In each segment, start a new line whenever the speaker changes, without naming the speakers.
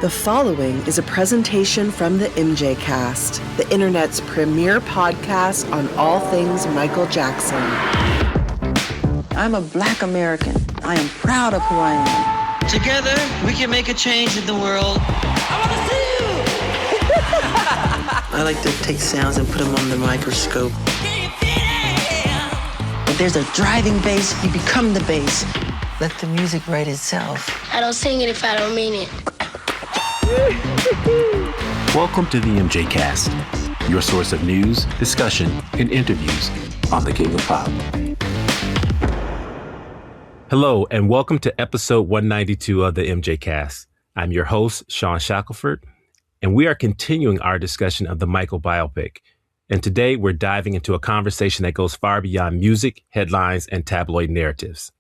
The following is a presentation from the MJCast, the internet's premier podcast on all things Michael Jackson.
I'm a Black American. I am proud of who I am.
Together, we can make a change in the world. I want to see you!
I like to take sounds and put them on the microscope.
If there's a driving bass, you become the bass. Let the music write itself.
I don't sing it if I don't mean it.
Welcome to the MJCast, your source of news, discussion, and interviews on the King of Pop.
Hello, and welcome to episode 192 of the MJCast. I'm your host, Shawn Shackelford, and we are continuing our discussion of the Michael biopic. And today we're diving into a conversation that goes far beyond music, headlines, and tabloid narratives.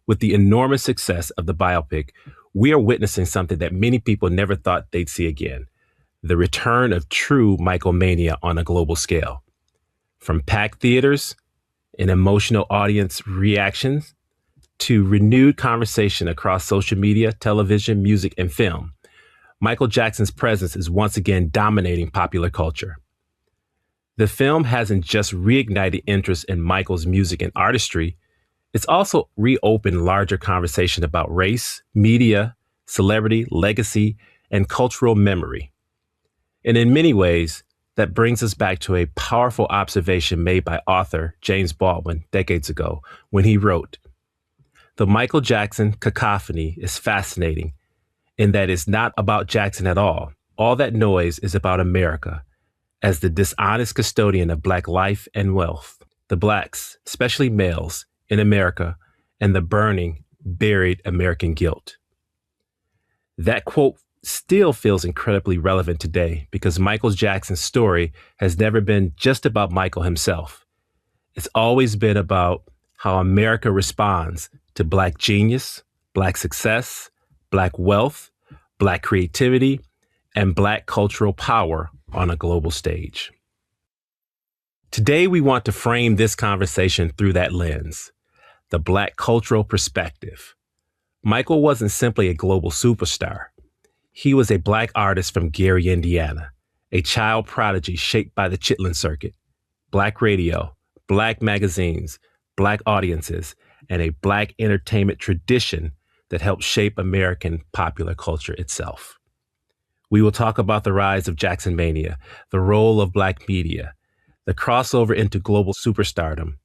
With the enormous success of the biopic, we are witnessing something that many people never thought they'd see again: the return of true Michaelmania on a global scale. From packed theaters and emotional audience reactions to renewed conversation across social media, television, music, and film, Michael Jackson's presence is once again dominating popular culture. The film hasn't just reignited interest in Michael's music and artistry, it's also reopened larger conversation about race, media, celebrity, legacy, and cultural memory. And in many ways, that brings us back to a powerful observation made by author James Baldwin decades ago when he wrote, "The Michael Jackson cacophony is fascinating in that it's not about Jackson at all. All that noise is about America as the dishonest custodian of Black life and wealth, the Blacks, especially males, in America, and the burning, buried American guilt." That quote still feels incredibly relevant today because Michael Jackson's story has never been just about Michael himself. It's always been about how America responds to Black genius, Black success, Black wealth, Black creativity, and Black cultural power on a global stage. Today, we want to frame this conversation through that lens, the Black cultural perspective. Michael wasn't simply a global superstar. He was a Black artist from Gary, Indiana, a child prodigy shaped by the Chitlin Circuit, Black radio, Black magazines, Black audiences, and a Black entertainment tradition that helped shape American popular culture itself. We will talk about the rise of Jackson Mania, the role of Black media, the crossover into global superstardom,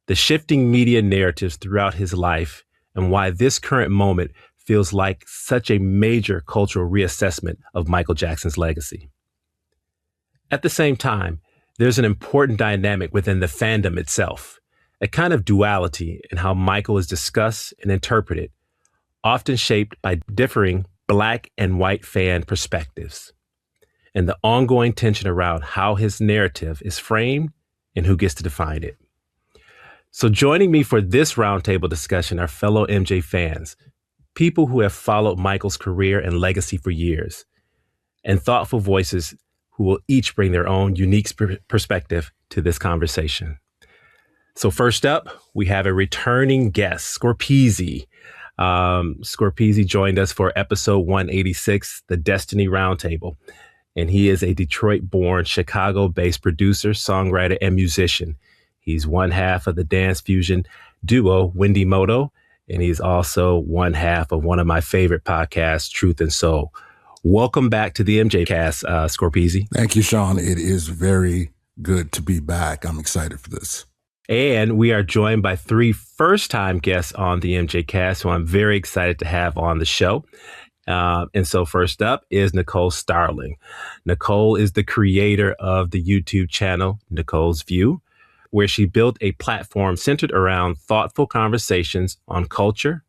the shifting media narratives throughout his life, and why this current moment feels like such a major cultural reassessment of Michael Jackson's legacy. At the same time, there's an important dynamic within the fandom itself, a kind of duality in how Michael is discussed and interpreted, often shaped by differing Black and white fan perspectives, and the ongoing tension around how his narrative is framed and who gets to define it. So joining me for this roundtable discussion are fellow MJ fans, people who have followed Michael's career and legacy for years, and thoughtful voices who will each bring their own unique perspective to this conversation. So first up, we have a returning guest, Scorpeze. Scorpeze joined us for episode 186, the Destiny Roundtable, and he is a Detroit-born, Chicago-based producer, songwriter, and musician. He's one half of the dance fusion duo Wendy Moto, and he's also one half of one of my favorite podcasts, Truth and Soul. Welcome back to the MJCast, Scorpeze.
Thank you, Shawn. It is very good to be back. I'm excited for this.
And we are joined by three first-time guests on the MJCast, who I'm very excited to have on the show. And so first up is Nicole Starling. Nicole is the creator of the YouTube channel, Nicole's View, where she built a platform centered around thoughtful conversations on culture,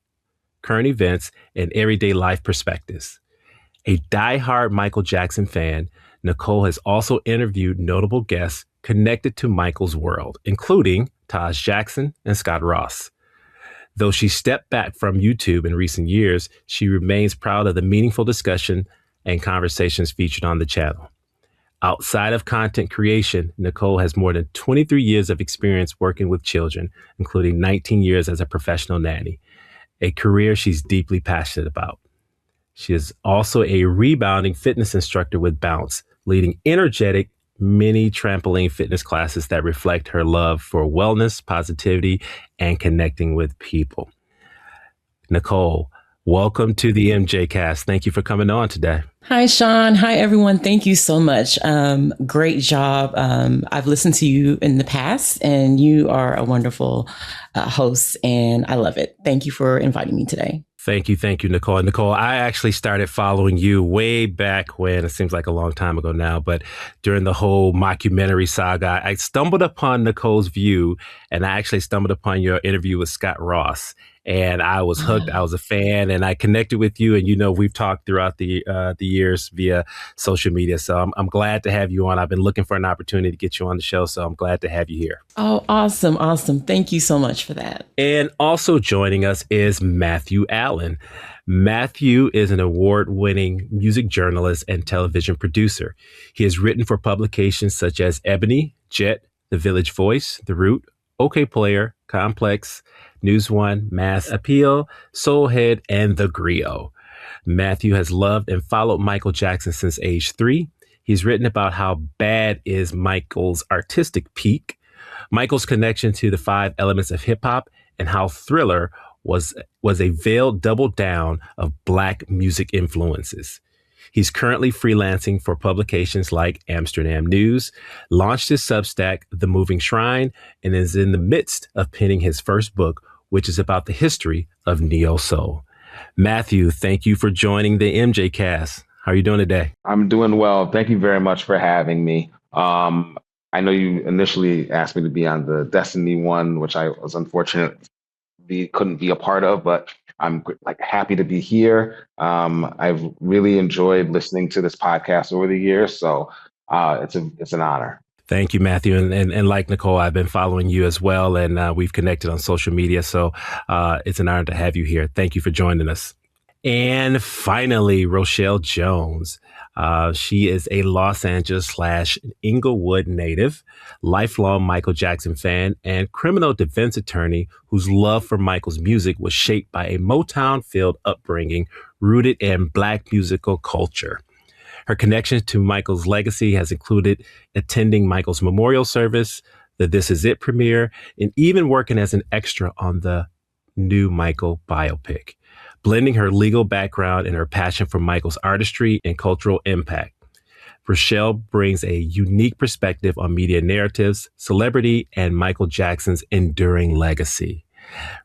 current events, and everyday life perspectives. A diehard Michael Jackson fan, Nicole has also interviewed notable guests connected to Michael's world, including Taj Jackson and Scott Ross. Though she stepped back from YouTube in recent years, she remains proud of the meaningful discussion and conversations featured on the channel. Outside of content creation, Nicole has more than 23 years of experience working with children, including 19 years as a professional nanny, a career she's deeply passionate about. She is also a rebounding fitness instructor with Bounce, leading energetic mini trampoline fitness classes that reflect her love for wellness, positivity, and connecting with people. Nicole, welcome to the MJCast. Thank you for coming on today.
Hi, Shawn. Hi, everyone. Thank you so much. Great job. I've listened to you in the past, and you are a wonderful host, and I love it. Thank you for inviting me today.
Thank you, Nicole. And Nicole, I actually started following you way back when, it seems like a long time ago now, but during the whole mockumentary saga, I stumbled upon Nicole's View, and I actually stumbled upon your interview with Scott Ross. And I was hooked. I was a fan, and I connected with you. And we've talked throughout the years via social media. So I'm glad to have you on. I've been looking for an opportunity to get you on the show, so I'm glad to have you here.
Oh, awesome! Thank you so much for that.
And also joining us is Matthew Allen. Matthew is an award-winning music journalist and television producer. He has written for publications such as Ebony, Jet, The Village Voice, The Root, OK Player, Complex, News One, Mass Appeal, Soulhead, and The Griot. Matthew has loved and followed Michael Jackson since age 3. He's written about how bad is Michael's artistic peak, Michael's connection to the 5 elements of hip hop, and how Thriller was a veiled double down of Black music influences. He's currently freelancing for publications like Amsterdam News, launched his Substack, The Moving Shrine, and is in the midst of penning his first book, which is about the history of neo soul. Matthew, thank you for joining the MJCast. How are you doing today?
I'm doing well. Thank you very much for having me. I know you initially asked me to be on the Destiny one, which I was unfortunate couldn't be a part of, but I'm happy to be here. I've really enjoyed listening to this podcast over the years, so it's an honor.
Thank you, Matthew. And like Nicole, I've been following you as well, and we've connected on social media. So it's an honor to have you here. Thank you for joining us. And finally, Rochelle Jones. She is a Los Angeles / Inglewood native, lifelong Michael Jackson fan, and criminal defense attorney whose love for Michael's music was shaped by a Motown-filled upbringing rooted in Black musical culture. Her connection to Michael's legacy has included attending Michael's memorial service, the This Is It premiere, and even working as an extra on the new Michael biopic, blending her legal background and her passion for Michael's artistry and cultural impact. Rochelle brings a unique perspective on media narratives, celebrity, and Michael Jackson's enduring legacy.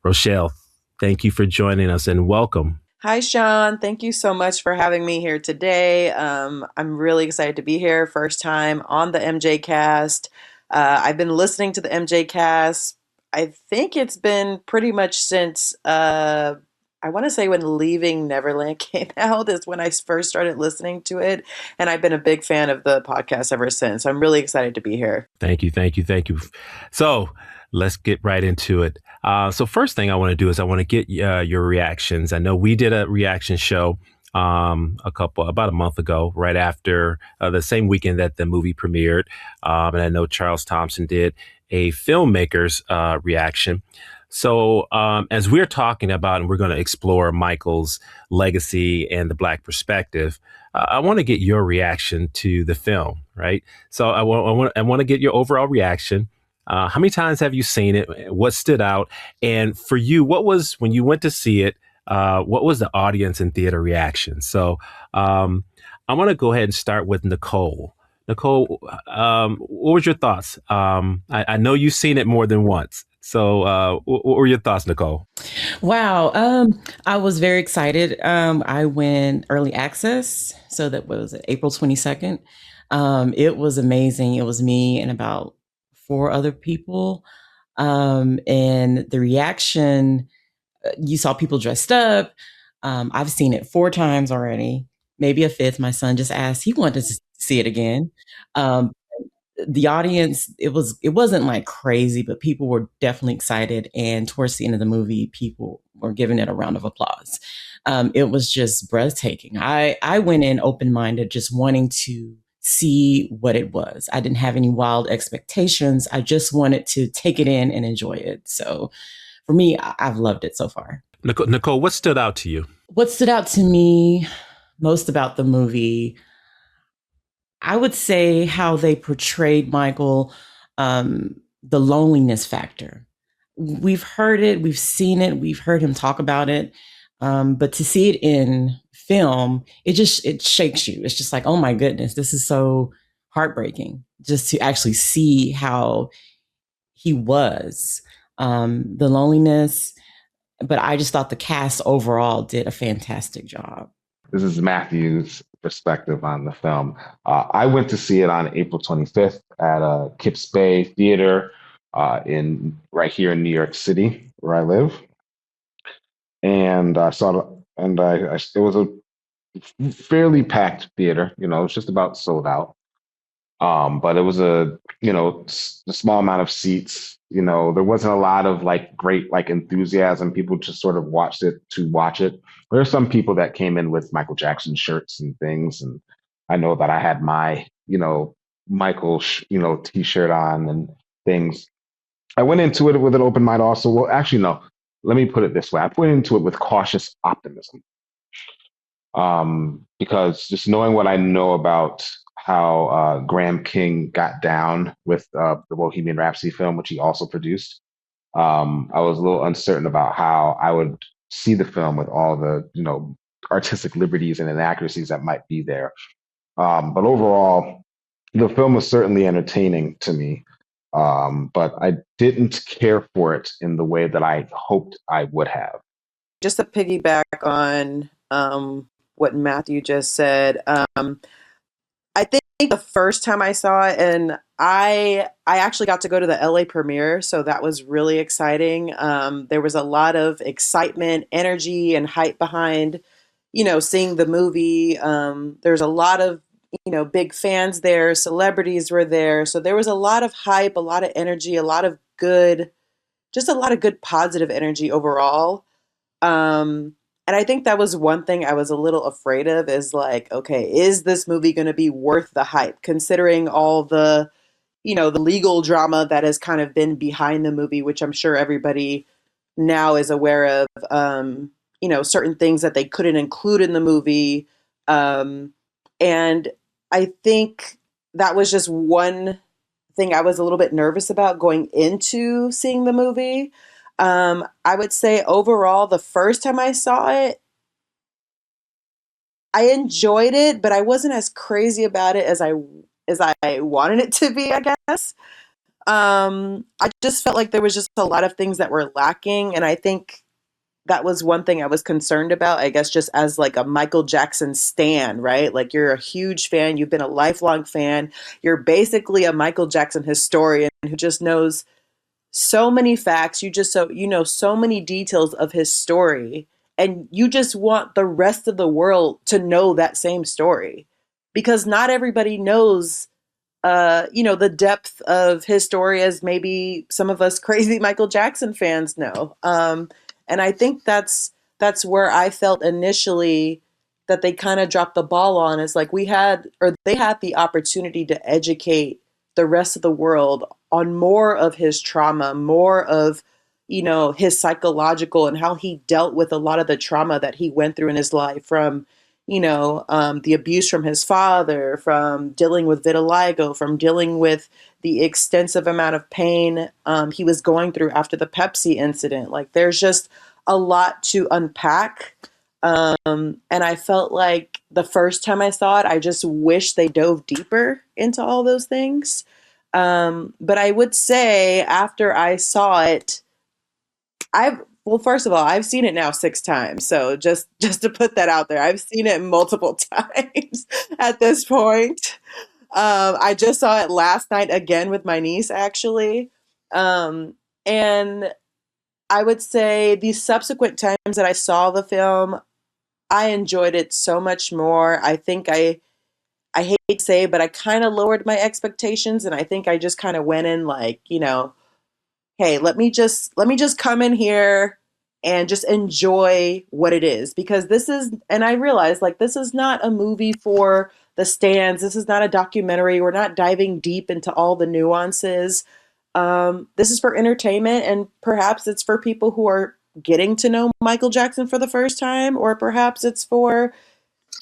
Rochelle, thank you for joining us and welcome.
Hi, Shawn. Thank you so much for having me here today. I'm really excited to be here. First time on the MJCast. I've been listening to the MJCast. I think it's been pretty much since, I want to say when Leaving Neverland came out is when I first started listening to it. And I've been a big fan of the podcast ever since. I'm really excited to be here.
Thank you. So let's get right into it. So first thing I want to do is I want to get your reactions. I know we did a reaction show about a month ago, right after the same weekend that the movie premiered. And I know Charles Thompson did a filmmaker's reaction. So as we're talking about, and we're going to explore Michael's legacy and the Black perspective, I want to get your reaction to the film, right? So I want to get your overall reaction. How many times have you seen it? What stood out? And for you, when you went to see it, what was the audience and theater reaction? So I want to go ahead and start with Nicole. Nicole, what was your thoughts? I know you've seen it more than once. So what were your thoughts, Nicole?
Wow. I was very excited. I went early access. So that was April 22nd. It was amazing. It was me and about 4 other people. And the reaction, you saw people dressed up. I've seen it 4 times already, maybe a 5th. My son just asked, he wanted to see it again. The audience, it wasn't like crazy, but people were definitely excited. And towards the end of the movie, people were giving it a round of applause. It was just breathtaking. I went in open-minded, just wanting to see what it was. I didn't have any wild expectations. I just wanted to take it in and enjoy it. So for me, I've loved it so far.
Nicole, what stood out to you?
What stood out to me most about the movie, I would say how they portrayed Michael, the loneliness factor. We've heard it, we've seen it, we've heard him talk about it, but to see it in film, it shakes you. It's just like, oh my goodness, this is so heartbreaking just to actually see how he was, the loneliness. But I just thought the cast overall did a fantastic job.
This is Matthew's perspective on the film. I went to see it on April 25th at Kips Bay Theater right here in New York City, where I live. And I saw it, and it was a fairly packed theater. You know, it was just about sold out. But it was a small amount of seats. You know, there wasn't a lot of like great like enthusiasm. People just sort of watched it to watch it. There are some people that came in with Michael Jackson shirts and things, and I know that I had my Michael t-shirt on and things. I went into it with an open mind also. Well, actually, no. Let me put it this way. I went into it with cautious optimism. Because just knowing what I know about how Graham King got down with the Bohemian Rhapsody film, which he also produced, I was a little uncertain about how I would see the film with all the artistic liberties and inaccuracies that might be there. But overall, the film was certainly entertaining to me. But I didn't care for it in the way that I hoped I would have.
Just to piggyback on what Matthew just said, I think the first time I saw it, and I actually got to go to the LA premiere, so that was really exciting. There was a lot of excitement, energy, and hype behind, seeing the movie. There's a lot of big fans there, celebrities were there. So there was a lot of hype, a lot of energy, a lot of good positive energy overall. And I think that was one thing I was a little afraid of is like, okay, is this movie going to be worth the hype considering all the, the legal drama that has kind of been behind the movie, which I'm sure everybody now is aware of, certain things that they couldn't include in the movie. And I think that was just one thing I was a little bit nervous about going into seeing the movie. I would say overall, the first time I saw it, I enjoyed it, but I wasn't as crazy about it as I wanted it to be, I guess. I just felt like there was just a lot of things that were lacking, and I think that was one thing I was concerned about, I guess, just as like a Michael Jackson stan, right? Like you're a huge fan, you've been a lifelong fan, you're basically a Michael Jackson historian who just knows so many facts, so many details of his story, and you just want the rest of the world to know that same story because not everybody knows the depth of his story as maybe some of us crazy Michael Jackson fans know. And I think that's where I felt initially that they kind of dropped the ball on is like they had the opportunity to educate the rest of the world on more of his trauma, more of, his psychological and how he dealt with a lot of the trauma that he went through in his life from, the abuse from his father, from dealing with vitiligo, from dealing with the extensive amount of pain he was going through after the Pepsi incident. Like there's just a lot to unpack. And I felt like the first time I saw it, I just wish they dove deeper into all those things. But I would say after I saw it, first of all, I've seen it now 6 times. So just to put that out there, I've seen it multiple times at this point. I just saw it last night again with my niece, actually. And I would say the subsequent times that I saw the film, I enjoyed it so much more. I think I hate to say, but I kind of lowered my expectations, and I think I just kind of went in like, hey, let me just come in here and just enjoy what it is, because and I realized like this is not a movie for the stands. This is not a documentary. We're not diving deep into all the nuances. This is for entertainment, and perhaps it's for people who are getting to know Michael Jackson for the first time, or perhaps it's for,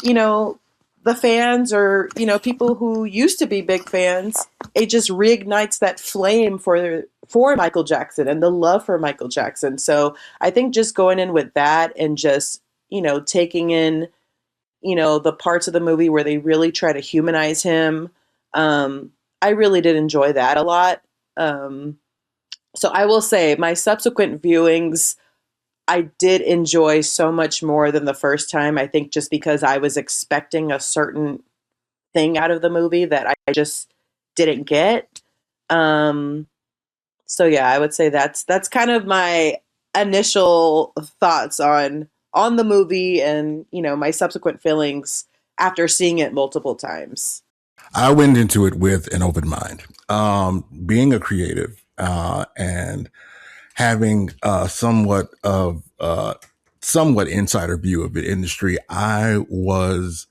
you know, the fans or, you know, people who used to be big fans. It just reignites that flame for Michael Jackson and the love for Michael Jackson. So I think just going in with that and just, you know, taking in, you know, the parts of the movie where they really try to humanize him. I really did enjoy that a lot. So I will say my subsequent viewings, I did enjoy so much more than the first time. I think just because I was expecting a certain thing out of the movie that I just didn't get. So yeah, I would say that's kind of my initial thoughts on the movie and, you know, my subsequent feelings after seeing it multiple times.
I went into it with an open mind. Being a creative and having somewhat insider view of the industry, I was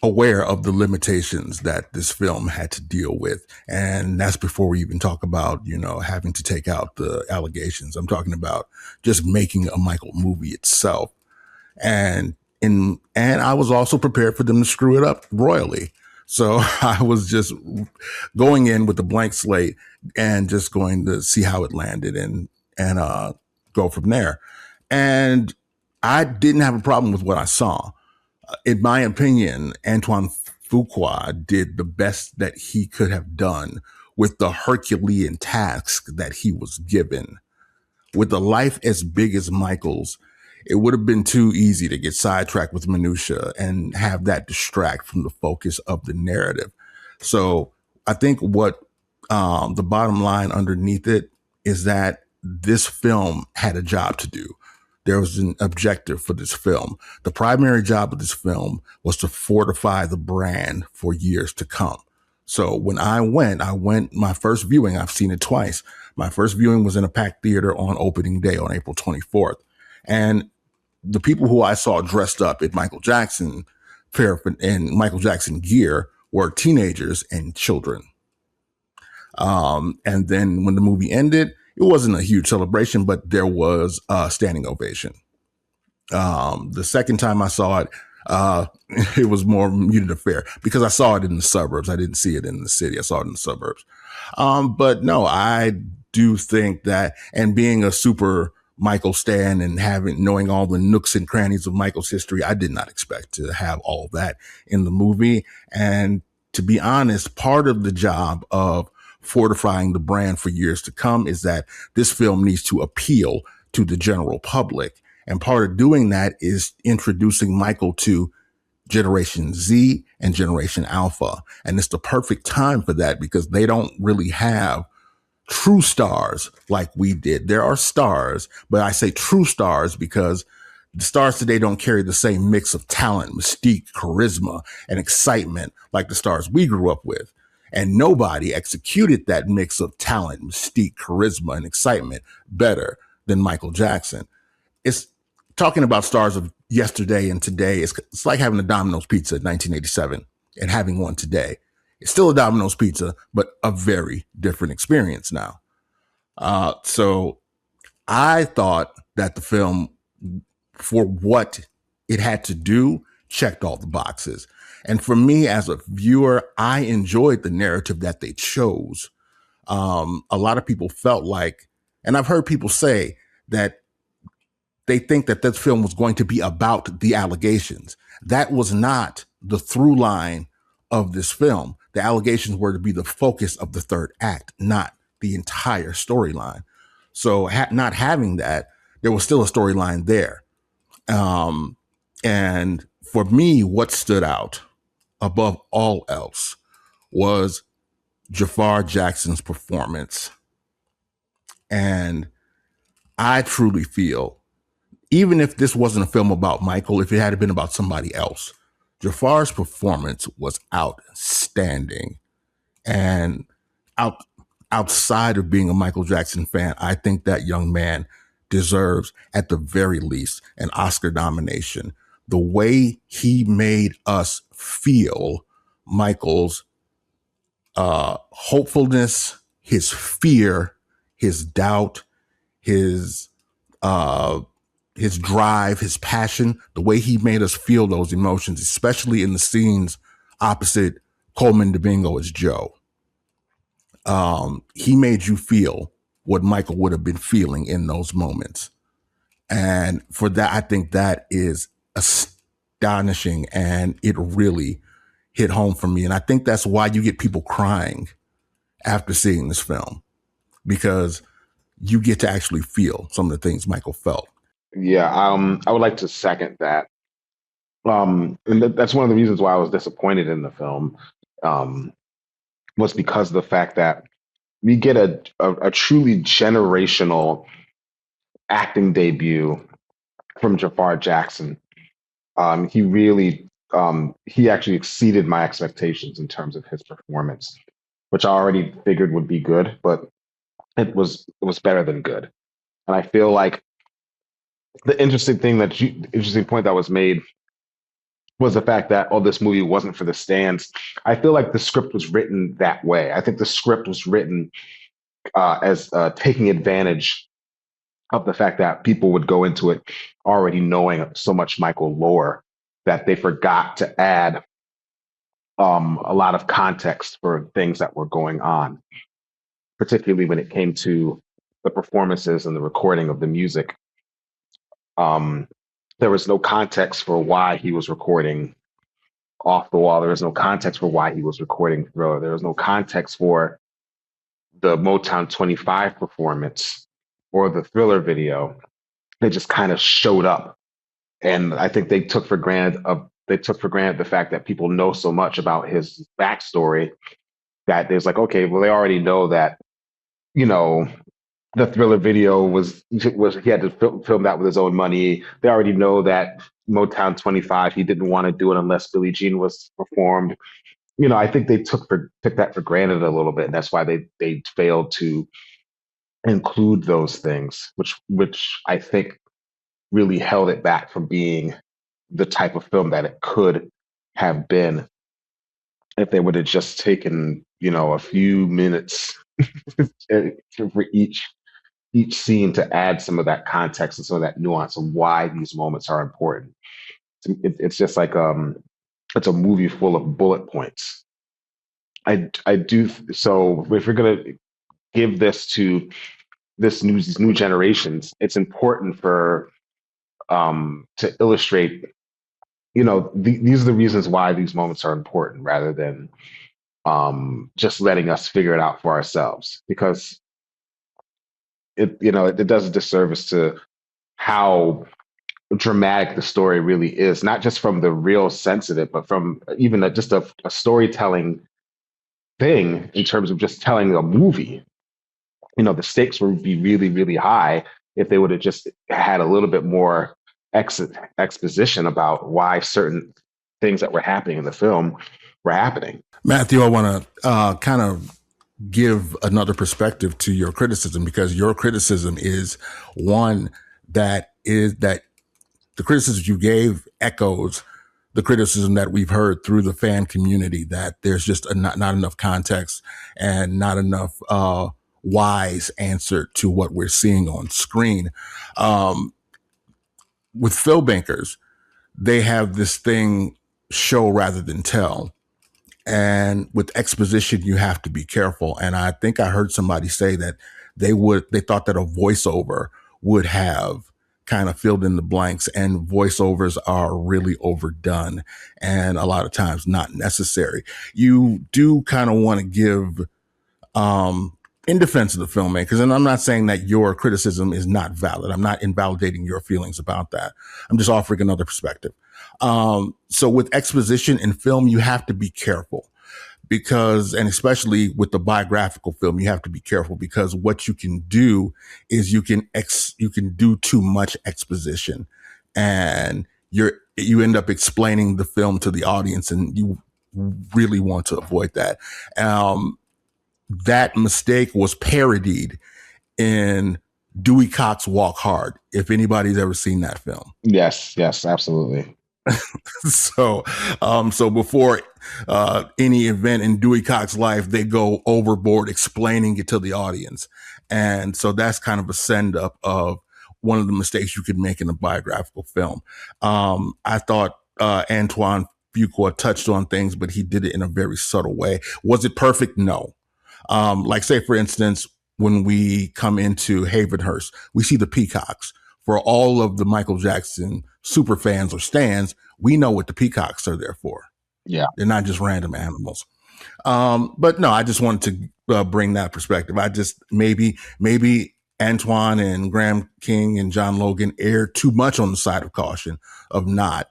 aware of the limitations that this film had to deal with. And that's before we even talk about, you know, having to take out the allegations. I'm talking about just making a Michael movie itself. And I was also prepared for them to screw it up royally. So I was just going in with a blank slate and just going to see how it landed and go from there. And I didn't have a problem with what I saw. In my opinion, Antoine Fuqua did the best that he could have done with the Herculean task that he was given. With a life as big as Michael's, it would have been too easy to get sidetracked with minutia and have that distract from the focus of the narrative. So I think what the bottom line underneath it is that this film had a job to do. There was an objective for this film. The primary job of this film was to fortify the brand for years to come. So when I went my first viewing, I've seen it twice. My first viewing was in a packed theater on opening day on April 24th. And the people who I saw dressed up in Michael Jackson and Michael Jackson gear were teenagers and children. And then when the movie ended, it wasn't a huge celebration, but there was a standing ovation. The second time I saw it, it was more muted affair because I saw it in the suburbs. I didn't see it in the city. I saw it in the suburbs. But no, I do think that, and being a super Michael stan and knowing all the nooks and crannies of Michael's history, I did not expect to have all of that in the movie. And to be honest, part of the job of fortifying the brand for years to come is that this film needs to appeal to the general public. And part of doing that is introducing Michael to Generation Z and Generation Alpha. And it's the perfect time for that because they don't really have true stars like we did. There are stars, but I say true stars because the stars today don't carry the same mix of talent, mystique, charisma, and excitement like the stars we grew up with. And nobody executed that mix of talent, mystique, charisma, and excitement better than Michael Jackson. It's talking about stars of yesterday and today. It's like having a Domino's pizza in 1987 and having one today. It's still a Domino's pizza, but a very different experience now. So I thought that the film, for what it had to do, checked all the boxes. And for me as a viewer, I enjoyed the narrative that they chose. A lot of people felt like, and I've heard people say that they think that this film was going to be about the allegations. That was not the through line of this film. The allegations were to be the focus of the third act, not the entire storyline. So not having that, there was still a storyline there. And for me, what stood out above all else was Jafar Jackson's performance. And I truly feel, even if this wasn't a film about Michael, if it had been about somebody else, Jafar's performance was outstanding. And outside of being a Michael Jackson fan, I think that young man deserves, at the very least, an Oscar nomination. The way he made us feel Michael's hopefulness, his fear, his doubt, his his drive, his passion, the way he made us feel those emotions, especially in the scenes opposite Coleman Domingo as Joe. He made you feel what Michael would have been feeling in those moments. And for that, I think that is astonishing, and it really hit home for me. And I think that's why you get people crying after seeing this film, because you get to actually feel some of the things Michael felt.
Yeah, I would like to second that. And that's one of the reasons why I was disappointed in the film, was because of the fact that we get a truly generational acting debut from Jafar Jackson. He really, he actually exceeded my expectations in terms of his performance, which I already figured would be good, but it was better than good. And I feel like the interesting point that was made was the fact that, oh, this movie wasn't for the stands. I feel like the script was written that way. I think the script was written as taking advantage of the fact that people would go into it already knowing so much Michael lore that they forgot to add a lot of context for things that were going on, particularly when it came to the performances and the recording of the music. There was no context for why he was recording Off the Wall. There was no context for why he was recording Thriller. There was no context for the Motown 25 performance or the Thriller video. They just kind of showed up. And I think they took for granted the fact that people know so much about his backstory that there's like, okay, well, they already know that, you know, the Thriller video was he had to film that with his own money. They already know that Motown 25, he didn't want to do it unless Billie Jean was performed. You know, I think they took that for granted a little bit, and that's why they failed to include those things, which I think really held it back from being the type of film that it could have been if they would have just taken, you know, a few minutes for each scene to add some of that context and some of that nuance of why these moments are important. It's just like it's a movie full of bullet points. I do so. If we're gonna give this to these new generations, it's important for to illustrate, you know, these are the reasons why these moments are important, rather than just letting us figure it out for ourselves, because it does a disservice to how dramatic the story really is, not just from the real sense of it, but from even just a storytelling thing in terms of just telling a movie. You know, the stakes would be really, really high if they would have just had a little bit more exposition about why certain things that were happening in the film were happening.
Matthew, I want to kind of give another perspective to your criticism, because your criticism is one that the criticism you gave echoes the criticism that we've heard through the fan community, that there's just not enough context and not enough wise answer to what we're seeing on screen. With filmmakers, they have this thing, show rather than tell. And with exposition, you have to be careful. And I think I heard somebody say that they thought that a voiceover would have kind of filled in the blanks, and voiceovers are really overdone and a lot of times not necessary. You do kind of want to give, in defense of the filmmakers, and I'm not saying that your criticism is not valid. I'm not invalidating your feelings about that. I'm just offering another perspective. So with exposition in film, you have to be careful, because, and especially with the biographical film, you have to be careful, because what you can do is you can do too much exposition, and you end up explaining the film to the audience, and you really want to avoid that. That mistake was parodied in Dewey Cox Walk Hard, if anybody's ever seen that film.
Yes, absolutely.
So before any event in Dewey Cox's life, they go overboard explaining it to the audience. And so that's kind of a send up of one of the mistakes you could make in a biographical film. I thought Antoine Fuqua touched on things, but he did it in a very subtle way. Was it perfect? No. Like, say, for instance, when we come into Havenhurst, we see the peacocks. For all of the Michael Jackson super fans or stans, we know what the peacocks are there for.
Yeah.
They're not just random animals. But no, I just wanted to bring that perspective. I just maybe Antoine and Graham King and John Logan erred too much on the side of caution of not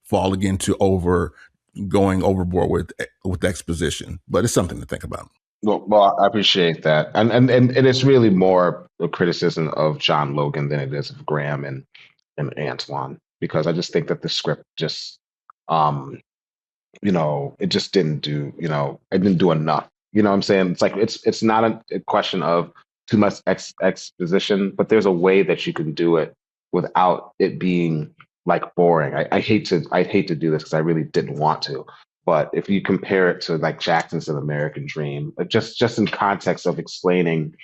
falling into going overboard with exposition. But it's something to think about.
Well, I appreciate that, and it's really more a criticism of John Logan than it is of Graham and Antoine, because I just think that the script just, it just didn't do, it didn't do enough. You know what I'm saying? It's like it's not a question of too much exposition, but there's a way that you can do it without it being like boring. I'd hate to do this because I really didn't want to. But if you compare it to like Jackson's An American Dream, just in context of explaining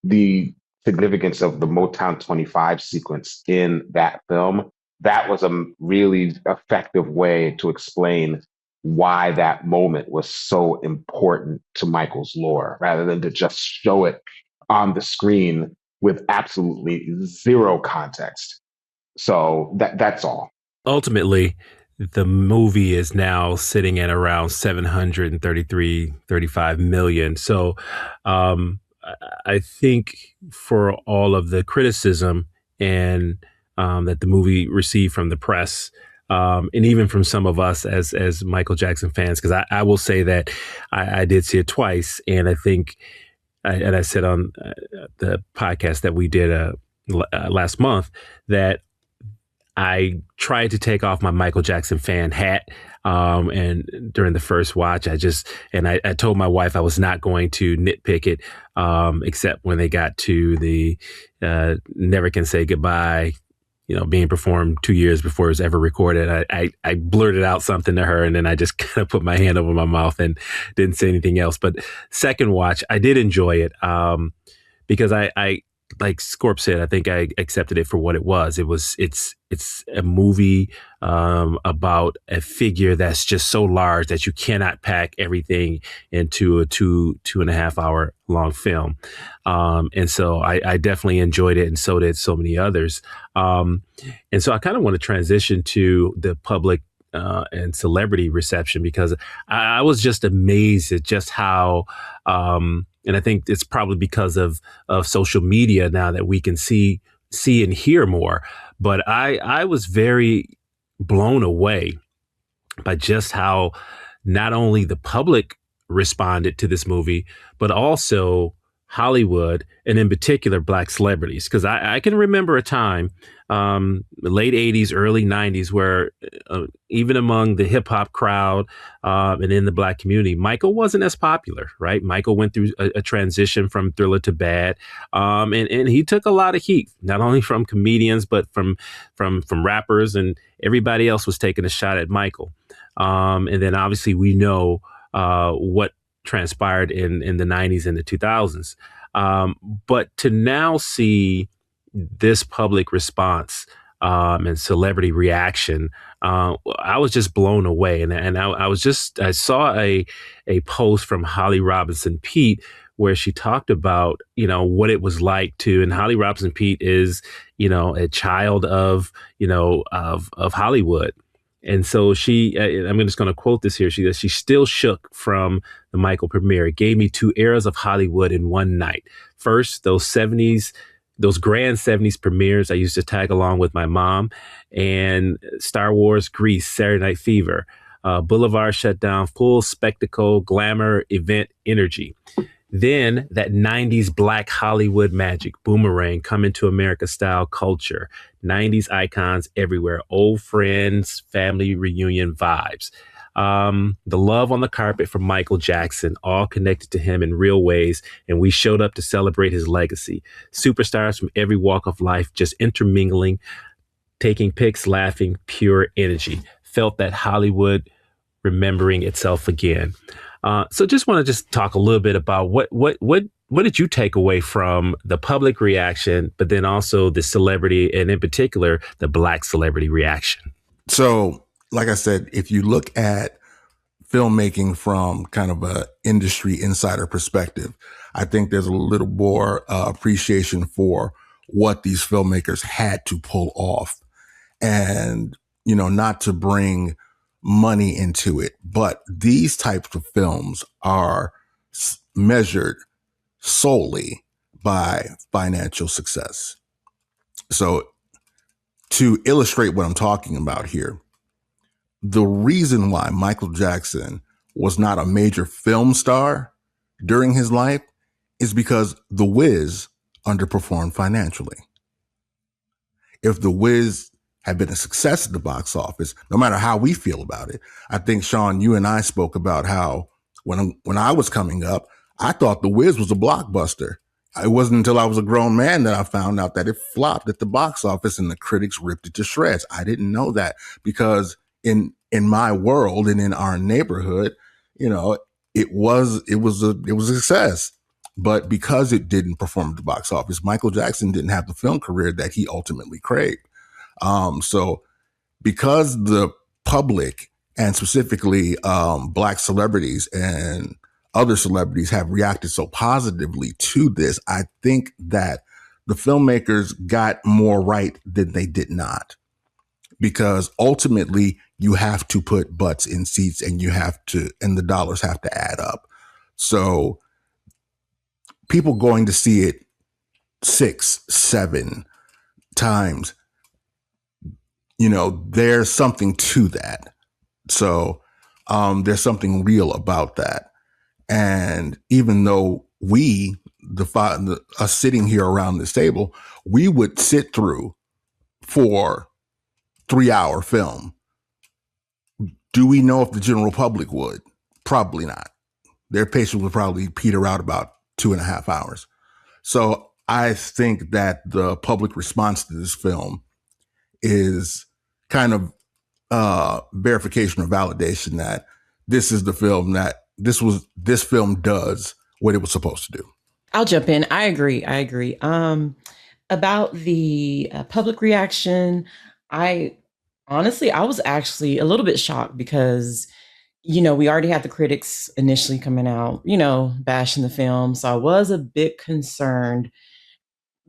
the significance of the Motown 25 sequence in that film, that was a really effective way to explain why that moment was so important to Michael's lore, rather than to just show it on the screen with absolutely zero context. So that's all.
Ultimately, the movie is now sitting at around 35 million. So I think for all of the criticism and that the movie received from the press, and even from some of us as Michael Jackson fans, because I will say that I did see it twice. And I think, and I said on the podcast that we did last month, that I tried to take off my Michael Jackson fan hat. And during the first watch, I told my wife I was not going to nitpick it, except when they got to the Never Can Say Goodbye, being performed 2 years before it was ever recorded. I blurted out something to her, and then I just kind of put my hand over my mouth and didn't say anything else. But second watch, I did enjoy it, because I like Scorp said, I think I accepted it for what it was. It's a movie about a figure that's just so large that you cannot pack everything into a 2.5 hour long film. And so I definitely enjoyed it, and so did so many others. And so I kind of want to transition to the public and celebrity reception, because I was just amazed at just how, and I think it's probably because of social media now that we can see and hear more. But I was very blown away by just how not only the public responded to this movie, but also Hollywood, and in particular Black celebrities. Because I can remember a time, late 80s, early 90s, where even among the hip hop crowd and in the Black community, Michael wasn't as popular, right? Michael went through a transition from Thriller to Bad, and he took a lot of heat, not only from comedians, but from rappers, and everybody else was taking a shot at Michael. And then obviously we know what transpired in the 90s and the 2000s. But to now see this public response and celebrity reaction, I was just blown away. And I saw a post from Holly Robinson Pete where she talked about, what it was like to, and Holly Robinson Pete is, a child of Hollywood. And so I'm just going to quote this here. She says, "She still shook from the Michael premiere. It gave me 2 eras of Hollywood in one night. First, those grand 70s premieres I used to tag along with my mom, and Star Wars, Grease, Saturday Night Fever, Boulevard Shutdown, full spectacle, glamour, event, energy. Then that 90s Black Hollywood magic, Boomerang, Coming to America style culture, 90s icons everywhere, old friends, family reunion vibes. The love on the carpet from Michael Jackson, all connected to him in real ways, and we showed up to celebrate his legacy. Superstars from every walk of life, just intermingling, taking pics, laughing, pure energy. Felt that Hollywood remembering itself again." So just want to talk a little bit about what did you take away from the public reaction, but then also the celebrity, and in particular, the Black celebrity reaction?
So, like I said, if you look at filmmaking from kind of a industry insider perspective, I think there's a little more appreciation for what these filmmakers had to pull off, and, you know, not to bring money into it. But these types of films are measured solely by financial success. So to illustrate what I'm talking about here, the reason why Michael Jackson was not a major film star during his life is because The Wiz underperformed financially. If The Wiz had been a success at the box office, no matter how we feel about it, I think, Shawn, you and I spoke about how when I was coming up, I thought The Wiz was a blockbuster. It wasn't until I was a grown man that I found out that it flopped at the box office and the critics ripped it to shreds. I didn't know that because in my world and in our neighborhood, you know, it was a success. But because it didn't perform at the box office, Michael Jackson didn't have the film career that he ultimately craved. So because the public, and specifically Black celebrities and other celebrities, have reacted so positively to this, I think that the filmmakers got more right than they did not. Because ultimately you have to put butts in seats, and the dollars have to add up. So people going to see it 6, 7 times, you know, there's something to that. So there's something real about that. And even though we, us sitting here around this table, we would sit through 4 3-hour film. Do we know if the general public would? Probably not. Their patience would probably peter out about 2.5 hours. So I think that the public response to this film is kind of verification or validation that this is the film this film does what it was supposed to do.
I'll jump in. I agree. About the public reaction, I was actually a little bit shocked because, you know, we already had the critics initially coming out, you know, bashing the film. So I was a bit concerned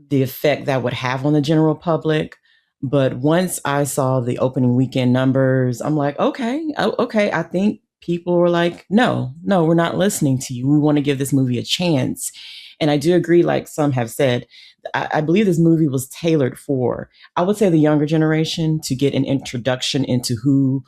the effect that would have on the general public. But once I saw the opening weekend numbers, I'm like, okay. I think people were like, no, we're not listening to you. We want to give this movie a chance. And I do agree, like some have said, I believe this movie was tailored for, I would say, the younger generation to get an introduction into who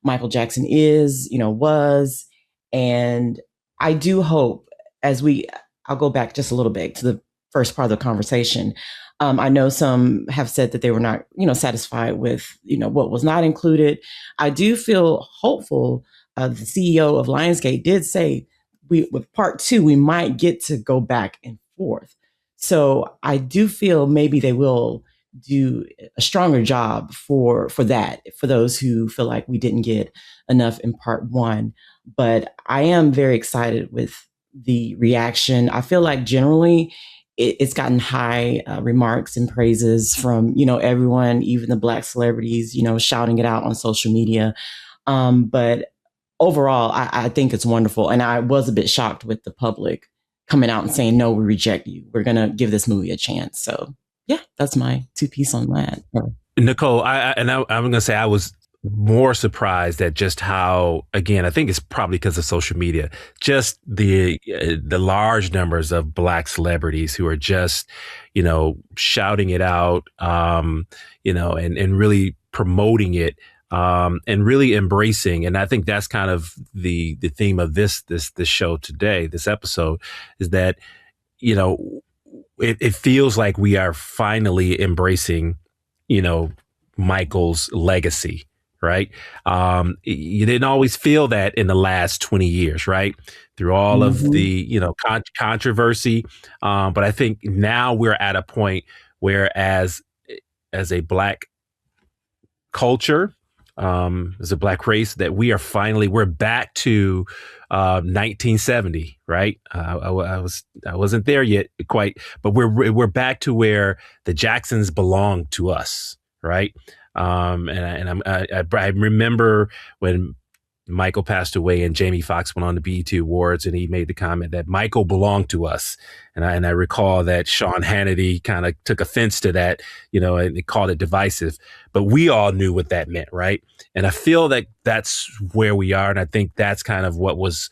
Michael Jackson is, you know, was. And I do hope I'll go back just a little bit to the first part of the conversation. I know some have said that they were not, you know, satisfied with, you know, what was not included. I do feel hopeful. The CEO of Lionsgate did say with part 2, we might get to go back and forth. So I do feel maybe they will do a stronger job for that, for those who feel like we didn't get enough in part 1. But I am very excited with the reaction. I feel like generally it's gotten high remarks and praises from, you know, everyone, even the Black celebrities, you know, shouting it out on social media. But overall, I think it's wonderful. And I was a bit shocked with the public coming out and saying, no, we reject you. We're going to give this movie a chance. So yeah, that's my 2 piece on that.
Nicole, I'm going to say I was more surprised at just how, again, I think it's probably because of social media, just the large numbers of Black celebrities who are just, you know, shouting it out, you know, and really promoting it, and really embracing. And I think that's kind of the theme of this show today, this episode, is that, you know, it feels like we are finally embracing, you know, Michael's legacy. Right. You didn't always feel that in the last 20 years, right? Through all of the, you know, controversy. But I think now we're at a point where as a Black culture, as a Black race, that we're back to 1970, right? I wasn't there yet quite, but we're back to where the Jacksons belong to us, right? I remember when Michael passed away and Jamie Foxx went on the BET Awards and he made the comment that Michael belonged to us. And I recall that Sean Hannity kind of took offense to that, and they called it divisive, but we all knew what that meant. Right. And I feel that that's where we are. And I think that's kind of what was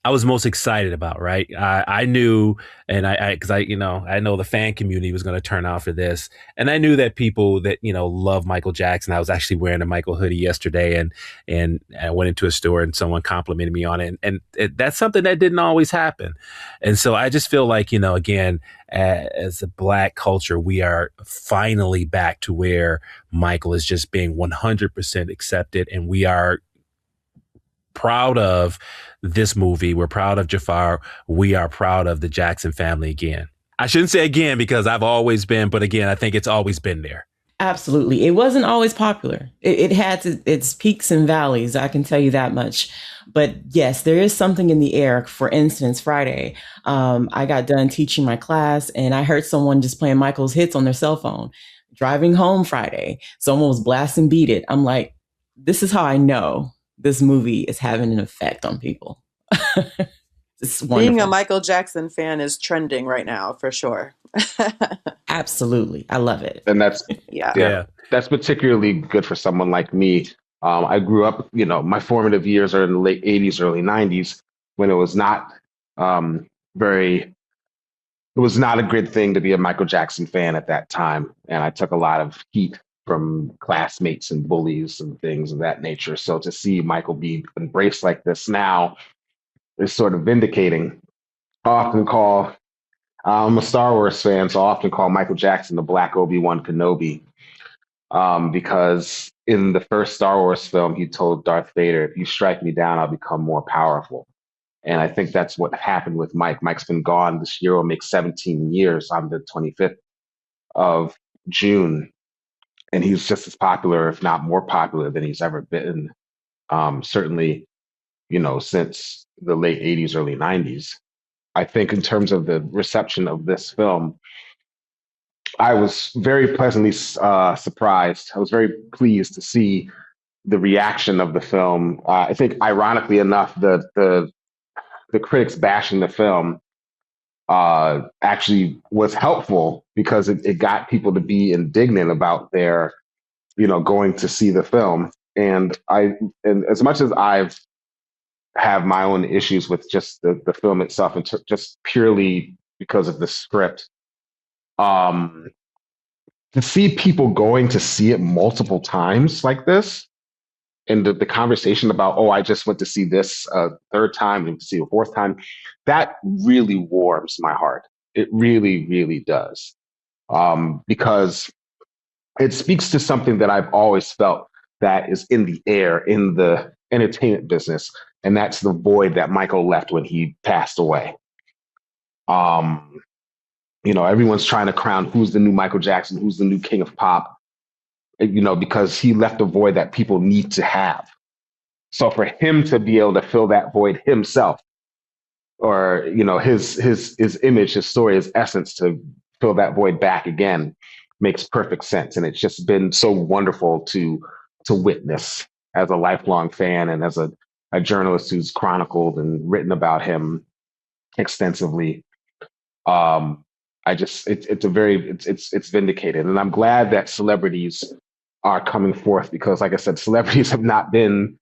I was most excited about, right? I knew, and because I know the fan community was going to turn out for this, and I knew that people that love Michael Jackson. I was actually wearing a Michael hoodie yesterday, and I went into a store and someone complimented me on it, and that's something that didn't always happen, and so I just feel like again, as a Black culture, we are finally back to where Michael is just being 100% accepted, and we are proud of this movie. We're proud of Jafar. We are proud of the Jackson family again. I shouldn't say again because I've always been, but again, I think it's always been there.
Absolutely. It wasn't always popular. It had its peaks and valleys. I can tell you that much. But yes, there is something in the air. For instance, Friday, I got done teaching my class and I heard someone just playing Michael's hits on their cell phone. Driving home Friday, someone was blasting Beat It. I'm like, this is how I know this movie is having an effect on people. It's wonderful.
Being a Michael Jackson fan is trending right now, for sure.
Absolutely. I love it.
And that's,
yeah,
that's particularly good for someone like me. I grew up, my formative years are in the late 80s, early 90s, when it was not it was not a good thing to be a Michael Jackson fan at that time. And I took a lot of heat from classmates and bullies and things of that nature. So to see Michael be embraced like this now is sort of vindicating. I'm a Star Wars fan, so I often call Michael Jackson the Black Obi-Wan Kenobi, because in the first Star Wars film, he told Darth Vader, if you strike me down, I'll become more powerful. And I think that's what happened with Mike. Mike's been gone. This year will make 17 years on the 25th of June. And he's just as popular, if not more popular, than he's ever been. Certainly, since the late 80s, early 90s. I think in terms of the reception of this film, I was very pleasantly surprised. I was very pleased to see the reaction of the film. I think, ironically enough, the critics bashing the film actually was helpful because it got people to be indignant about their going to see the film. And as much as I've have my own issues with just the film itself and just purely because of the script, to see people going to see it multiple times like this, and the conversation about, I just went to see this third time and to see a fourth time, that really warms my heart. It really, really does. Because it speaks to something that I've always felt that is in the air in the entertainment business, and that's the void that Michael left when he passed away. Everyone's trying to crown who's the new Michael Jackson, who's the new king of pop, because he left a void that people need to have. So for him to be able to fill that void himself, or his image, his story, his essence, to fill that void back again, makes perfect sense. And it's just been so wonderful to witness as a lifelong fan and as a journalist who's chronicled and written about him extensively. It's vindicated, and I'm glad that celebrities are coming forth, because, like I said, celebrities have not been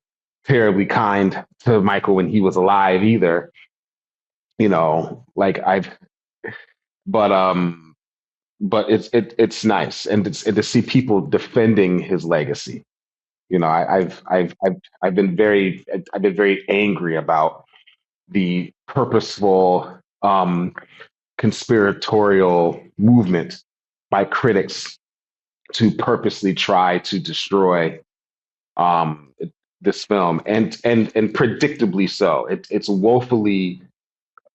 terribly kind to Michael when he was alive either. But it's nice, and to see people defending his legacy. I've been very angry about the purposeful conspiratorial movement by critics to purposely try to destroy this film, and predictably so. It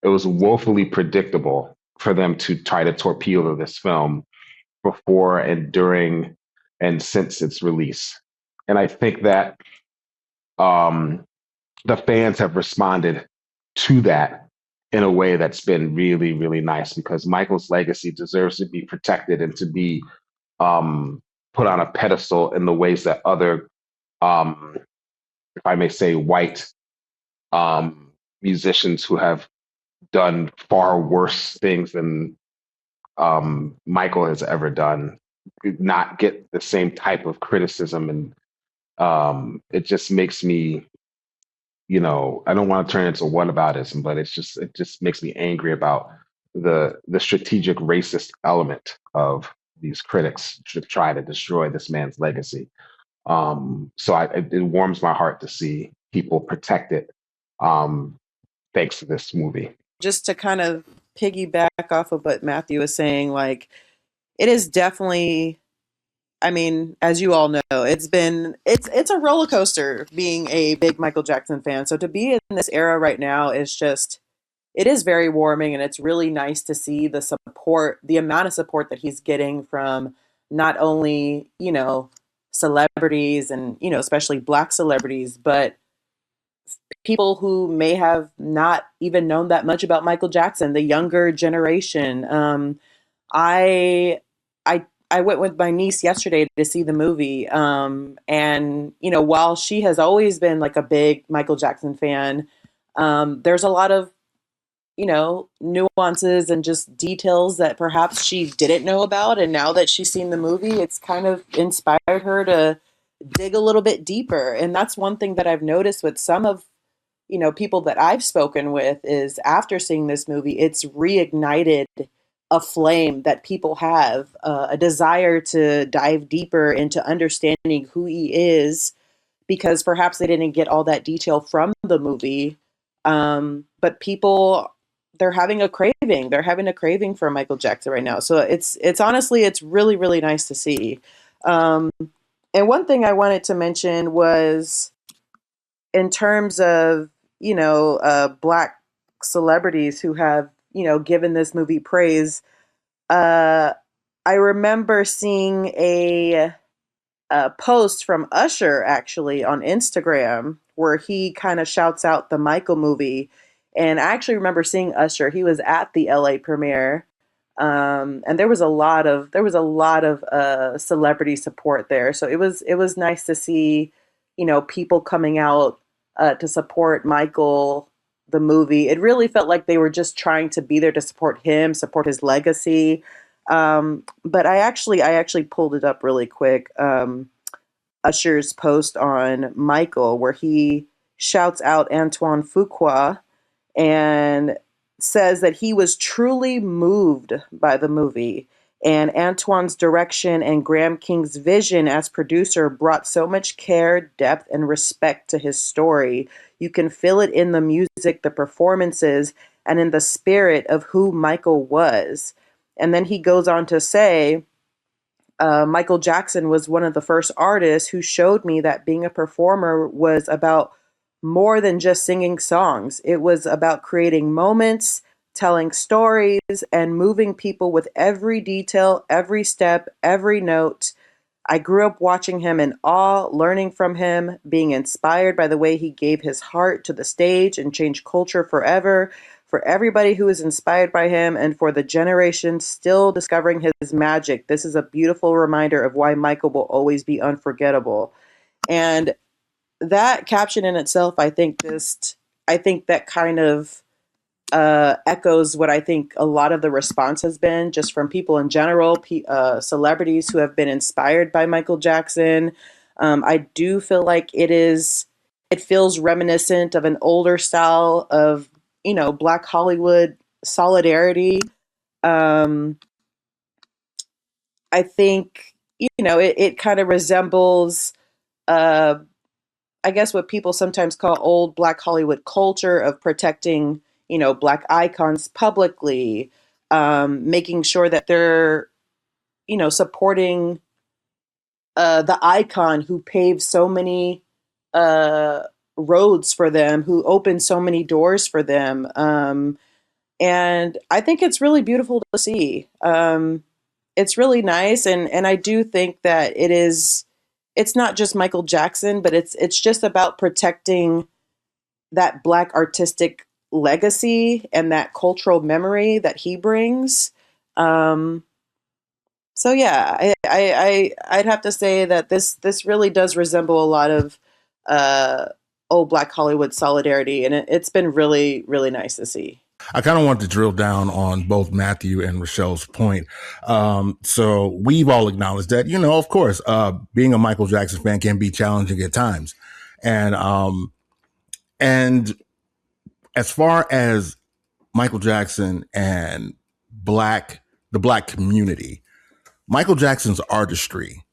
was woefully predictable for them to try to torpedo this film before and during and since its release. And I think that the fans have responded to that in a way that's been really, really nice, because Michael's legacy deserves to be protected and to be put on a pedestal in the ways that other, if I may say, white musicians who have done far worse things than Michael has ever done not get the same type of criticism. And it just makes me, I don't want to turn into whataboutism, but it just makes me angry about the strategic racist element of these critics to try to destroy this man's legacy. It warms my heart to see people protect it, thanks to this movie.
Just to kind of piggyback off of what Matthew was saying, like, it is definitely, I mean, as you all know, it's a roller coaster being a big Michael Jackson fan. So to be in this era right now it is very warming, and it's really nice to see the amount of support that he's getting from not only, celebrities and, especially Black celebrities, but people who may have not even known that much about Michael Jackson, the younger generation. I I I went with my niece yesterday to see the movie. And while she has always been like a big Michael Jackson fan, there's a lot of nuances and just details that perhaps she didn't know about. And now that she's seen the movie, it's kind of inspired her to dig a little bit deeper. And that's one thing that I've noticed with some of people that I've spoken with is after seeing this movie, it's reignited a flame that people have, a desire to dive deeper into understanding who he is, because perhaps they didn't get all that detail from the movie. But people, they're having a craving. They're having a craving for Michael Jackson right now. So it's honestly, it's really, really nice to see. And one thing I wanted to mention was in terms of, Black celebrities who have, given this movie praise. I remember seeing a post from Usher actually on Instagram where he kind of shouts out the Michael movie. And I actually remember seeing Usher. He was at the LA premiere. And there was a lot of celebrity support there. So it was nice to see, people coming out to support Michael, the movie. It really felt like they were just trying to be there to support him, support his legacy. But I actually pulled it up really quick. Usher's post on Michael, where he shouts out Antoine Fuqua and says that he was truly moved by the movie. And Antoine's direction and Graham King's vision as producer brought so much care, depth, and respect to his story. You can feel it in the music, the performances, and in the spirit of who Michael was. And then he goes on to say, Michael Jackson was one of the first artists who showed me that being a performer was about more than just singing songs. It was about creating moments, telling stories, and moving people with every detail, every step, every note. I grew up watching him in awe, learning from him, being inspired by the way he gave his heart to the stage and changed culture forever. For everybody who is inspired by him and for the generation still discovering his magic, this is a beautiful reminder of why Michael will always be unforgettable. And that caption in itself, I think that kind of echoes what I think a lot of the response has been just from people in general, celebrities who have been inspired by Michael Jackson. I do feel like it feels reminiscent of an older style of, Black Hollywood solidarity. I think, it kind of resembles, I guess what people sometimes call old Black Hollywood culture of protecting, Black icons publicly, making sure that they're, supporting the icon who paved so many roads for them, who opened so many doors for them. And I think it's really beautiful to see. it's really nice. And I do think that it's not just Michael Jackson, but it's just about protecting that Black artistic legacy and that cultural memory that he brings. So yeah, I'd have to say that this really does resemble a lot of old Black Hollywood solidarity, and it's been really, really nice to see.
I kind of want to drill down on both Matthew and Rochelle's point. So we've all acknowledged that, of course, being a Michael Jackson fan can be challenging at times. And as far as Michael Jackson and the Black community, Michael Jackson's artistry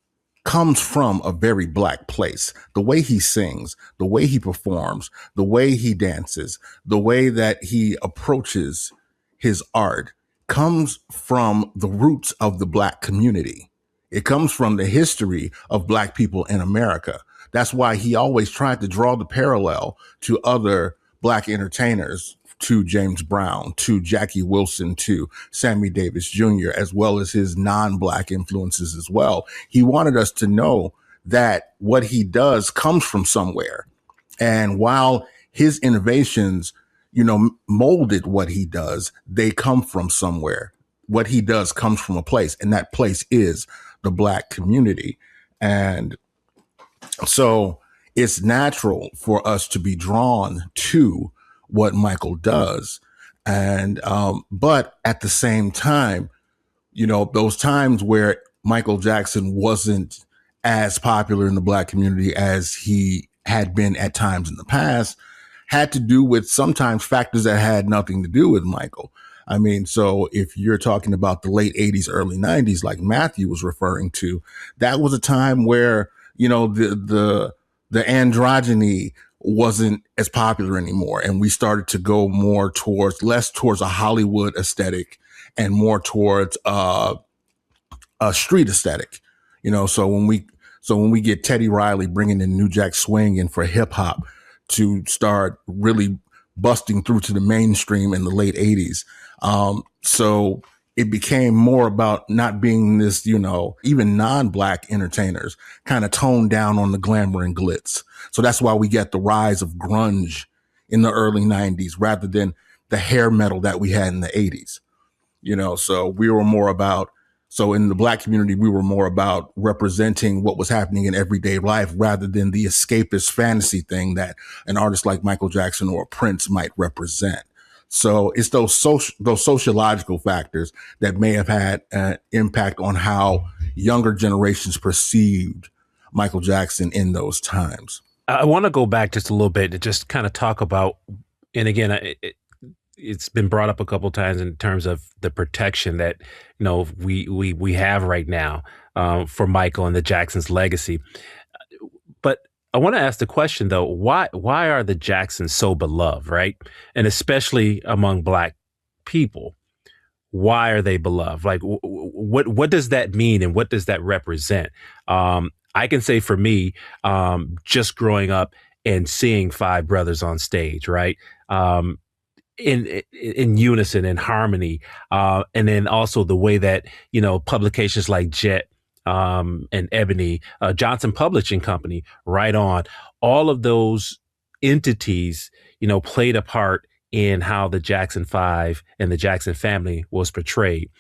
comes from a very Black place. The way he sings, the way he performs, the way he dances, the way that he approaches his art comes from the roots of the Black community. It comes from the history of Black people in America. That's why he always tried to draw the parallel to other Black entertainers, to James Brown, to Jackie Wilson, to Sammy Davis Jr., as well as his non-Black influences as well. He wanted us to know that what he does comes from somewhere. And while his innovations, molded what he does, they come from somewhere. What he does comes from a place, and that place is the Black community. And so it's natural for us to be drawn to what Michael does. And, but at the same time, those times where Michael Jackson wasn't as popular in the Black community as he had been at times in the past had to do with sometimes factors that had nothing to do with Michael. I mean, so if you're talking about the late 80s, early 90s, like Matthew was referring to, that was a time where, the androgyny wasn't as popular anymore. And we started to go less towards a Hollywood aesthetic and more towards a street aesthetic. So when we get Teddy Riley bringing in New Jack Swing and for hip hop to start really busting through to the mainstream in the late 80s. So it became more about not being this, even non-Black entertainers kind of toned down on the glamour and glitz. So that's why we get the rise of grunge in the early 90s rather than the hair metal that we had in the 80s. So in the Black community, we were more about representing what was happening in everyday life rather than the escapist fantasy thing that an artist like Michael Jackson or Prince might represent. So it's those sociological factors that may have had an impact on how younger generations perceived Michael Jackson in those times.
I want to go back just a little bit to just kind of talk about, and again, it's been brought up a couple of times in terms of the protection that we have right now for Michael and the Jacksons' legacy. But I want to ask the question though: why are the Jacksons so beloved, right? And especially among Black people, why are they beloved? Like, what does that mean, and what does that represent? I can say for me, just growing up and seeing five brothers on stage, right? In unison, in harmony, and then also the way that publications like Jet and Ebony, Johnson Publishing Company, Right On, all of those entities, played a part in how the Jackson Five and the Jackson family was portrayed.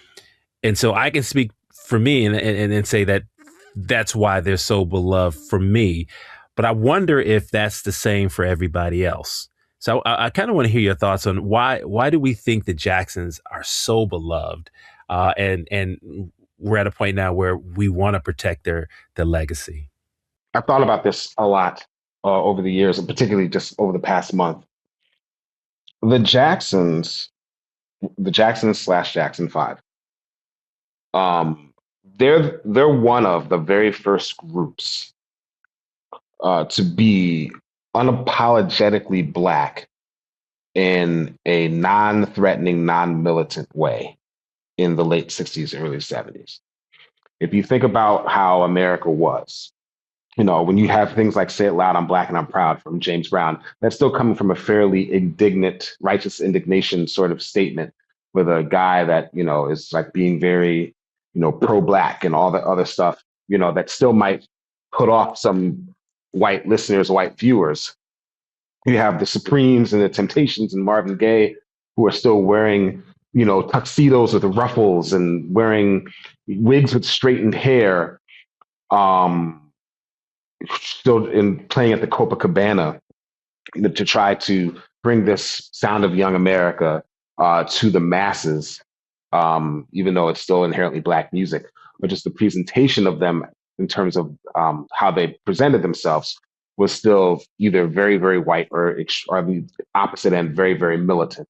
And so I can speak for me and say that that's why they're so beloved for me. But I wonder if that's the same for everybody else. So I kind of want to hear your thoughts on why do we think the Jacksons are so beloved, and we're at a point now where we want to protect their legacy.
I've thought about this a lot over the years, and particularly just over the past month. The Jacksons / Jackson Five. They're one of the very first groups to be unapologetically Black in a non-threatening, non-militant way in the late 60s, early 70s. If you think about how America was, when you have things like Say It Loud, I'm Black and I'm Proud from James Brown, that's still coming from a fairly indignant, righteous indignation sort of statement with a guy that, is like being very, pro-black and all that other stuff, that still might put off some white listeners, white viewers. You have the Supremes and the Temptations and Marvin Gaye, who are still wearing, tuxedos with ruffles and wearing wigs with straightened hair, still playing at the Copacabana to try to bring this sound of young America to the masses, even though it's still inherently Black music. But just the presentation of them in terms of how they presented themselves was still either very, very white or the opposite end, very, very militant.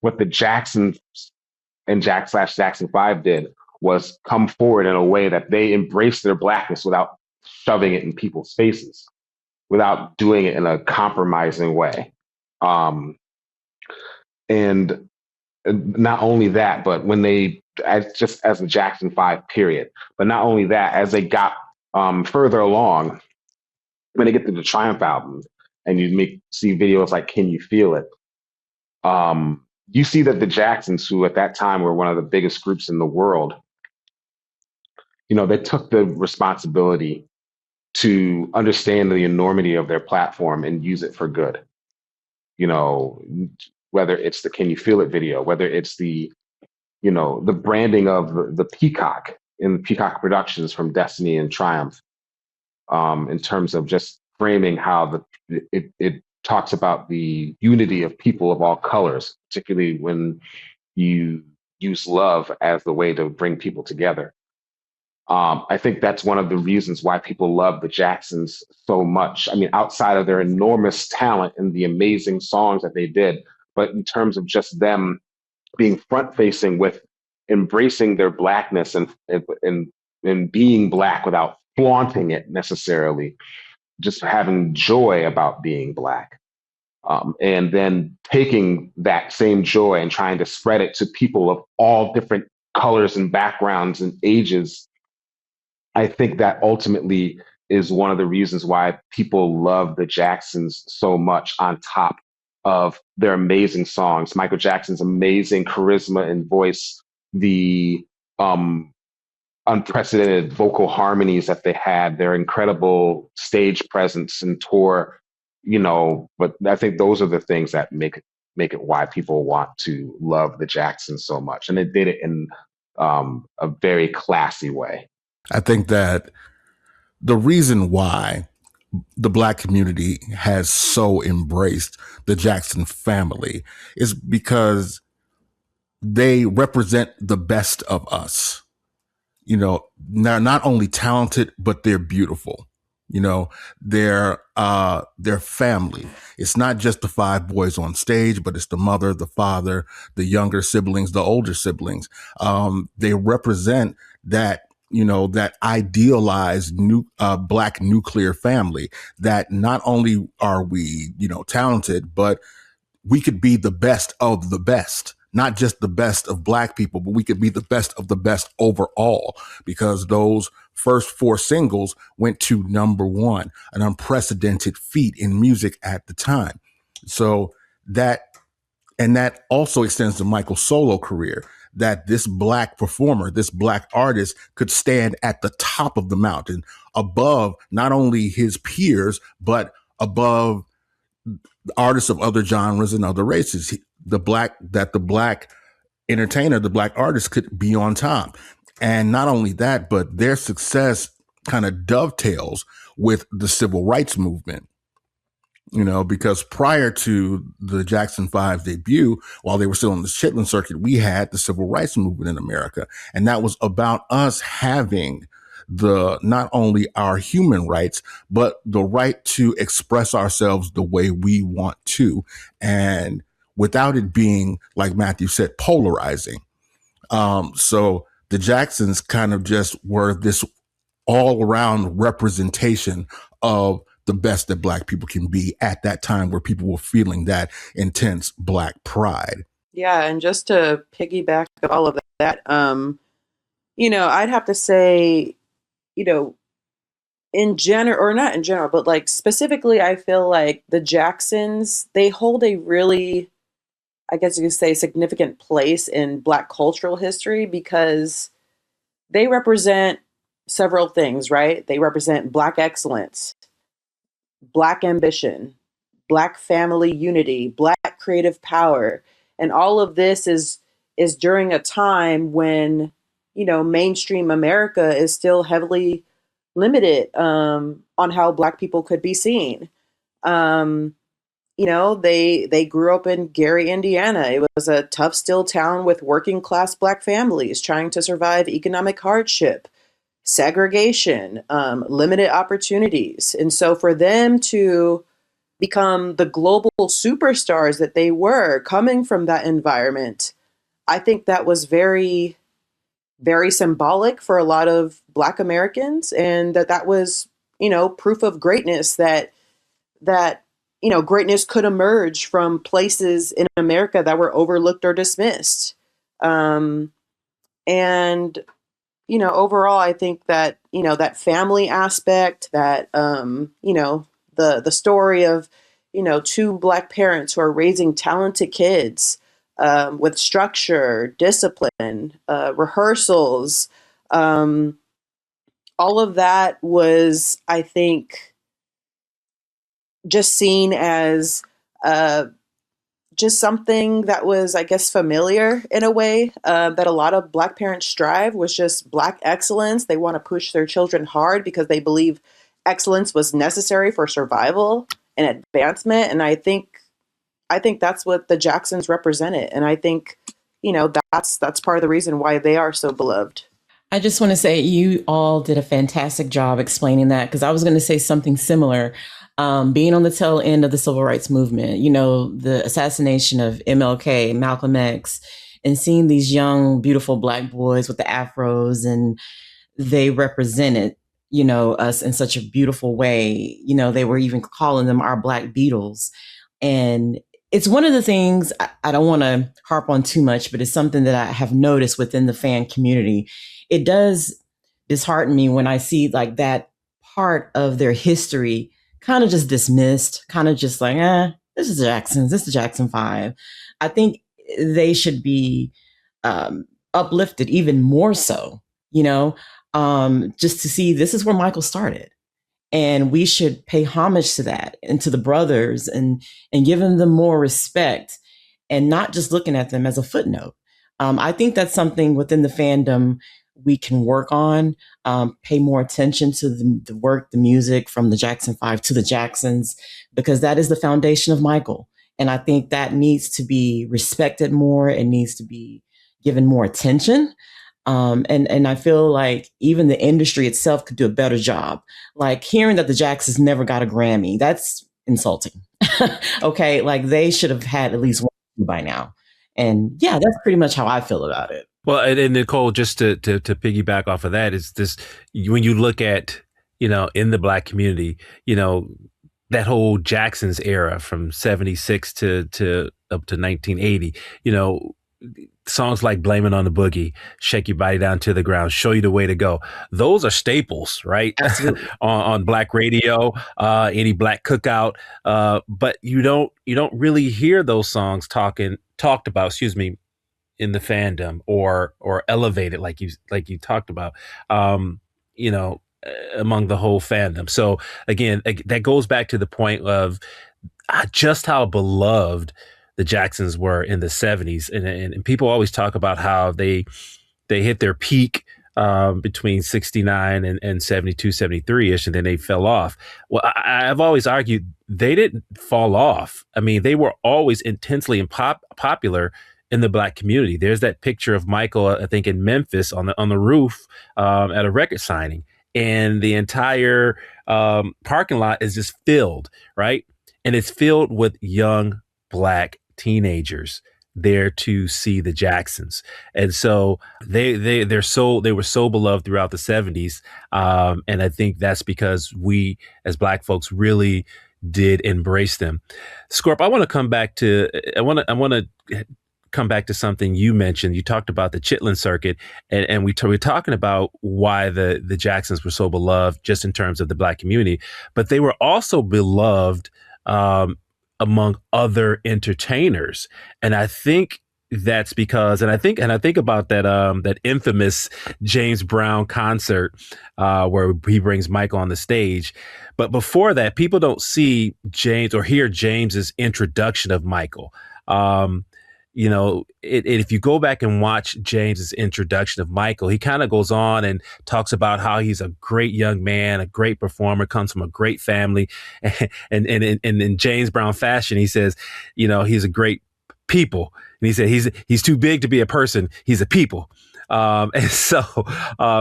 What the Jacksons and Jackson 5 did was come forward in a way that they embraced their Blackness without shoving it in people's faces, without doing it in a compromising way. And not only that, but when as the Jackson 5 period, but not only that, as they got further along, when they get to the Triumph album and you see videos like Can You Feel It? You see that the Jacksons, who at that time were one of the biggest groups in the world, they took the responsibility to understand the enormity of their platform and use it for good. Whether it's the Can You Feel It video, whether it's the branding of the Peacock in the Peacock Productions from Destiny and Triumph, in terms of just framing how it talks about the unity of people of all colors, particularly when you use love as the way to bring people together. I think that's one of the reasons why people love the Jacksons so much. I mean, outside of their enormous talent and the amazing songs that they did, but in terms of just them being front facing with embracing their Blackness and being Black without flaunting it necessarily, just having joy about being Black. And then taking that same joy and trying to spread it to people of all different colors and backgrounds and ages. I think that ultimately is one of the reasons why people love the Jacksons so much, on top of their amazing songs. Michael Jackson's amazing charisma and voice, the unprecedented vocal harmonies that they had, their incredible stage presence and tour, but I think those are the things that make it why people want to love the Jacksons so much. And they did it in a very classy way.
I think that the reason why the Black community has so embraced the Jackson family is because they represent the best of us. They're not only talented, but they're beautiful. They're family. It's not just the 5 boys on stage, but it's the mother, the father, the younger siblings, the older siblings. They represent that, that idealized Black nuclear family, that not only are we, talented, but we could be the best of the best. Not just the best of Black people, but we could be the best of the best overall, because those first 4 singles went to #1, an unprecedented feat in music at the time. So that also extends to Michael's solo career, that this Black performer, this Black artist could stand at the top of the mountain above not only his peers, but above artists of other genres and other races. The Black entertainer, the Black artist could be on top. And not only that, but their success kind of dovetails with the civil rights movement. Because prior to the Jackson 5's debut, while they were still on the Chitlin Circuit, we had the civil rights movement in America. And that was about us having not only our human rights, but the right to express ourselves the way we want to. And without it being, like Matthew said, polarizing. So the Jacksons kind of just were this all around representation of the best that Black people can be at that time, where people were feeling that intense Black pride.
Yeah. And just to piggyback all of that, I'd have to say, in general, or not in general, but like specifically, I feel like the Jacksons, they hold a really, I guess you could say, significant place in Black cultural history, because they represent several things, right? They represent Black excellence, Black ambition, Black family unity, Black creative power. And all of this is during a time when, mainstream America is still heavily limited on how Black people could be seen. They grew up in Gary, Indiana. It was a tough, still town with working class Black families trying to survive economic hardship, segregation, limited opportunities. And so for them to become the global superstars that they were coming from that environment, I think that was very, very symbolic for a lot of Black Americans, and that was, proof of greatness that greatness could emerge from places in America that were overlooked or dismissed. And overall, I think that, that family aspect, that, the story of, two Black parents who are raising talented kids with structure, discipline, rehearsals, all of that was, I think, just seen as just something that was, I guess, familiar in a way, that a lot of Black parents strive, was just Black excellence. They want to push their children hard because they believe excellence was necessary for survival and advancement. And I think that's what the Jacksons represented. And I think, that's part of the reason why they are so beloved.
I just want to say you all did a fantastic job explaining that, because I was going to say something similar. Being on the tail end of the civil rights movement, the assassination of MLK, Malcolm X, and seeing these young, beautiful Black boys with the afros, and they represented, us in such a beautiful way. They were even calling them our Black Beatles. And it's one of the things I don't want to harp on too much, but it's something that I have noticed within the fan community. It does dishearten me when I see like that part of their history kind of just dismissed, kind of just like, this is Jackson's, this is Jackson 5. I think they should be uplifted even more so, just to see this is where Michael started. And we should pay homage to that and to the brothers and giving them more respect and not just looking at them as a footnote. I think that's something within the fandom we can work on, pay more attention to the work, the music from the Jackson 5 to the Jacksons, because that is the foundation of Michael. And I think that needs to be respected more. It needs to be given more attention. And I feel like even the industry itself could do a better job. Like hearing that the Jacksons never got a Grammy, that's insulting. Okay, like they should have had at least one by now. And yeah, that's pretty much how I feel about it.
Well, and Nicole, just to piggyback off of that, is this, when you look at, in the Black community, that whole Jackson's era from 76 to up to 1980, songs like Blame It on the Boogie, Shake Your Body Down to the Ground, Show You the Way to Go. Those are staples, right? on Black radio, any Black cookout. But you don't really hear those songs talked about, in the fandom or elevated like you talked about, among the whole fandom. So again, that goes back to the point of just how beloved the Jacksons were in the 70s. And people always talk about how they hit their peak between 69 and 72, 73-ish, and then they fell off. Well, I've always argued they didn't fall off. I mean, they were always intensely popular in the Black community. There's that picture of Michael, I think in Memphis on the roof at a record signing, and the entire parking lot is just filled, right? And it's filled with young Black teenagers there to see the Jacksons. And so they were so beloved throughout the 70s. And I think that's because we as Black folks really did embrace them. Scorp, I want to come back to something you mentioned. You talked about the Chitlin Circuit, and we're talking about why the Jacksons were so beloved just in terms of the Black community, but they were also beloved among other entertainers. And I think that's because, and I think about that infamous James Brown concert where he brings Michael on the stage. But before that, people don't see James or hear James's introduction of Michael. If you go back and watch James's introduction of Michael, he kind of goes on and talks about how he's a great young man, a great performer, comes from a great family, and in James Brown fashion, he says, he's a great people. And he said he's too big to be a person. He's a people. And so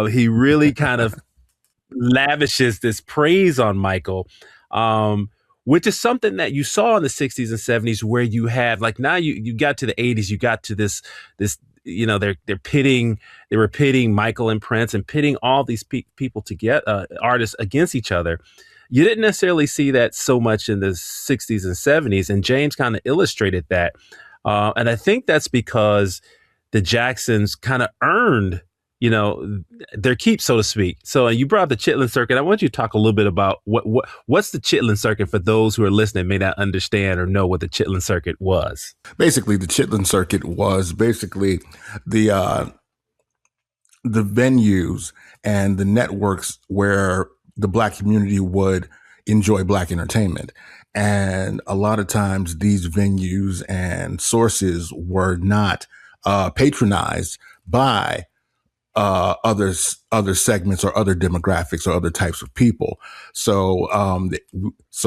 he really kind of lavishes this praise on Michael, which is something that you saw in the 60s and 70s, where you have, like, now you got to the 80s, you got to this they were pitting Michael and Prince and pitting all these people together, artists against each other. You didn't necessarily see that so much in the 60s and 70s, and James kind of illustrated that. And I think that's because the Jacksons kind of earned, their keep, so to speak. So you brought up the Chitlin Circuit. I want you to talk a little bit about what's the Chitlin Circuit for those who are listening may not understand or know what the Chitlin Circuit was.
Basically, the Chitlin Circuit was basically the venues and the networks where the Black community would enjoy Black entertainment. And a lot of times these venues and sources were not patronized by other segments or other demographics or other types of people. So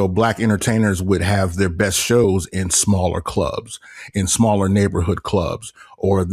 Black entertainers would have their best shows in smaller clubs, in smaller neighborhood clubs, or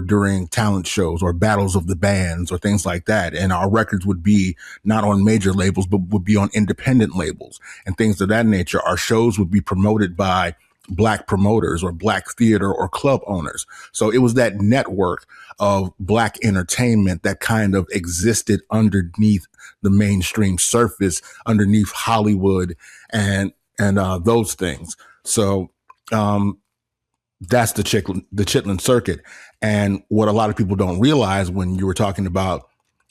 during talent shows or battles of the bands or things like that. And our records would be not on major labels, but would be on independent labels and things of that nature. Our shows would be promoted by Black promoters or Black theater or club owners. So it was that network of Black entertainment that kind of existed underneath the mainstream surface, underneath Hollywood and those things. So that's the Chitlin Circuit. And what a lot of people don't realize, when you were talking about,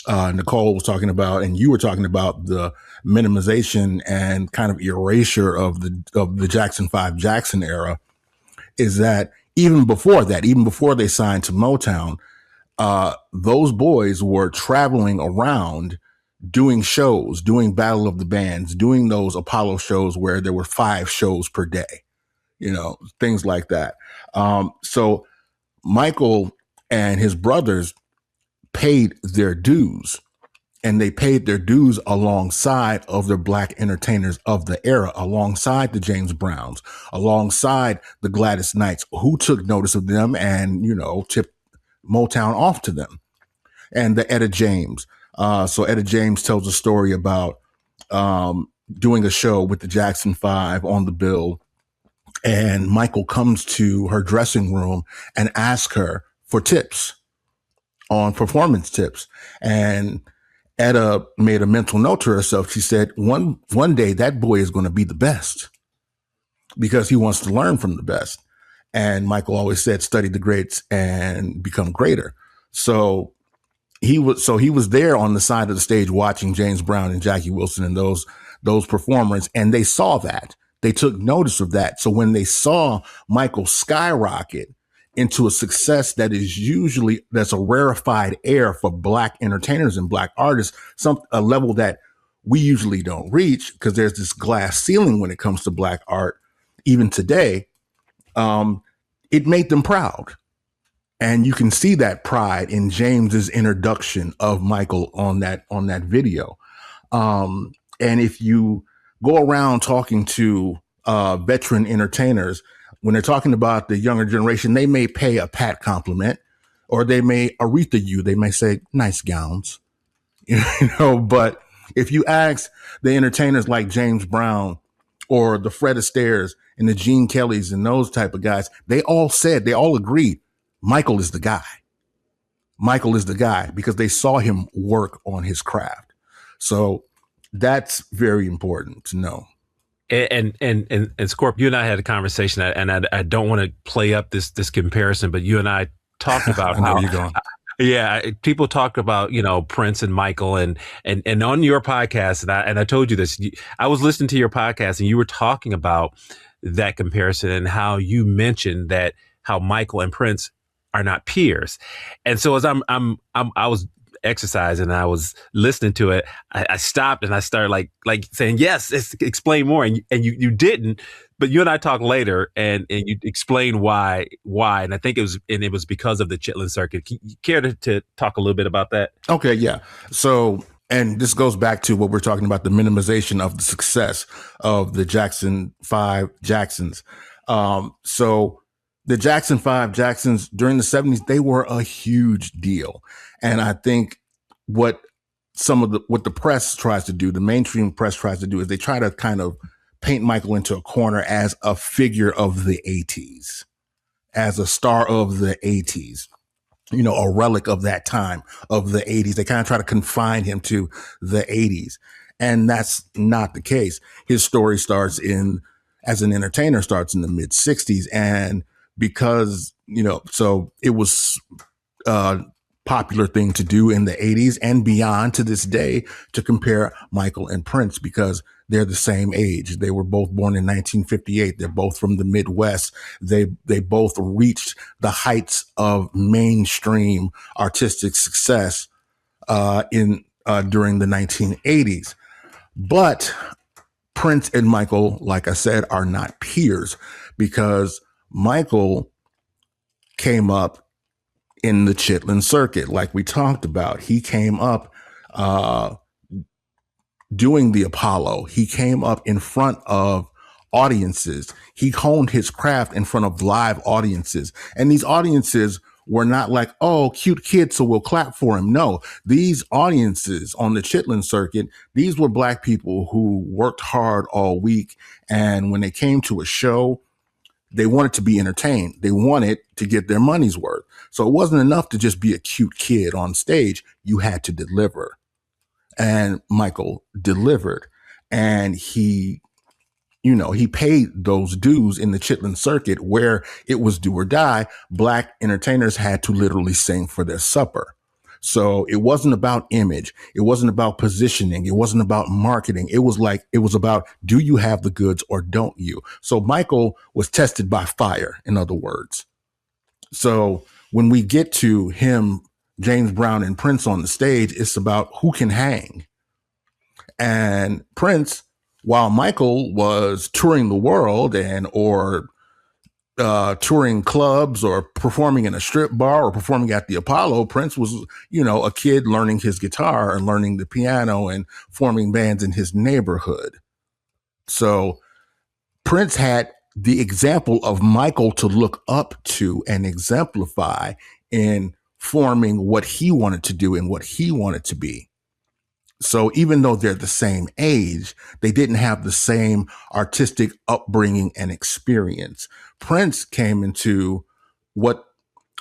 Nicole was talking about, and you were talking about the minimization and kind of erasure of the Jackson 5 Jackson era, is that even before they signed to Motown, those boys were traveling around doing shows, doing Battle of the Bands, doing those Apollo shows where there were 5 shows per day, things like that. So Michael and his brothers paid their dues, and they paid their dues alongside of the Black entertainers of the era, alongside the James Browns, alongside the Gladys Knights, who took notice of them and, tipped Motown off to them, and the Etta James. So Etta James tells a story about doing a show with the Jackson 5 on the bill, and Michael comes to her dressing room and asks her for tips, on performance tips. And Etta made a mental note to herself. She said, one day that boy is going to be the best, because he wants to learn from the best. And Michael always said, study the greats and become greater. So he was there on the side of the stage watching James Brown and Jackie Wilson and those performers. And they saw that. They took notice of that. So when they saw Michael skyrocket into a success that's a rarefied air for Black entertainers and Black artists, a level that we usually don't reach, because there's this glass ceiling when it comes to Black art, even today, it made them proud. And you can see that pride in James's introduction of Michael on that video. And if you go around talking to veteran entertainers, when they're talking about the younger generation, they may pay a pat compliment, or they may Aretha you. They may say, nice gowns, but if you ask the entertainers like James Brown or the Fred Astaire's and the Gene Kellys and those type of guys, they all agreed, Michael is the guy. Michael is the guy, because they saw him work on his craft. So that's very important to know.
And Scorp, you and I had a conversation, and I don't want to play up this comparison, but you and I talked about
I know where you're going.
Yeah, people talk about, Prince and Michael, and on your podcast, and I told you this, I was listening to your podcast, and you were talking about that comparison and how you mentioned that how Michael and Prince are not peers. And so as I was exercising and I was listening to it, I stopped and I started like saying, yes, explain more. And you didn't, but you and I talked later and you explained why. And I think it was because of the Chitlin Circuit. Can you care to talk a little bit about that?
Okay. Yeah. So, and this goes back to what we're talking about, the minimization of the success of the Jackson 5 Jacksons. So the Jackson 5 Jacksons during the 70s, they were a huge deal. And I think what the press tries to do, the mainstream press tries to do, is they try to kind of paint Michael into a corner as a figure of the 80s, as a star of the 80s. A relic of that time of the 80s. They kind of try to confine him to the 80s. And that's not the case. His story as an entertainer starts in the mid 60s. And because, so it was a popular thing to do in the 80s and beyond to this day to compare Michael and Prince because they're the same age. They were both born in 1958. They're both from the Midwest. They both reached the heights of mainstream artistic success during the 1980s. But Prince and Michael, like I said, are not peers because Michael came up in the Chitlin Circuit, like we talked about. He came up doing the Apollo. He came up in front of audiences. He honed his craft in front of live audiences. And these audiences were not like, oh, cute kid, so we'll clap for him. No, these audiences on the Chitlin Circuit, these were Black people who worked hard all week. And when they came to a show, they wanted to be entertained. They wanted to get their money's worth. So it wasn't enough to just be a cute kid on stage. You had to deliver. And Michael delivered. And he paid those dues in the Chitlin Circuit where it was do or die. Black entertainers had to literally sing for their supper. So it wasn't about image. It wasn't about positioning. It wasn't about marketing. It was about, do you have the goods or don't you? So Michael was tested by fire, in other words. So when we get to him, James Brown and Prince on the stage, it's about who can hang. And Prince, while Michael was touring the world or touring clubs or performing in a strip bar or performing at the Apollo, Prince was, a kid learning his guitar and learning the piano and forming bands in his neighborhood. So Prince had the example of Michael to look up to and exemplify in forming what he wanted to do and what he wanted to be. So even though they're the same age, they didn't have the same artistic upbringing and experience. Prince came into what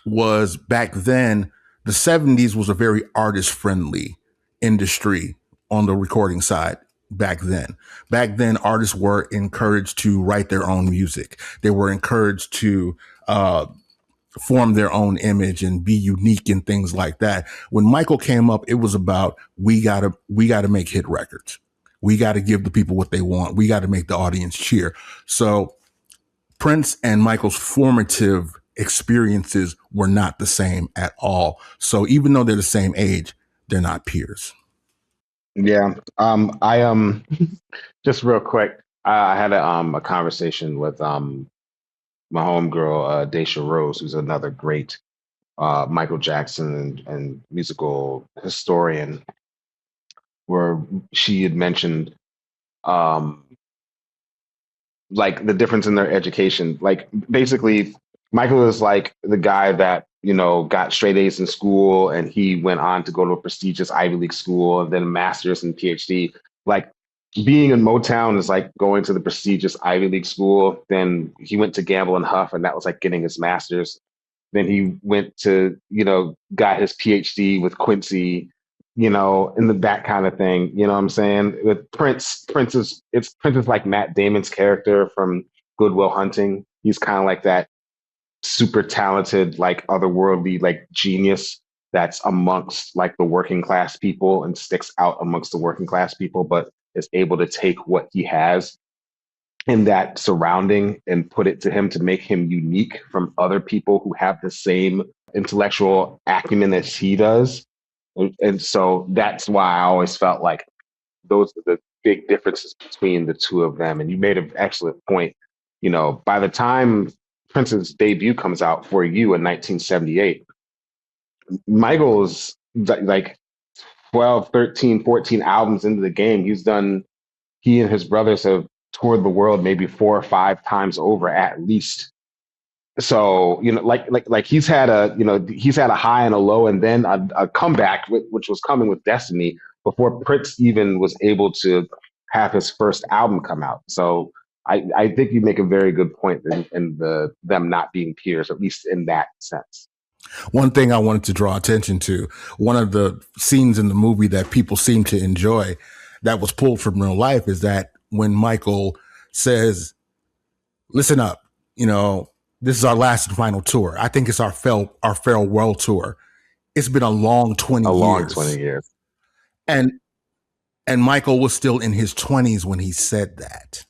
was back then, the 70s was a very artist-friendly industry on the recording side back then. Back then, artists were encouraged to write their own music. They were encouraged to form their own image and be unique and things like that. When Michael came up, it was about, we gotta make hit records. We gotta give the people what they want. We gotta make the audience cheer. So Prince and Michael's formative experiences were not the same at all. So even though they're the same age, they're not peers.
Yeah. I just real quick, I had a conversation with my homegirl, Daisha Rose, who's another great Michael Jackson and musical historian, where she had mentioned like the difference in their education. Like basically, Michael is like the guy that, got straight A's in school, and he went on to go to a prestigious Ivy League school and then a master's and PhD. Like being in Motown is like going to the prestigious Ivy League school. Then he went to Gamble and Huff, and that was like getting his master's. Then he went to, got his PhD with Quincy, in that kind of thing. You know what I'm saying? With Prince is like Matt Damon's character from Good Will Hunting. He's kind of like that super talented, like otherworldly, like genius that's amongst like the working class people and sticks out amongst the working class people, but is able to take what he has in that surrounding and put it to him to make him unique from other people who have the same intellectual acumen as he does. And so that's why I always felt like those are the big differences between the two of them. And you made an excellent point. You know, by the time Prince's debut comes out For You in 1978, Michael's like 12, 13, 14 albums into the game. He and his brothers have toured the world maybe 4 or 5 times over at least. So, you know, like he's had a high and a low and then a comeback, which was coming with Destiny before Prince even was able to have his first album come out. So I think you make a very good point in them not being peers, at least in that sense.
One thing I wanted to draw attention to, one of the scenes in the movie that people seem to enjoy that was pulled from real life is that when Michael says, listen up, you know, this is our last and final tour. I think it's our farewell tour. It's been a long 20 years. And Michael was still in his 20s when he said that.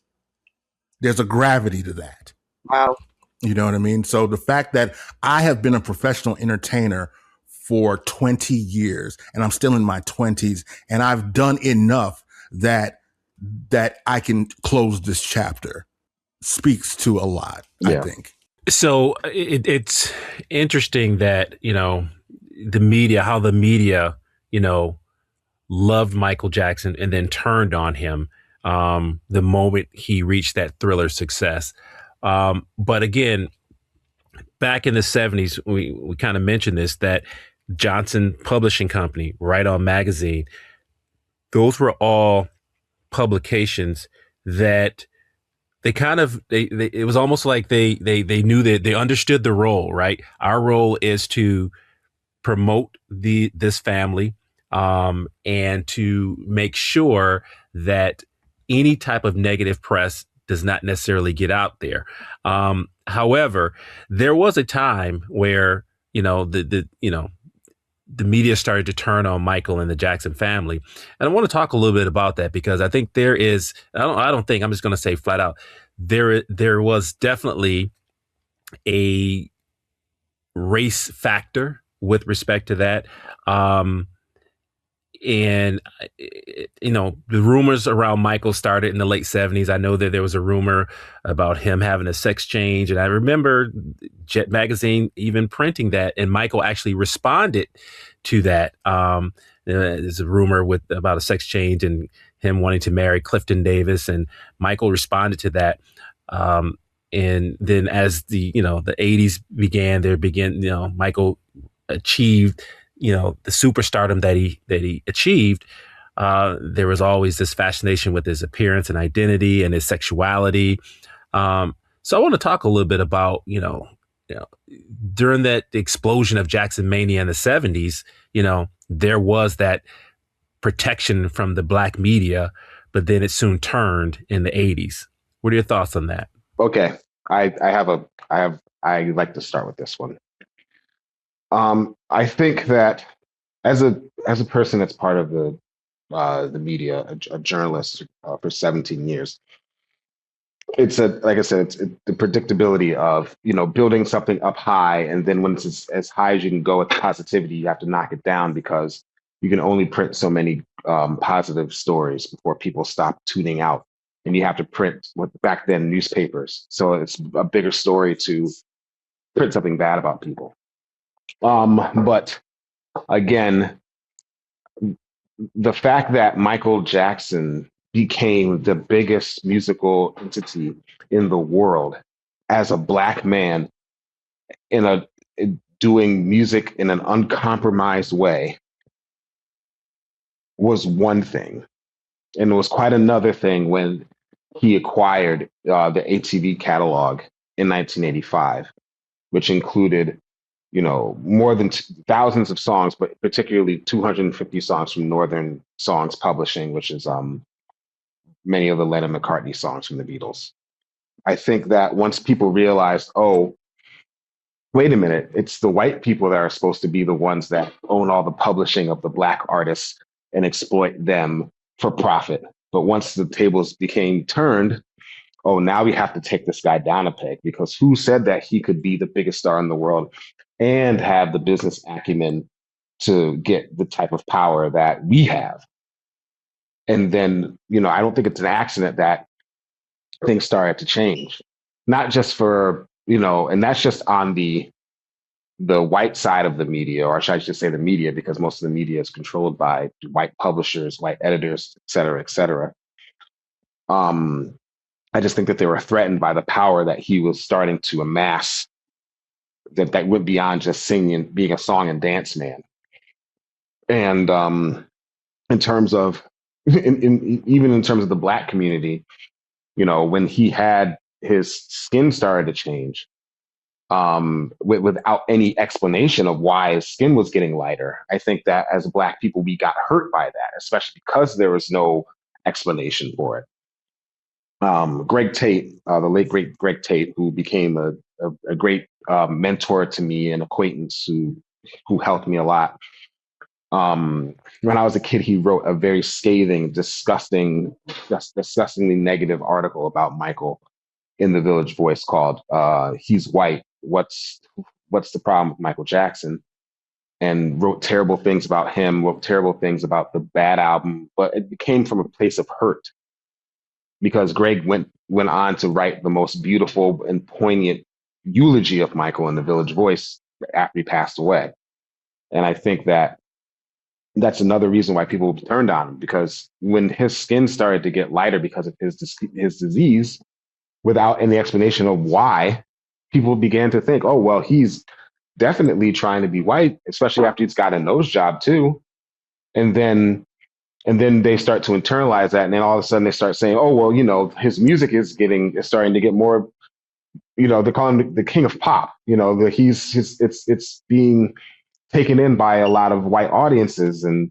There's a gravity to that.
Wow.
You know what I mean? So the fact that I have been a professional entertainer for 20 years and I'm still in my 20s and I've done enough that I can close this chapter speaks to a lot, I think.
So it's interesting that, you know, how the media, you know, loved Michael Jackson and then turned on him the moment he reached that Thriller success. But again, back in the 70s, we kind of mentioned this, that Johnson Publishing Company, Right On Magazine, those were all publications that they kind of, it was almost like they knew that they understood the role, right? Our role is to promote this family and to make sure that any type of negative press does not necessarily get out there. However, there was a time where, you know, the media started to turn on Michael and the Jackson family. And I want to talk a little bit about that because I think there is, I'm just going to say flat out, there was definitely a race factor with respect to that. And, you know, the rumors around Michael started in the late 70s. I know that there was a rumor about him having a sex change. And I remember Jet Magazine even printing that. And Michael actually responded to that. There's a rumor about a sex change and him wanting to marry Clifton Davis. And Michael responded to that. And then as the 80s began, Michael achieved the superstardom that he achieved. There was always this fascination with his appearance and identity and his sexuality. So I want to talk a little bit about, during that explosion of Jackson Mania in the 70s, there was that protection from the black media, but then it soon turned in the 80s. What are your thoughts on that?
Okay. I like to start with this one. I think that as a person that's part of the media, a journalist for 17 years, it's like I said, it's the predictability of building something up high, and then when it's as high as you can go with positivity, you have to knock it down because you can only print so many positive stories before people stop tuning out, and you have to print what back then newspapers. So it's a bigger story to print something bad about people. But again, the fact that Michael Jackson became the biggest musical entity in the world as a black man doing music in an uncompromised way was one thing. And it was quite another thing when he acquired the ATV catalog in 1985, which included more than thousands of songs, but particularly 250 songs from Northern Songs Publishing, which is many of the Lennon McCartney songs from the Beatles. I think that once people realized, oh, wait a minute, it's the white people that are supposed to be the ones that own all the publishing of the black artists and exploit them for profit. But once the tables became turned, oh, now we have to take this guy down a peg because who said that he could be the biggest star in the world and have the business acumen to get the type of power that we have. And then, I don't think it's an accident that things started to change, not just for, and that's just on the white side of the media, or should I just say the media, because most of the media is controlled by white publishers, white editors, et cetera, et cetera. I just think that they were threatened by the power that he was starting to amass that went beyond just singing, being a song and dance man. And in terms of, even in terms of the Black community, when he had his skin started to change, without any explanation of why his skin was getting lighter, I think that as Black people, we got hurt by that, especially because there was no explanation for it. Greg Tate, the late great Greg Tate, who became a great mentor to me and acquaintance who helped me a lot. When I was a kid, he wrote a very scathing, disgustingly negative article about Michael in the Village Voice called "He's White. What's the problem with Michael Jackson?" And wrote terrible things about him, wrote terrible things about the Bad album, but it came from a place of hurt, because Greg went on to write the most beautiful and poignant eulogy of Michael in the Village Voice after he passed away. And I think that that's another reason why people turned on him, because when his skin started to get lighter because of his disease, without any explanation of why, people began to think, oh, well, he's definitely trying to be white, especially after he's got a nose job too. And then they start to internalize that. And then all of a sudden they start saying, oh, well, his music is starting to get more, they call him the king of pop, it's being taken in by a lot of white audiences and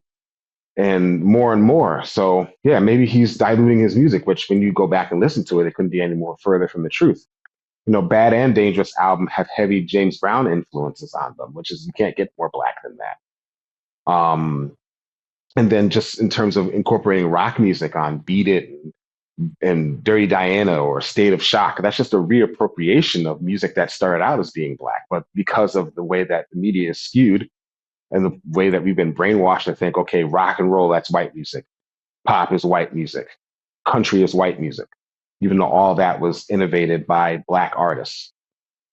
more. So yeah, maybe he's diluting his music, which when you go back and listen to it, it couldn't be any more further from the truth. Bad and Dangerous album have heavy James Brown influences on them, which is, you can't get more Black than that. And then just in terms of incorporating rock music on Beat It and Dirty Diana or State of Shock, that's just a reappropriation of music that started out as being Black. But because of the way that the media is skewed and the way that we've been brainwashed to think, okay, rock and roll, that's white music. Pop is white music. Country is white music. Even though all that was innovated by Black artists.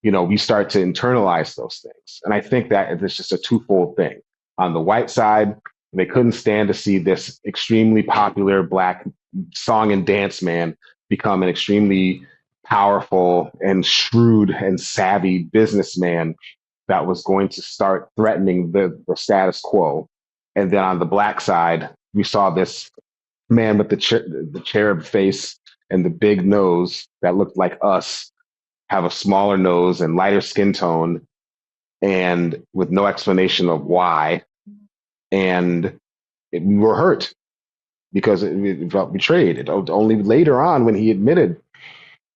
We start to internalize those things. And I think that it's just a twofold thing. On the white side, they couldn't stand to see this extremely popular Black song and dance man become an extremely powerful and shrewd and savvy businessman that was going to start threatening the status quo. And then on the Black side, we saw this man with the cherub face and the big nose that looked like us have a smaller nose and lighter skin tone, and with no explanation of why. And we were hurt because it felt betrayed. It only later on, when he admitted,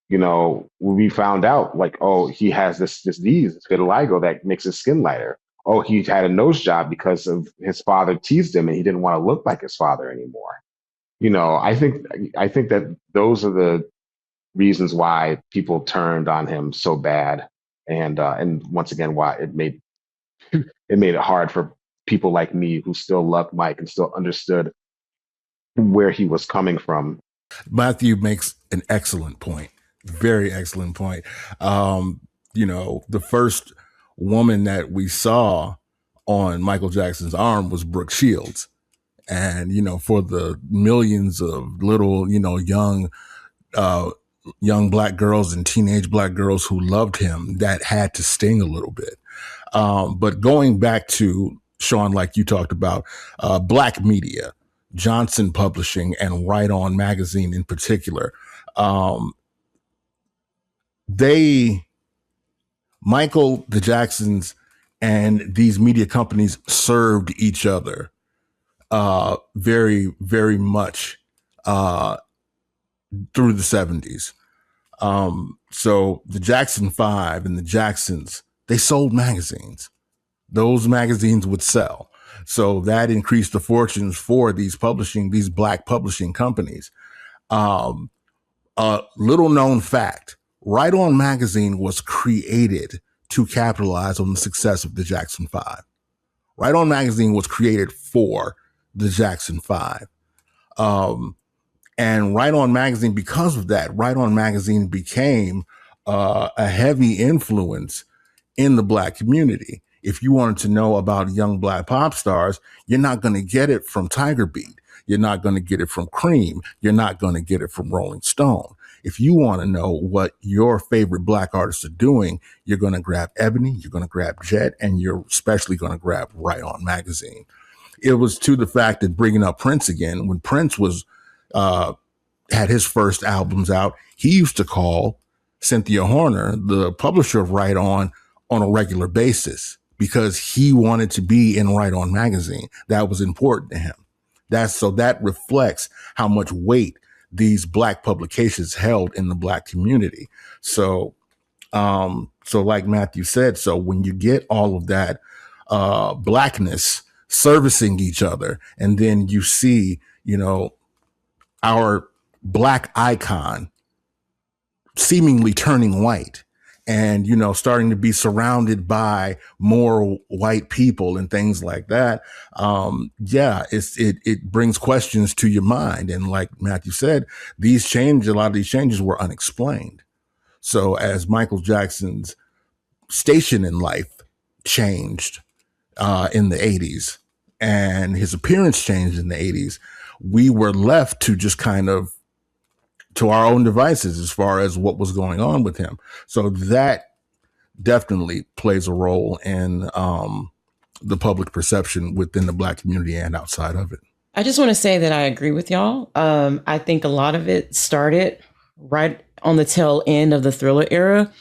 when we found out, like, oh, he has this disease, it's vitiligo, that makes his skin lighter. Oh, he had a nose job because of his father teased him and he didn't want to look like his father anymore. I think that those are the reasons why people turned on him so bad, and once again, why it made it hard for people like me who still loved Mike and still understood where he was coming from.
Matthew makes an excellent point. Very excellent point. The first woman that we saw on Michael Jackson's arm was Brooke Shields. And, for the millions of little, young Black girls and teenage Black girls who loved him, that had to sting a little bit. But going back to Shawn, like you talked about, Black media, Johnson Publishing and Right On Magazine in particular, Michael, the Jacksons, and these media companies served each other very, very much through the 70s. So the Jackson 5 and the Jacksons, they sold magazines. Those magazines would sell. So that increased the fortunes for these Black publishing companies. A little known fact, Right On Magazine was created to capitalize on the success of the Jackson Five. Right On Magazine was created for the Jackson Five. And Right On Magazine, because of that, Right On Magazine became a heavy influence in the Black community. If you wanted to know about young Black pop stars, you're not going to get it from Tiger Beat. You're not going to get it from Cream. You're not going to get it from Rolling Stone. If you want to know what your favorite Black artists are doing, you're going to grab Ebony, you're going to grab Jet, and you're especially going to grab Right On Magazine. It was to the fact that, bringing up Prince again, when Prince was had his first albums out, he used to call Cynthia Horner, the publisher of Right On a regular basis, because he wanted to be in Right On Magazine. That was important to him. That reflects how much weight these Black publications held in the Black community. So like Matthew said, so when you get all of that Blackness servicing each other, and then you see, our Black icon seemingly turning white, and, starting to be surrounded by more white people and things like that. It brings questions to your mind. And like Matthew said, a lot of these changes were unexplained. So as Michael Jackson's station in life changed in the 80s, and his appearance changed in the 80s, we were left to just kind of to our own devices as far as what was going on with him. So that definitely plays a role in the public perception within the Black community and outside of it.
I just want to say that I agree with y'all. I think a lot of it started right on the tail end of the Thriller era,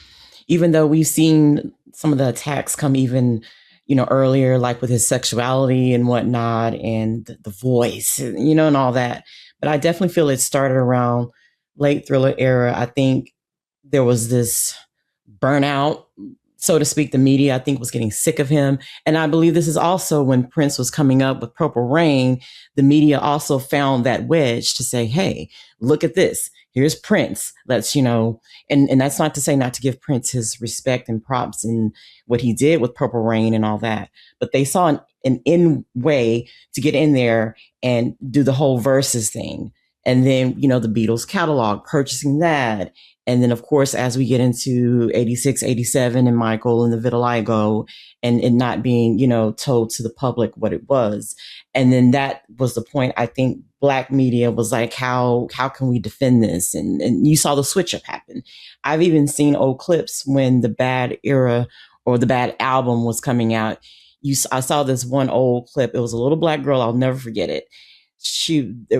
even though we've seen some of the attacks come even, earlier, like with his sexuality and whatnot, and the voice, and all that. But I definitely feel it started around late Thriller era. I think there was this burnout, so to speak. The media, I think, was getting sick of him. And I believe this is also when Prince was coming up with Purple Rain. The media also found that wedge to say, hey, look at this. Here's Prince. Let's, and that's not to say not to give Prince his respect and props and what he did with Purple Rain and all that. But they saw an in way to get in there and do the whole verses thing. And then, the Beatles catalog, purchasing that. And then, of course, as we get into 86, 87 and Michael and the vitiligo and not being, told to the public what it was. And then that was the point. I think Black media was like, how can we defend this? And you saw the switch up happen. I've even seen old clips when the Bad era or the Bad album was coming out. I saw this one old clip. It was a little Black girl. I'll never forget it.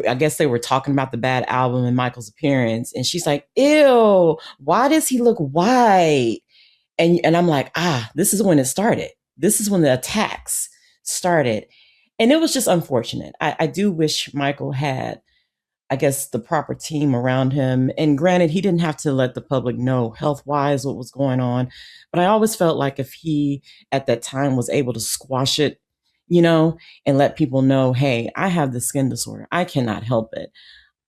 I guess they were talking about the Bad album and Michael's appearance. And she's like, ew, why does he look white? And I'm like, this is when it started. This is when the attacks started. And it was just unfortunate. I do wish Michael had, I guess, the proper team around him. And granted, he didn't have to let the public know health-wise what was going on. But I always felt like if he, at that time, was able to squash it, and let people know, hey, I have this skin disorder. I cannot help it.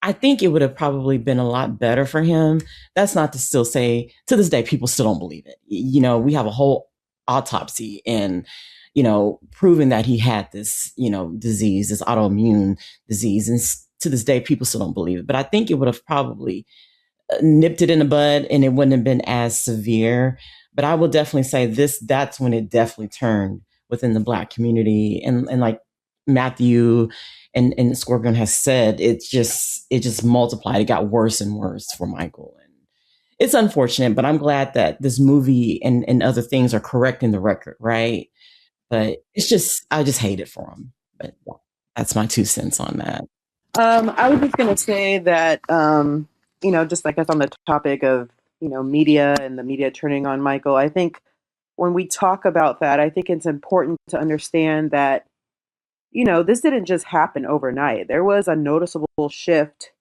I think it would have probably been a lot better for him. That's not to still say, to this day, people still don't believe it. We have a whole autopsy and, proving that he had this, disease, this autoimmune disease. And to this day, people still don't believe it. But I think it would have probably nipped it in the bud and it wouldn't have been as severe. But I will definitely say that's when it definitely turned within the Black community. And like Matthew and Scorpion has said, it just multiplied. It got worse and worse for Michael. And it's unfortunate, but I'm glad that this movie and other things are correcting the record, right? But I just hate it for him. But that's my 2 cents on that.
I was just going to say that, just like us on the topic of, media and the media turning on Michael, I think when we talk about that, I think it's important to understand that, this didn't just happen overnight. There was a noticeable shift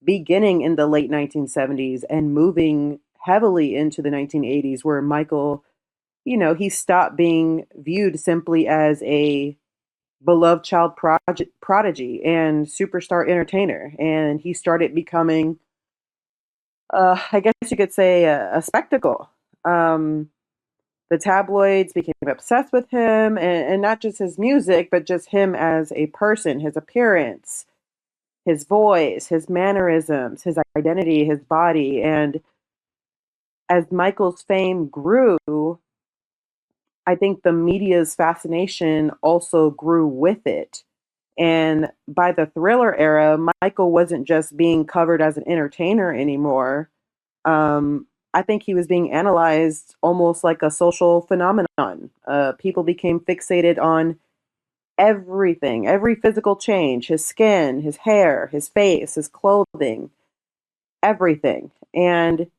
beginning in the late 1970s and moving heavily into the 1980s, where Michael, he stopped being viewed simply as a beloved child prodigy and superstar entertainer. And he started becoming, I guess you could say, a spectacle. The the tabloids became obsessed with him, and not just his music, but just him as a person, his appearance, his voice, his mannerisms, his identity, his body. And as Michael's fame grew, I think the media's fascination also grew with it. And by the Thriller era, Michael wasn't just being covered as an entertainer anymore. I think he was being analyzed almost like a social phenomenon. People became fixated on everything, every physical change, his skin, his hair, his face, his clothing, everything. And,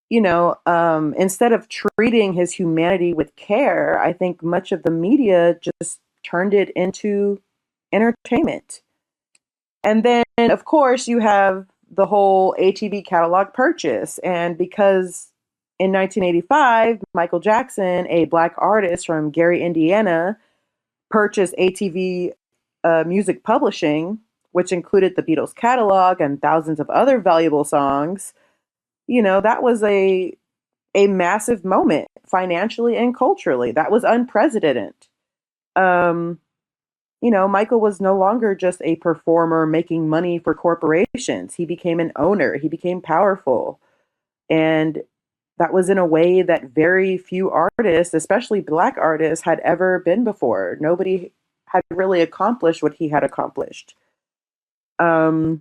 instead of treating his humanity with care, I think much of the media just turned it into entertainment. And then, of course, you have the whole ATV catalog purchase. And because in 1985, Michael Jackson, a Black artist from Gary, Indiana, purchased ATV Music Publishing, which included the Beatles catalog and thousands of other valuable songs, that was a massive moment financially and culturally. That was unprecedented. Michael was no longer just a performer making money for corporations. He became an owner. He became powerful. And that was in a way that very few artists, especially Black artists, had ever been before. Nobody had really accomplished what he had accomplished. And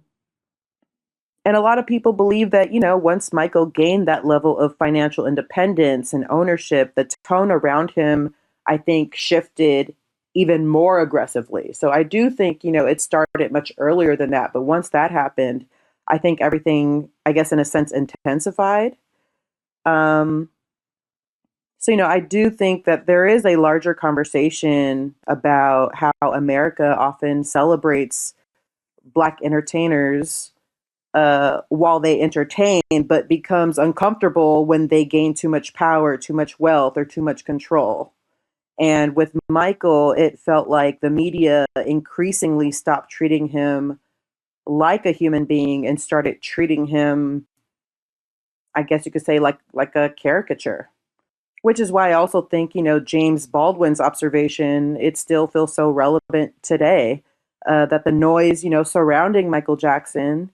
a lot of people believe that, once Michael gained that level of financial independence and ownership, the tone around him, I think, shifted even more aggressively. So I do think, it started much earlier than that. But once that happened, I think everything, I guess, in a sense, intensified. So, I do think that there is a larger conversation about how America often celebrates Black entertainers while they entertain, but becomes uncomfortable when they gain too much power, too much wealth, or too much control. And with Michael, it felt like the media increasingly stopped treating him like a human being and started treating him, I guess you could say, like a caricature. Which is why I also think, James Baldwin's observation, it still feels so relevant today, that the noise, surrounding Michael Jackson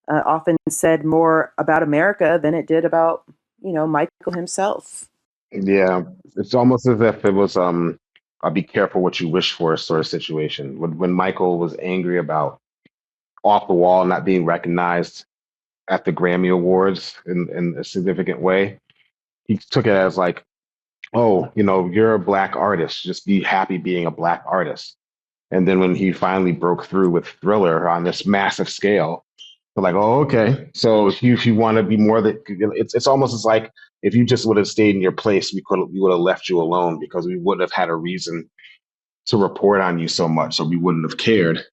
often said more about America than it did about, Michael himself.
Yeah, it's almost as if it was be careful what you wish for sort of situation. When Michael was angry about Off the Wall not being recognized at the Grammy Awards in a significant way, he took it as like, oh, you're a Black artist. Just be happy being a Black artist. And then when he finally broke through with Thriller on this massive scale, they're like, oh, okay. So if you want to be more that, it's almost as like if you just would have stayed in your place, we would have left you alone because we wouldn't have had a reason to report on you so much, so we wouldn't have cared.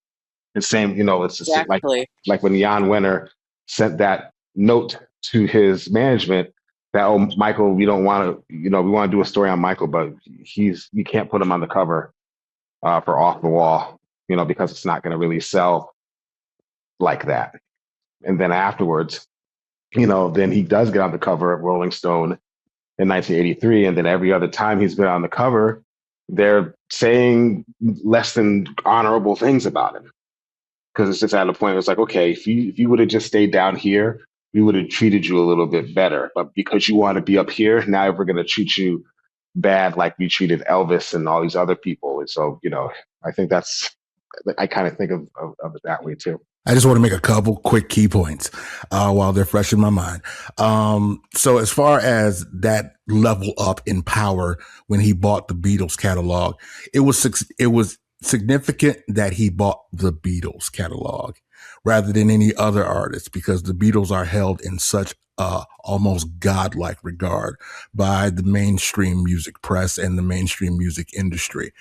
The same, it's just
Exactly.
like when Jan Wenner sent that note to his management that, oh, Michael, we don't want to, we want to do a story on Michael, but you can't put him on the cover for Off the Wall, because it's not going to really sell like that. And then afterwards, then he does get on the cover of Rolling Stone in 1983. And then every other time he's been on the cover, they're saying less than honorable things about him. Because it's just at a point where it's like, okay, if you would have just stayed down here, we would have treated you a little bit better. But because you want to be up here, now we're going to treat you bad like we treated Elvis and all these other people. And so, I think I kind of think of it that way too.
I just want to make a couple quick key points while they're fresh in my mind. So as far as that level up in power when he bought the Beatles catalog, it was significant that he bought the Beatles catalog rather than any other artist, because the Beatles are held in such almost godlike regard by the mainstream music press and the mainstream music industry.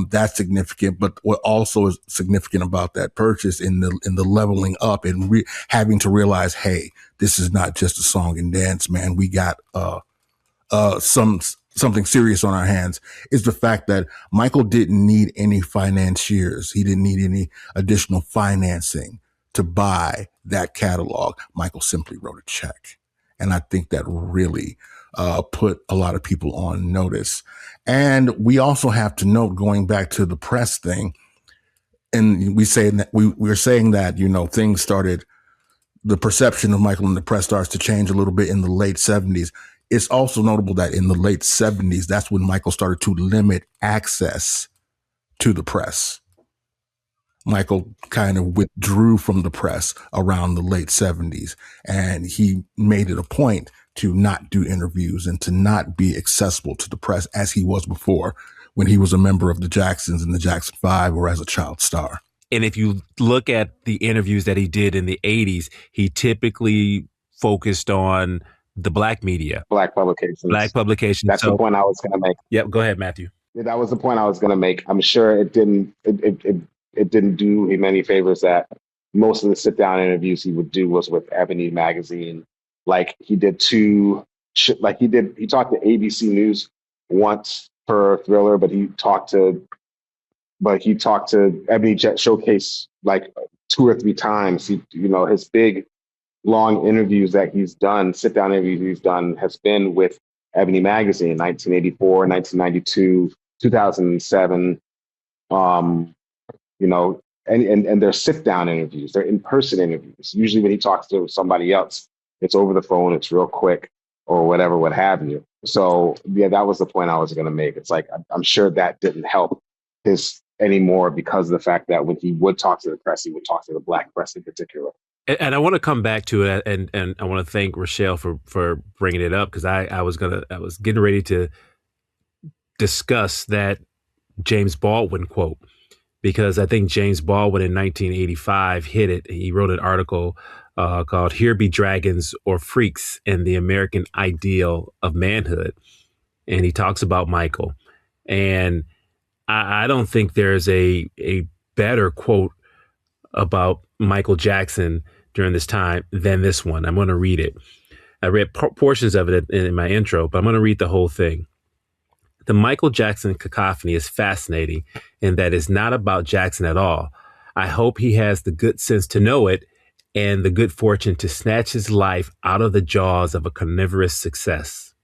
That's significant. But what also is significant about that purchase in the leveling up and having to realize, hey, this is not just a song and dance, man. We got something serious on our hands, is the fact that Michael didn't need any financiers. He didn't need any additional financing to buy that catalog. Michael simply wrote a check. And I think that really put a lot of people on notice. And we also have to note, going back to the press thing, and we're saying that, things started, the perception of Michael in the press starts to change a little bit in the late 70s. It's also notable that in the late 70s, that's when Michael started to limit access to the press. Michael kind of withdrew from the press around the late 70s, and he made it a point to not do interviews and to not be accessible to the press as he was before, when he was a member of the Jacksons and the Jackson 5 or as a child star.
And if you look at the interviews that he did in the 80s, he typically focused on the black media.
Black publications. That's the point I was going to make.
Yep. Go ahead, Matthew.
That was the point I was going to make. I'm sure it didn't do him any favors that most of the sit down interviews he would do was with Ebony magazine. Like he talked to ABC News once per Thriller, but he talked to Ebony Jet Showcase like 2 or 3 times. His big long interviews that he's done, sit down interviews he's done, has been with Ebony magazine, 1984, 1992, 2007. And they're sit down interviews, they're in-person interviews. Usually when he talks to somebody else, it's over the phone, it's real quick or whatever, what have you. So yeah, that was the point I was going to make. It's like, I'm sure that didn't help his anymore because of the fact that when he would talk to the press, he would talk to the black press in particular.
And I want to come back to it, and I want to thank Rochelle for bringing it up, because I was getting ready to discuss that James Baldwin quote, because I think James Baldwin in 1985 hit it. He wrote an article called "Here Be Dragons or Freaks and the American Ideal of Manhood," and he talks about Michael. And I don't think there's a better quote about Michael Jackson during this time than this one. I'm going to read it. I read portions of it in my intro, but I'm going to read the whole thing. The Michael Jackson cacophony is fascinating in that it's not about Jackson at all. I hope he has the good sense to know it and the good fortune to snatch his life out of the jaws of a carnivorous success.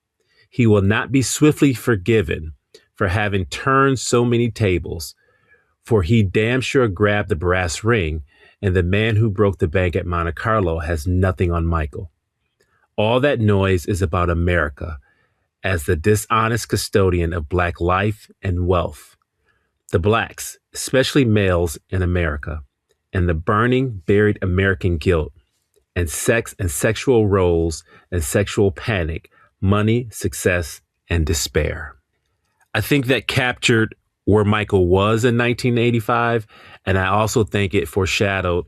He will not be swiftly forgiven for having turned so many tables, for he damn sure grabbed the brass ring, and the man who broke the bank at Monte Carlo has nothing on Michael. All that noise is about America as the dishonest custodian of black life and wealth. The blacks, especially males in America, and the burning, buried American guilt, and sex and sexual roles and sexual panic, money, success, and despair. I think that captured where Michael was in 1985, and I also think it foreshadowed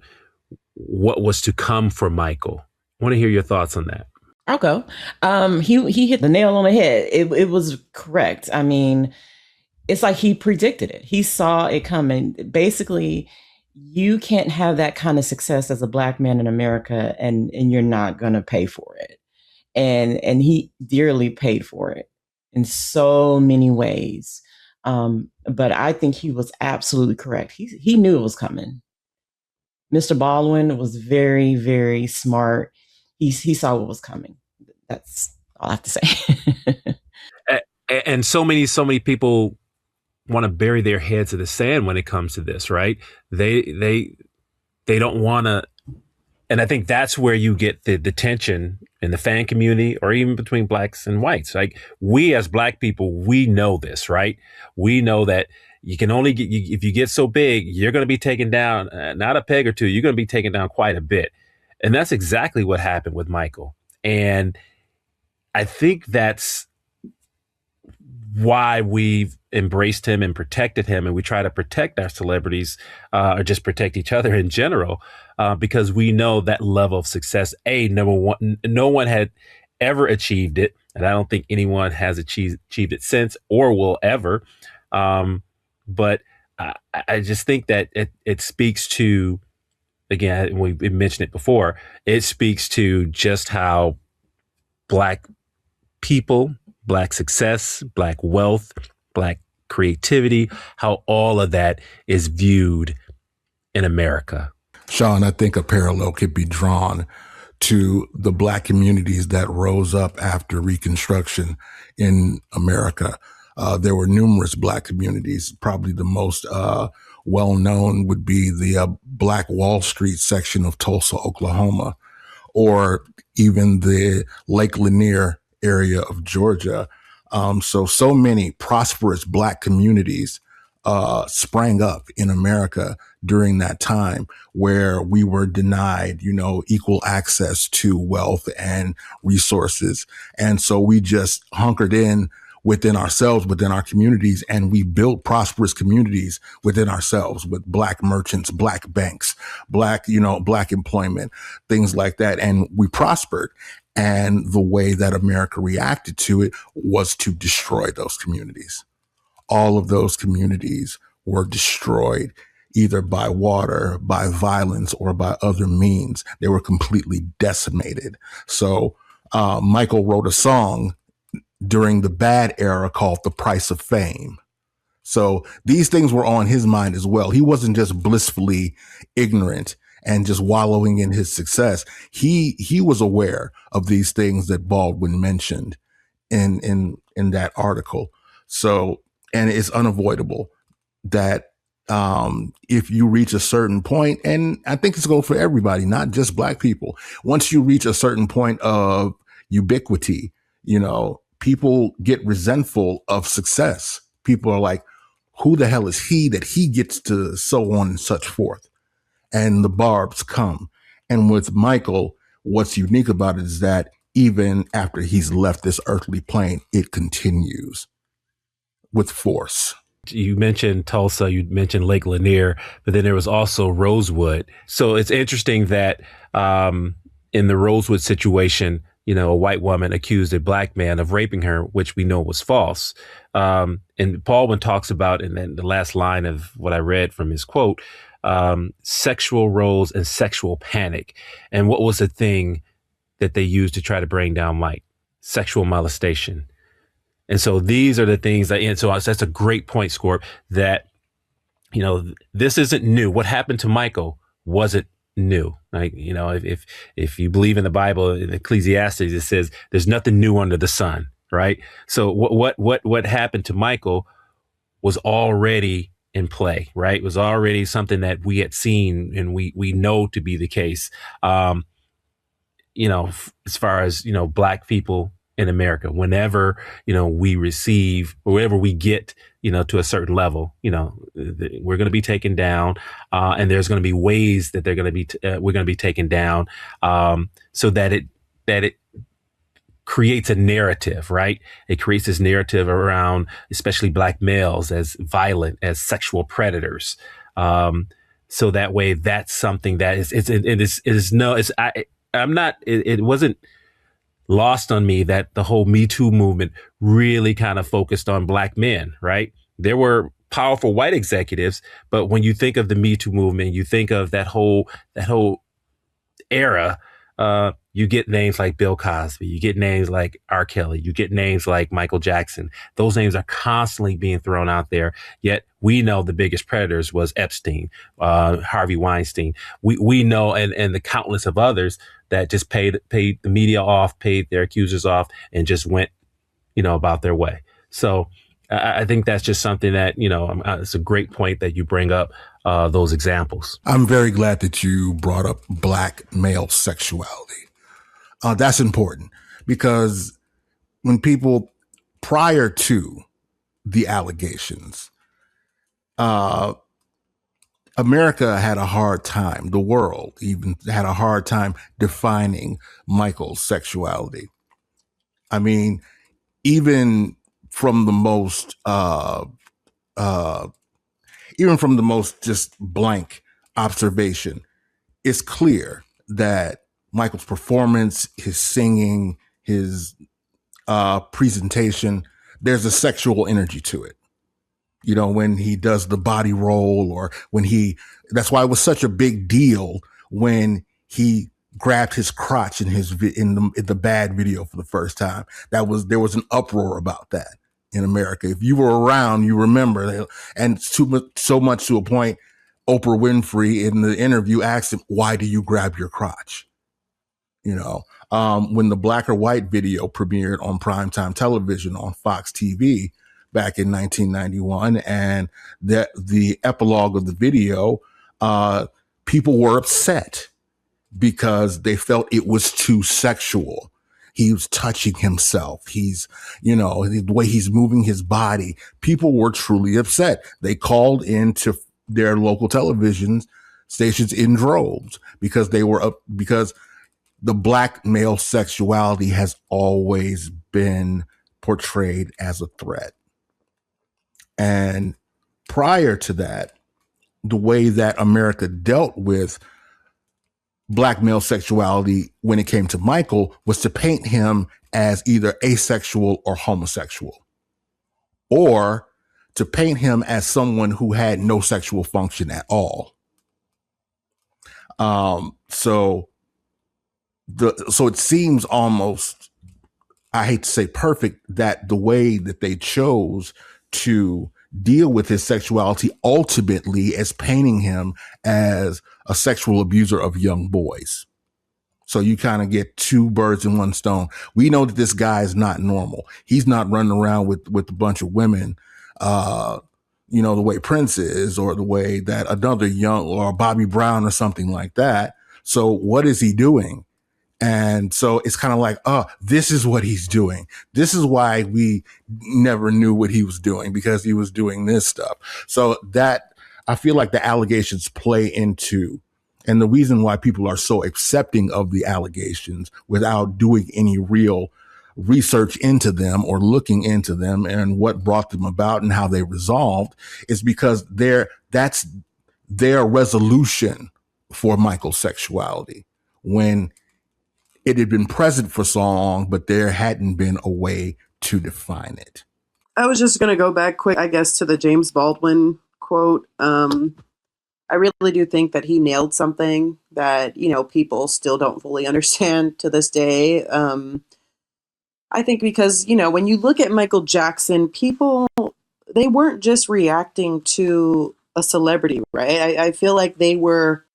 what was to come for Michael. I want to hear your thoughts on that.
I'll go. He hit the nail on the head. It was correct. I mean, it's like he predicted it. He saw it coming. Basically, you can't have that kind of success as a black man in America and you're not going to pay for it. And he dearly paid for it in so many ways. But I think he was absolutely correct. He knew it was coming. Mr. Baldwin was very, very smart. He saw what was coming. That's all I have to say.
And so many people want to bury their heads in the sand when it comes to this, right? They don't want to. And I think that's where you get the tension in the fan community or even between blacks and whites. Like, we as black people, we know this, right? We know that you can only get, if you get so big, you're going to be taken down, not a peg or two, you're going to be taken down quite a bit. And that's exactly what happened with Michael. And I think that's why we've embraced him and protected him, and we try to protect our celebrities or just protect each other in general, because we know that level of success, number one, no one had ever achieved it, and I don't think anyone has achieved it since or will ever. But I just think that it speaks to, again, we mentioned it before, it speaks to just how black people, black success, black wealth, black creativity, how all of that is viewed in America.
Shawn, I think a parallel could be drawn to the Black communities that rose up after Reconstruction in America. There were numerous Black communities. Probably the most well-known would be the Black Wall Street section of Tulsa, Oklahoma, or even the Lake Lanier area of Georgia. So many prosperous Black communities sprang up in America during that time where we were denied, equal access to wealth and resources. And so we just hunkered in within ourselves, within our communities, and we built prosperous communities within ourselves with Black merchants, Black banks, Black employment, things like that. And we prospered. And the way that America reacted to it was to destroy those communities. All of those communities were destroyed either by water, by violence, or by other means. They were completely decimated. So Michael wrote a song during the bad era called The Price of Fame. So these things were on his mind as well. He wasn't just blissfully ignorant and just wallowing in his success. He was aware of these things that Baldwin mentioned in that article. So, and it's unavoidable that if you reach a certain point, and I think it's going for everybody, not just Black people, once you reach a certain point of ubiquity, people get resentful of success. People are like, who the hell is he that he gets to so on and such forth? And the barbs come. And with Michael, what's unique about it is that even after he's left this earthly plane, it continues with force.
You mentioned Tulsa, you mentioned Lake Lanier, but then there was also Rosewood. So it's interesting that in the Rosewood situation, a white woman accused a Black man of raping her, which we know was false. And Baldwin talks about, in the last line of what I read from his quote, sexual roles and sexual panic. And what was the thing that they used to try to bring down Mike? Sexual molestation. And so these are the things and so that's a great point, Scorp, that, this isn't new. What happened to Michael wasn't new. Like, if you believe in the Bible, in Ecclesiastes, it says there's nothing new under the sun, right? So what happened to Michael was already in play, right? It was already something that we had seen and we know to be the case. As far as, Black people in America, whenever, we receive or whenever we get, to a certain level, we're going to be taken down. And there's going to be ways that we're going to be taken down, so that it creates a narrative, right? It creates this narrative around, especially Black males, as violent, as sexual predators. So that way, that's something that it wasn't lost on me that the whole Me Too movement really kind of focused on Black men, right? There were powerful white executives, but when you think of the Me Too movement, you think of that whole era, you get names like Bill Cosby, you get names like R. Kelly, you get names like Michael Jackson. Those names are constantly being thrown out there. Yet we know the biggest predators was Epstein, Harvey Weinstein. We know, and the countless of others that just paid the media off, paid their accusers off, and just went, about their way. So I think that's just something that, it's a great point that you bring up those examples.
I'm very glad that you brought up Black male sexuality. That's important because when people, prior to the allegations, America had a hard time, the world even had a hard time defining Michael's sexuality. I mean, even from the most just blank observation, it's clear that Michael's performance, his singing, his presentation, there's a sexual energy to it. When he does the body roll, or that's why it was such a big deal when he grabbed his crotch in the Bad video for the first time. There was an uproar about that in America. If you were around, you remember, and so much to a point, Oprah Winfrey in the interview asked him, "Why do you grab your crotch?" When the black or white video premiered on primetime television on Fox TV back in 1991, and the epilogue of the video, people were upset because they felt it was too sexual. He was touching himself. He's, the way he's moving his body. People were truly upset. They called into their local television stations in droves because because the black male sexuality has always been portrayed as a threat. And prior to that, the way that America dealt with black male sexuality when it came to Michael was to paint him as either asexual or homosexual, or to paint him as someone who had no sexual function at all. So it seems almost, I hate to say perfect, that the way that they chose to deal with his sexuality ultimately as painting him as a sexual abuser of young boys. So you kind of get two birds in one stone. We know that this guy is not normal. He's not running around with a bunch of women, the way Prince is, or the way that another young, or Bobby Brown or something like that. So what is he doing? And so it's kind of like, this is what he's doing. This is why we never knew what he was doing, because he was doing this stuff. So that, I feel like the allegations play into, and the reason why people are so accepting of the allegations without doing any real research into them or looking into them and what brought them about and how they resolved, is because that's their resolution for Michael's sexuality, when it had been present for so long, but there hadn't been a way to define it.
I was just going to go back quick, I guess, to the James Baldwin quote. I really do think that he nailed something that, people still don't fully understand to this day. I think because, when you look at Michael Jackson, people, they weren't just reacting to a celebrity, right? I feel like they were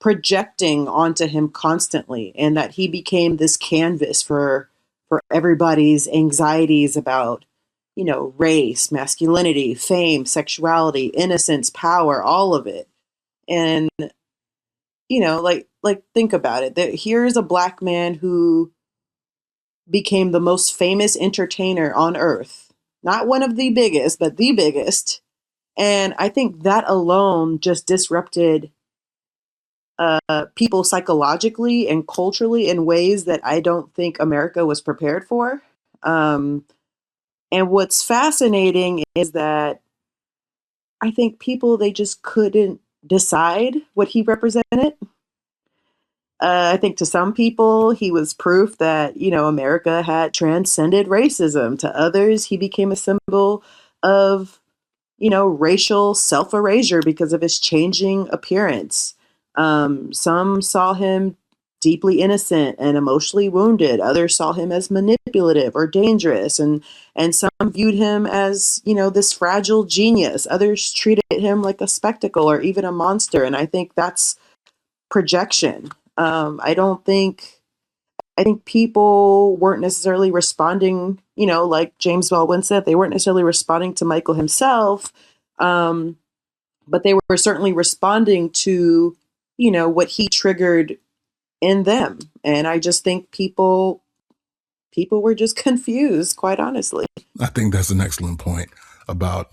projecting onto him constantly, and that he became this canvas for everybody's anxieties about, race, masculinity, fame, sexuality, innocence, power, all of it. And, think about it. Here's a black man who became the most famous entertainer on earth. Not one of the biggest, but the biggest. And I think that alone just disrupted people psychologically and culturally in ways that I don't think America was prepared for. And what's fascinating is that I think people, they just couldn't decide what he represented. I think to some people, he was proof that, America had transcended racism. To others, he became a symbol of, racial self-erasure because of his changing appearance. Some saw him deeply innocent and emotionally wounded. Others saw him as manipulative or dangerous. And some viewed him as, this fragile genius. Others treated him like a spectacle or even a monster. And I think that's projection. I think people weren't necessarily responding, like James Baldwin said, they weren't necessarily responding to Michael himself. But they were certainly responding to, what he triggered in them. And I just think people were just confused, quite honestly.
I think that's an excellent point about,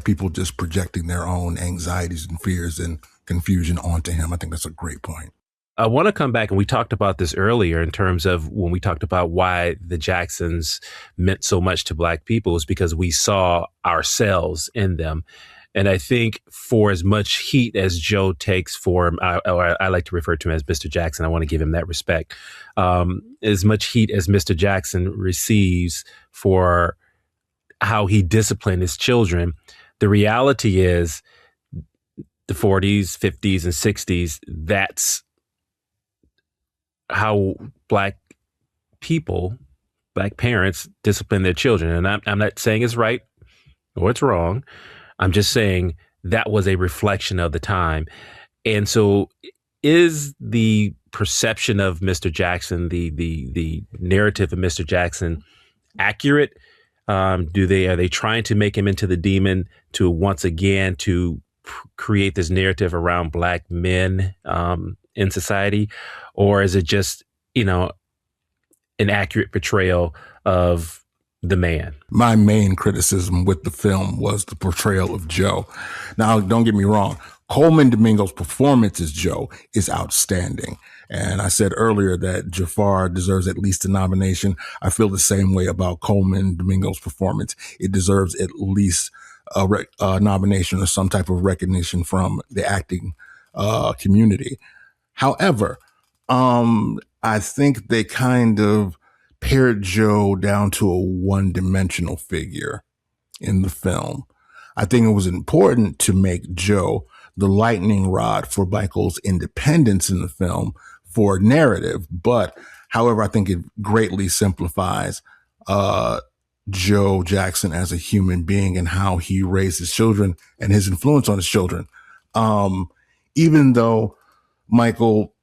people just projecting their own anxieties and fears and confusion onto him. I think that's a great point.
I want to come back, and we talked about this earlier in terms of when we talked about why the Jacksons meant so much to Black people, is because we saw ourselves in them. And I think for as much heat as Joe takes for him, I like to refer to him as Mr. Jackson. I want to give him that respect. As much heat as Mr. Jackson receives for how he disciplined his children, the reality is the 40s, 50s, and 60s, that's how Black people, Black parents discipline their children. And I'm not saying it's right or it's wrong. I'm just saying that was a reflection of the time. And so is the perception of Mr. Jackson, the narrative of Mr. Jackson, accurate? Are they trying to make him into the demon to once again to create this narrative around Black men in society, or is it just an accurate portrayal of the man?
My main criticism with the film was the portrayal of Joe. Now, don't get me wrong. Coleman Domingo's performance as Joe is outstanding. And I said earlier that Jafar deserves at least a nomination. I feel the same way about Coleman Domingo's performance. It deserves at least a nomination or some type of recognition from the acting community. However, I think they kind of pared Joe down to a one-dimensional figure in the film. I think it was important to make Joe the lightning rod for Michael's independence in the film for narrative. But however, I think it greatly simplifies Joe Jackson as a human being and how he raised his children and his influence on his children. Even though Michael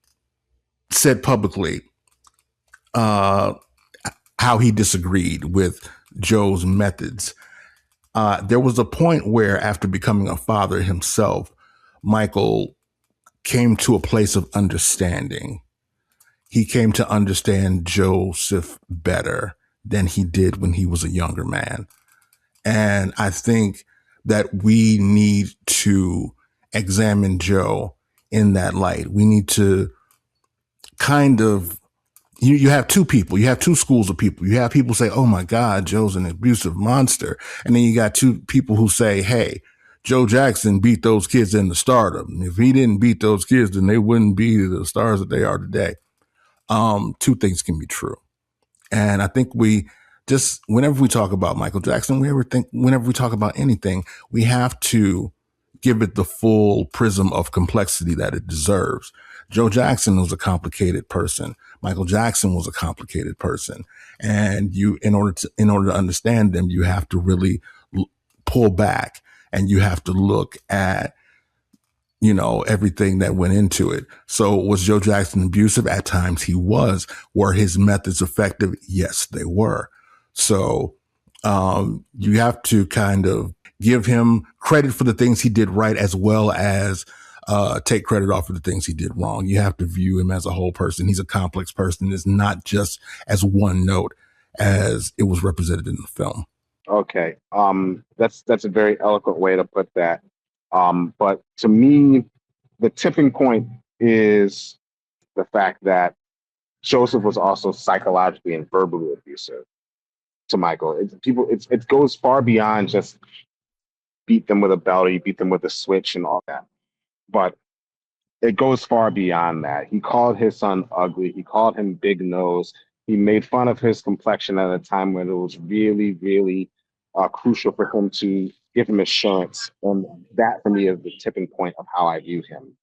said publicly how he disagreed with Joe's methods, there was a point where, after becoming a father himself, Michael came to a place of understanding. He came to understand Joseph better than he did when he was a younger man. And I think that we need to examine Joe in that light. We need to kind of, you have two people, you have two schools of people. You have people say, oh my God, Joe's an abusive monster. And then you got two people who say, hey, Joe Jackson beat those kids into stardom. If he didn't beat those kids, then they wouldn't be the stars that they are today. Two things can be true. And I think we just, whenever we talk about Michael Jackson, whenever we talk about anything, we have to give it the full prism of complexity that it deserves. Joe Jackson was a complicated person. Michael Jackson was a complicated person. And in order to understand them, you have to really pull back and you have to look at, everything that went into it. So was Joe Jackson abusive? At times he was. Were his methods effective? Yes, they were. So you have to kind of give him credit for the things he did right, as well as take credit off for the things he did wrong. You have to view him as a whole person. He's a complex person. It's not just as one note as it was represented in the film.
Okay. That's a very eloquent way to put that. But to me, the tipping point is the fact that Joseph was also psychologically and verbally abusive to Michael. It goes far beyond just beat them with a belt or you beat them with a switch and all that. But it goes far beyond that. He called his son ugly. He called him big nose. He made fun of his complexion at a time when it was really, really crucial for him to give him assurance. And that, for me, is the tipping point of how I view him.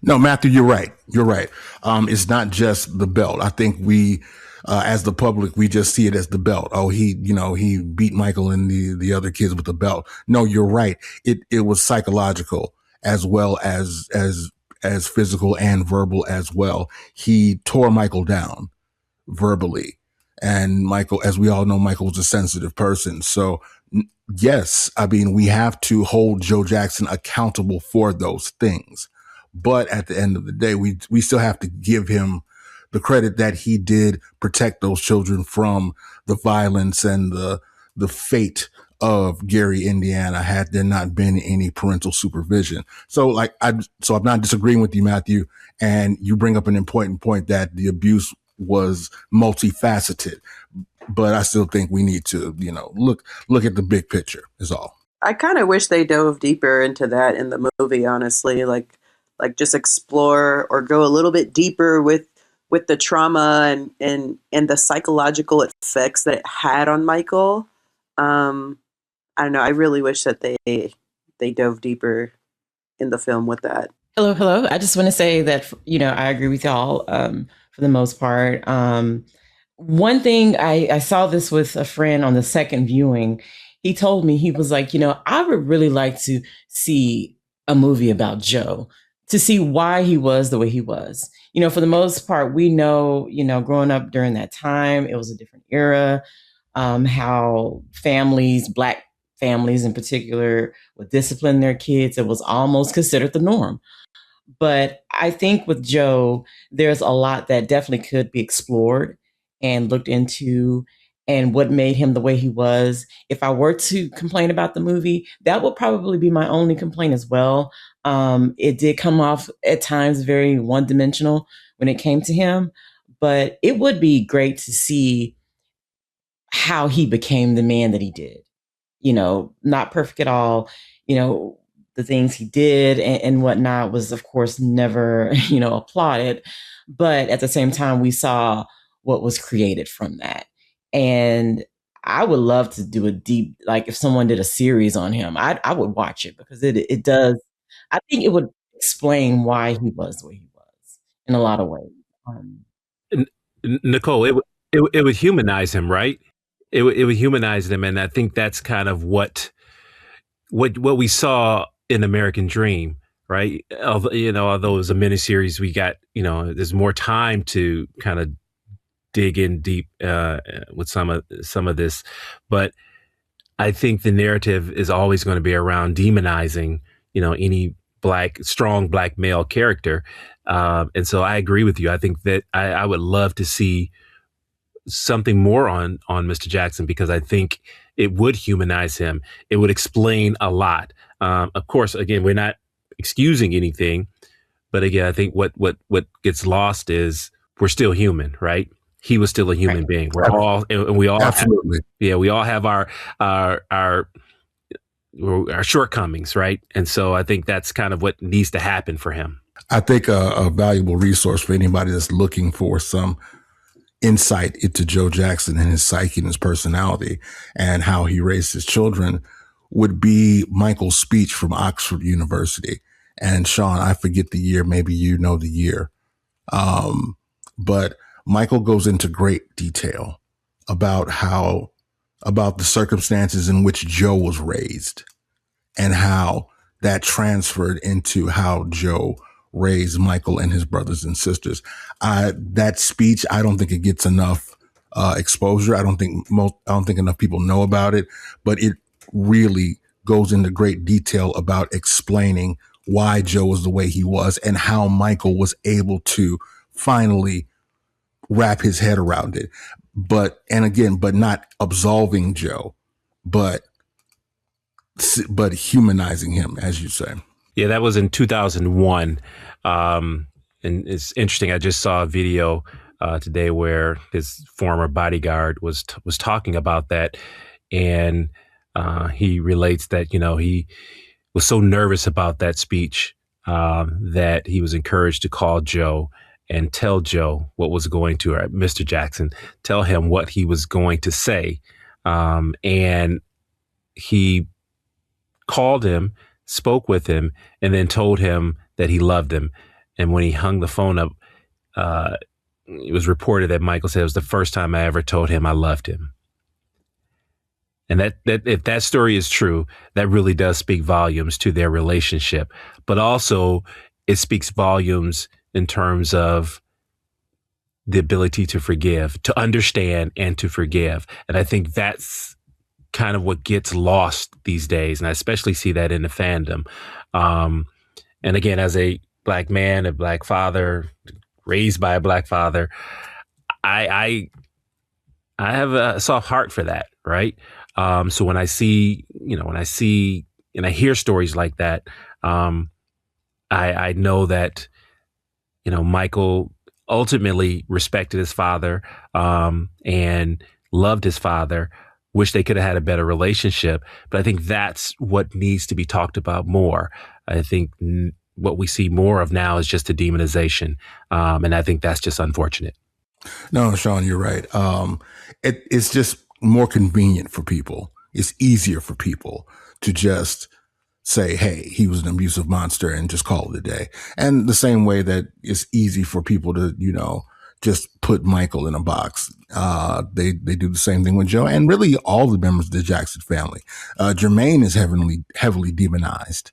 No, Matthew, you're right. You're right. It's not just the belt. I think we, as the public, we just see it as the belt. Oh, he beat Michael and the other kids with the belt. No, you're right. It was psychological as well as physical and verbal as well. He tore Michael down verbally. And Michael, as we all know, Michael was a sensitive person. So yes, I mean, we have to hold Joe Jackson accountable for those things. But at the end of the day, we still have to give him the credit that he did protect those children from the violence and the fate of Gary, Indiana, had there not been any parental supervision. So I'm not disagreeing with you, Matthew, and you bring up an important point that the abuse was multifaceted, but I still think we need to, look at the big picture is all.
I kind of wish they dove deeper into that in the movie, honestly, like just explore or go a little bit deeper with the trauma and the psychological effects that it had on Michael. I don't know. I really wish that they dove deeper in the film with that.
Hello. I just want to say that, I agree with y'all for the most part. One thing, I saw this with a friend on the second viewing. He told me, he was like, I would really like to see a movie about Joe, to see why he was the way he was. For the most part, we know, growing up during that time, it was a different era, how families, Black families in particular, would discipline their kids. It was almost considered the norm. But I think with Joe, there's a lot that definitely could be explored and looked into, and what made him the way he was. If I were to complain about the movie, that would probably be my only complaint as well. It did come off at times very one-dimensional when it came to him, but it would be great to see how he became the man that he did. Not perfect at all. The things he did and whatnot was, of course, never, applauded. But at the same time, we saw what was created from that. And I would love to do a deep, like if someone did a series on him, I would watch it, because it does. I think it would explain why he was the way he was in a lot of ways.
Nicole, it would humanize him, right? It would humanize him, and I think that's kind of what we saw in American Dream, right? Although it was a miniseries, we got there's more time to kind of dig in deep with some of this, but I think the narrative is always going to be around demonizing any strong black male character, and so I agree with you. I think that I would love to see something more on Mr. Jackson, because I think it would humanize him. It would explain a lot. Of course, again, we're not excusing anything, but again, I think what gets lost is we're still human, right? He was still a human being. We all
absolutely,
we all have our shortcomings, right? And so I think that's kind of what needs to happen for him.
I think a valuable resource for anybody that's looking for some insight into Joe Jackson and his psyche and his personality and how he raised his children would be Michael's speech from Oxford University. And Shawn, I forget the year, maybe you know the year. But Michael goes into great detail about the circumstances in which Joe was raised and how that transferred into how Joe raised Michael and his brothers and sisters. That speech, I don't think it gets enough exposure. I don't think enough people know about it, but it really goes into great detail about explaining why Joe was the way he was and how Michael was able to finally wrap his head around it. But not absolving Joe, but humanizing him, as you say.
Yeah, that was in 2001. And it's interesting. I just saw a video today where his former bodyguard was talking about that. And he relates that, he was so nervous about that speech that he was encouraged to call Joe and tell Joe what was going to, or Mr. Jackson, tell him what he was going to say. And he called him, spoke with him, and then told him that he loved him. And when he hung the phone up, it was reported that Michael said it was the first time I ever told him I loved him. And that if that story is true, that really does speak volumes to their relationship. But also it speaks volumes in terms of the ability to forgive, to understand and to forgive. And I think that's kind of what gets lost these days. And I especially see that in the fandom. And again, as a Black man, a Black father, raised by a Black father, I have a soft heart for that, right? So when I see and I hear stories like that, I know that, Michael ultimately respected his father, and loved his father, wish they could have had a better relationship. But I think that's what needs to be talked about more. I think what we see more of now is just a demonization. And I think that's just unfortunate.
No, Shawn, you're right. It's just more convenient for people. It's easier for people to just say, hey, he was an abusive monster and just call it a day. And the same way that it's easy for people to, just put Michael in a box. They do the same thing with Joe and really all the members of the Jackson family. Jermaine is heavily demonized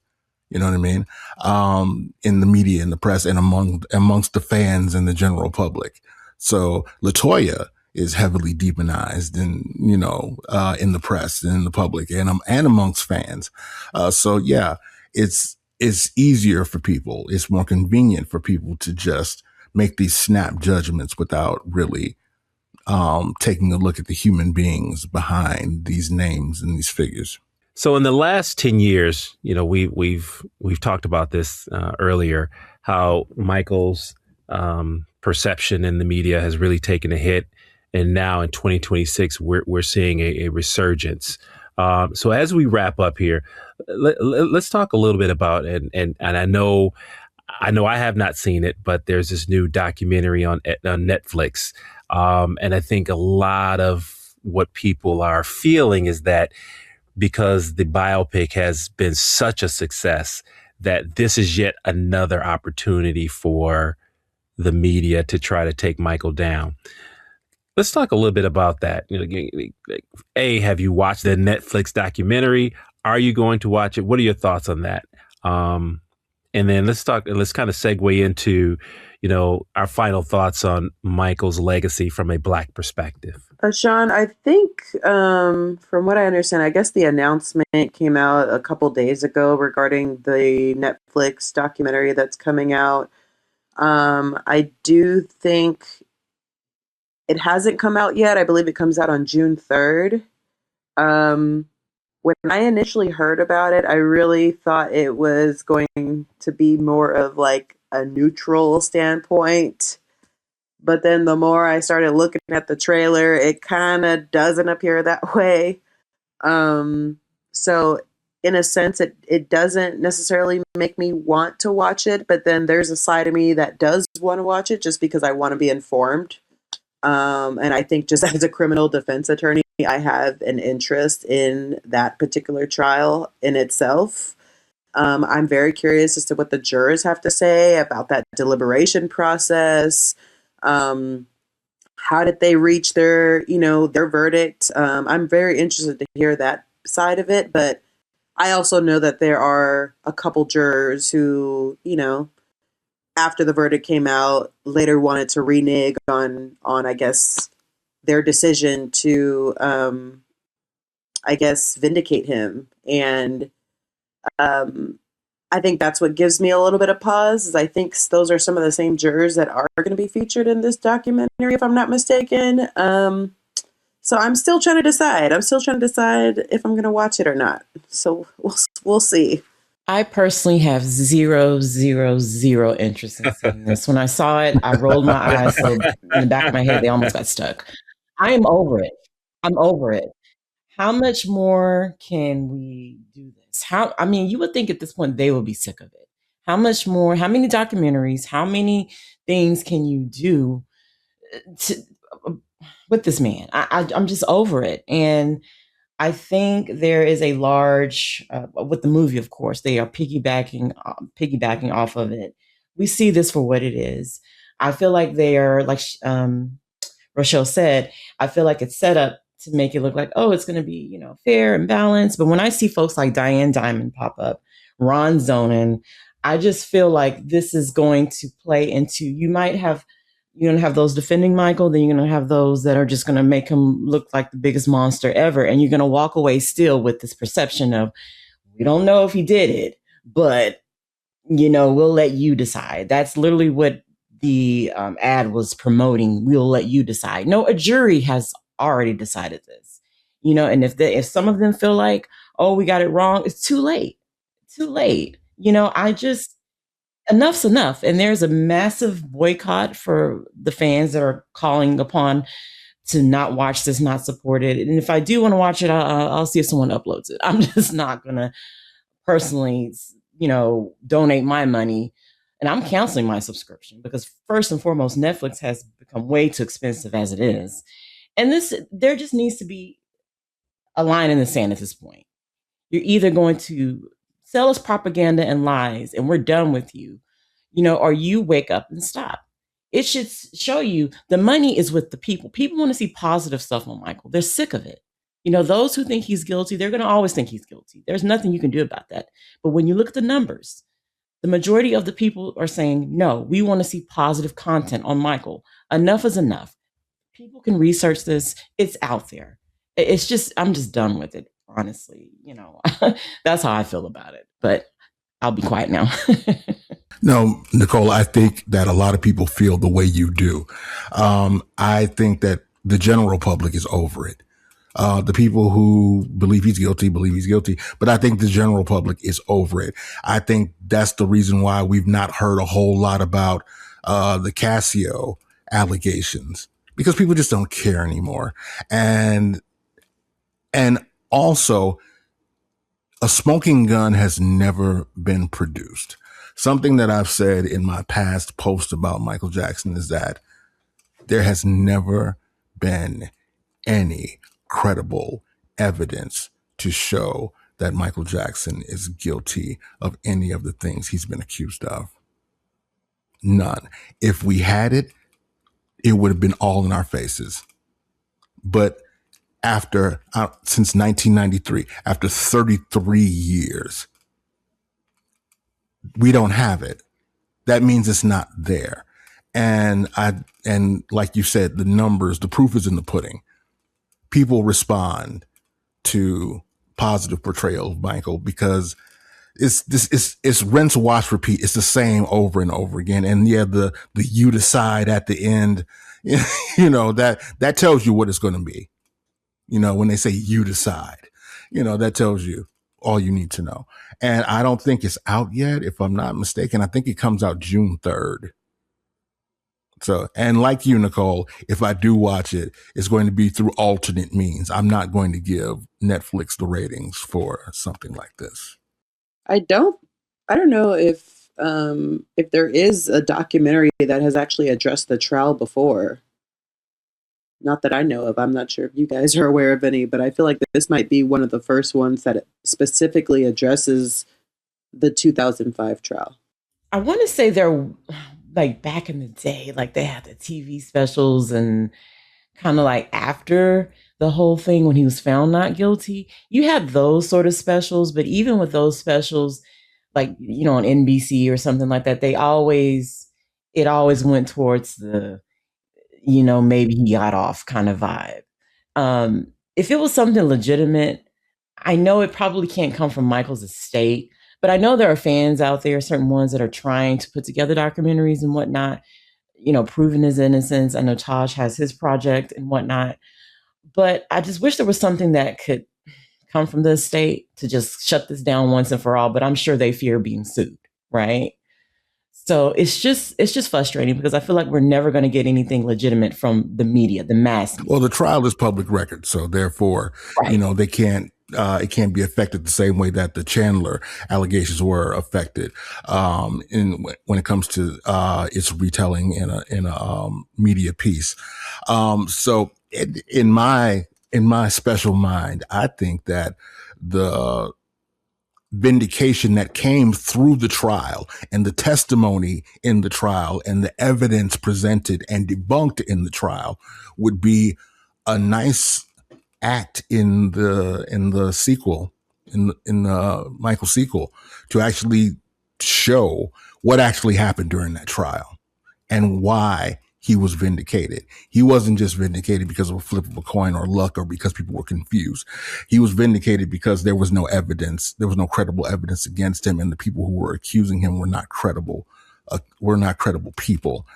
You know what I mean? In the media, in the press, and amongst the fans and the general public. So LaToya is heavily demonized in the press and in the public and amongst fans. So yeah, it's easier for people. It's more convenient for people to just make these snap judgments without really taking a look at the human beings behind these names and these figures.
So in the last 10 years, we've talked about this earlier, how Michael's perception in the media has really taken a hit. And now in 2026, we're seeing a resurgence. So as we wrap up here, let's talk a little bit about, and I know I have not seen it, but there's this new documentary on Netflix. And I think a lot of what people are feeling is that because the biopic has been such a success, that this is yet another opportunity for the media to try to take Michael down. Let's talk a little bit about that. Have you watched the Netflix documentary? Are you going to watch it? What are your thoughts on that? And then let's kind of segue into, our final thoughts on Michael's legacy from a Black perspective.
Shawn, I think from what I understand, I guess the announcement came out a couple days ago regarding the Netflix documentary that's coming out. I do think it hasn't come out yet. I believe it comes out on June 3rd. When I initially heard about it, I really thought it was going to be more of like a neutral standpoint. But then the more I started looking at the trailer, it kind of doesn't appear that way. So in a sense, it doesn't necessarily make me want to watch it. But then there's a side of me that does want to watch it just because I want to be informed. And I think just as a criminal defense attorney, I have an interest in that particular trial in itself. I'm very curious as to what the jurors have to say about that deliberation process. How did they reach their verdict? I'm very interested to hear that side of it, but I also know that there are a couple jurors who, after the verdict came out, later wanted to renege on I guess, their decision to, vindicate him. And I think that's what gives me a little bit of pause, is I think those are some of the same jurors that are going to be featured in this documentary, if I'm not mistaken. So I'm still trying to decide. If I'm going to watch it or not. So we'll see.
I personally have zero interest in seeing this. When I saw it, I rolled my eyes. So in the back of my head, they almost got stuck. I am over it. How much more can we do this? You would think at this point they would be sick of it. How much more? How many documentaries? How many things can you do with this man? I'm just over it. And I think there is a large, with the movie, of course, they are piggybacking off of it. We see this for what it is. I feel like they are, like Rochelle said, I feel like it's set up to make it look like, oh, it's going to be, fair and balanced. But when I see folks like Diane Diamond pop up, Ron Zonen, I just feel like this is going to play into, you're going to have those defending Michael, then you're going to have those that are just going to make him look like the biggest monster ever. And you're going to walk away still with this perception of, we don't know if he did it, but, we'll let you decide. That's literally what the ad was promoting. We'll let you decide. No, a jury has already decided this, and if some of them feel like, oh, we got it wrong, it's too late. Enough's enough. And there's a massive boycott for the fans that are calling upon to not watch this, not support it. And if I do want to watch it, I'll see if someone uploads it. I'm just not going to personally, donate my money. And I'm canceling my subscription because first and foremost, Netflix has become way too expensive as it is. And there just needs to be a line in the sand at this point. You're either going to sell us propaganda and lies and we're done with you, or you wake up and stop. It should show you the money is with the people. People want to see positive stuff on Michael. They're sick of it. Those who think he's guilty, they're going to always think he's guilty. There's nothing you can do about that. But when you look at the numbers, the majority of the people are saying, no, we want to see positive content on Michael. Enough is enough. People can research this. It's out there. It's just, I'm just done with it, honestly. That's how I feel about it. But I'll be quiet now.
No, Nicole, I think that a lot of people feel the way you do. I think that the general public is over it. The people who believe he's guilty, but I think the general public is over it. I think that's the reason why we've not heard a whole lot about the Casio allegations, because people just don't care anymore. And also, a smoking gun has never been produced. Something that I've said in my past post about Michael Jackson is that there has never been any credible evidence to show that Michael Jackson is guilty of any of the things he's been accused of. None. If we had it, it would have been all in our faces. But since 1993, after 33 years, we don't have it. That means it's not there. And like you said, the numbers, the proof is in the pudding. People respond to positive portrayal of Michael because it's rinse, wash, repeat. It's the same over and over again. And yeah, the you decide at the end, that tells you what it's going to be. When they say you decide, that tells you all you need to know. And I don't think it's out yet, if I'm not mistaken. I think it comes out June 3rd. So, and like you, Nicole, if I do watch it, it's going to be through alternate means. I'm not going to give Netflix the ratings for something like this.
I don't know if there is a documentary that has actually addressed the trial before. Not that I know of. I'm not sure if you guys are aware of any, but I feel like this might be one of the first ones that specifically addresses the 2005 trial.
I want to say they're like back in the day, like they had the TV specials and kind of like after the whole thing when he was found not guilty, you had those sort of specials. But even with those specials, like, on NBC or something like that, it always went towards the, maybe he got off kind of vibe. If it was something legitimate, I know it probably can't come from Michael's estate, but I know there are fans out there, certain ones that are trying to put together documentaries and whatnot, proving his innocence. I know Taj has his project and whatnot, but I just wish there was something that could come from the estate to just shut this down once and for all. But I'm sure they fear being sued, right? So it's just frustrating because I feel like we're never going to get anything legitimate from the media, the mass media.
Well, the trial is public record, so therefore, right. They can't. It can't be affected the same way that the Chandler allegations were affected. When it comes to its retelling in a media piece. So in my special mind, I think that the vindication that came through the trial and the testimony in the trial and the evidence presented and debunked in the trial would be a nice act in the sequel, in the Michael sequel, to actually show what actually happened during that trial and why he was vindicated. He wasn't just vindicated because of a flip of a coin or luck or because people were confused. He was vindicated because there was no evidence. There was no credible evidence against him, and the people who were accusing him were not credible. People.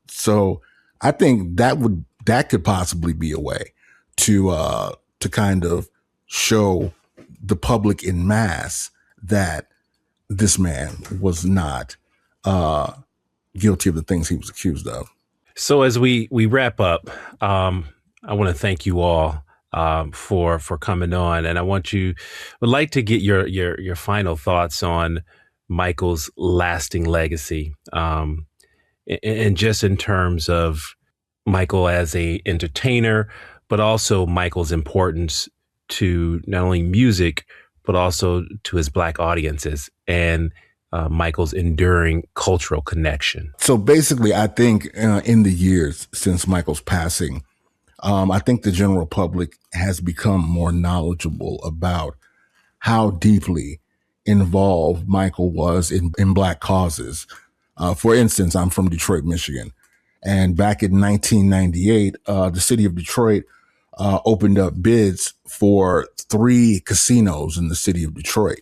So I think that could possibly be a way to kind of show the public in mass that this man was not guilty of the things he was accused of.
So as we wrap up, I want to thank you all for coming on, and would like to get your final thoughts on Michael's lasting legacy, and just in terms of Michael as a entertainer, but also Michael's importance to not only music, but also to his Black audiences and Michael's enduring cultural connection.
So basically, I think in the years since Michael's passing, I think the general public has become more knowledgeable about how deeply involved Michael was in Black causes. For instance, I'm from Detroit, Michigan. And back in 1998, the city of Detroit opened up bids for 3 casinos in the city of Detroit.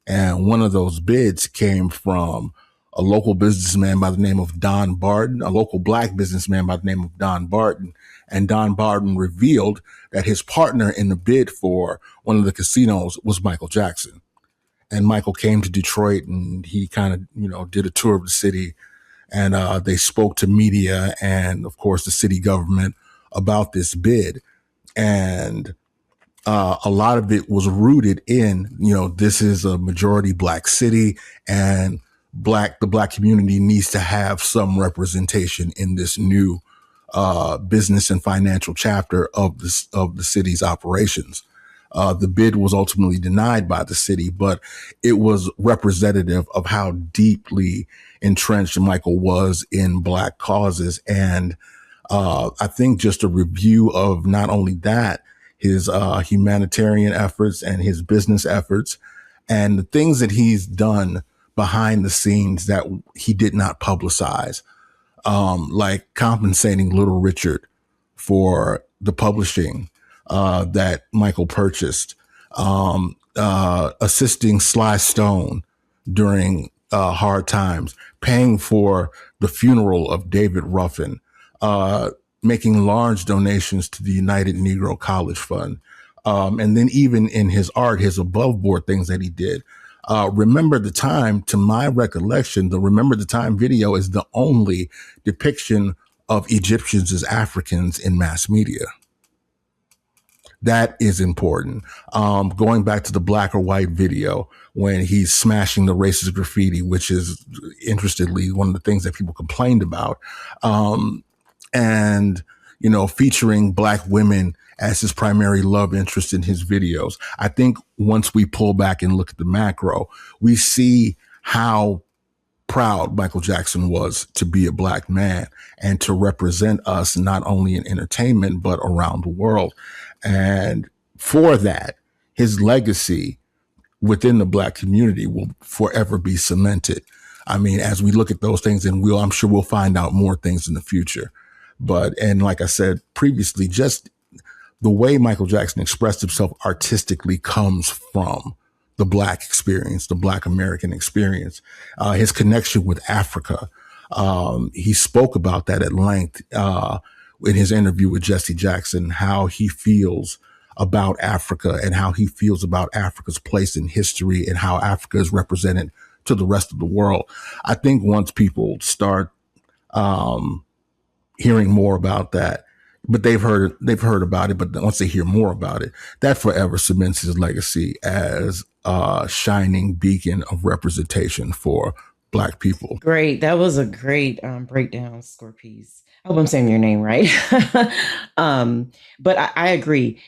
And one of those bids came from a local businessman by the name of Don Barton, a local Black businessman by the name of Don Barton. And Don Barton revealed that his partner in the bid for one of the casinos was Michael Jackson. And Michael came to Detroit and he kind of, did a tour of the city, and they spoke to media and, of course, the city government about this bid. And a lot of it was rooted in, this is a majority Black city, and the Black community needs to have some representation in this new business and financial chapter of the city's operations. The bid was ultimately denied by the city, but it was representative of how deeply entrenched Michael was in Black causes. And I think just a review of not only that, his humanitarian efforts and his business efforts and the things that he's done behind the scenes that he did not publicize, like compensating Little Richard for the publishing that Michael purchased, assisting Sly Stone during hard times, paying for the funeral of David Ruffin, making large donations to the United Negro College Fund. And then even in his art, his above board things that he did. Remember the Time, to my recollection, the Remember the Time video is the only depiction of Egyptians as Africans in mass media. That is important. Going back to the Black or White video, when he's smashing the racist graffiti, which is, interestedly, one of the things that people complained about. And, featuring Black women as his primary love interest in his videos. I think once we pull back and look at the macro, we see how proud Michael Jackson was to be a Black man and to represent us not only in entertainment, but around the world. And for that, his legacy within the Black community will forever be cemented. I mean, as we look at those things, and I'm sure we'll find out more things in the future. And like I said previously, just the way Michael Jackson expressed himself artistically comes from the Black experience, the Black American experience, his connection with Africa. He spoke about that at length in his interview with Jesse Jackson, how he feels about Africa and how he feels about Africa's place in history and how Africa is represented to the rest of the world. I think once people start hearing more about that, but they've heard about it, but once they hear more about it, that forever cements his legacy as a shining beacon of representation for Black people.
Great. That was a great breakdown, Scorpeze. I hope I'm saying your name right. But I agree.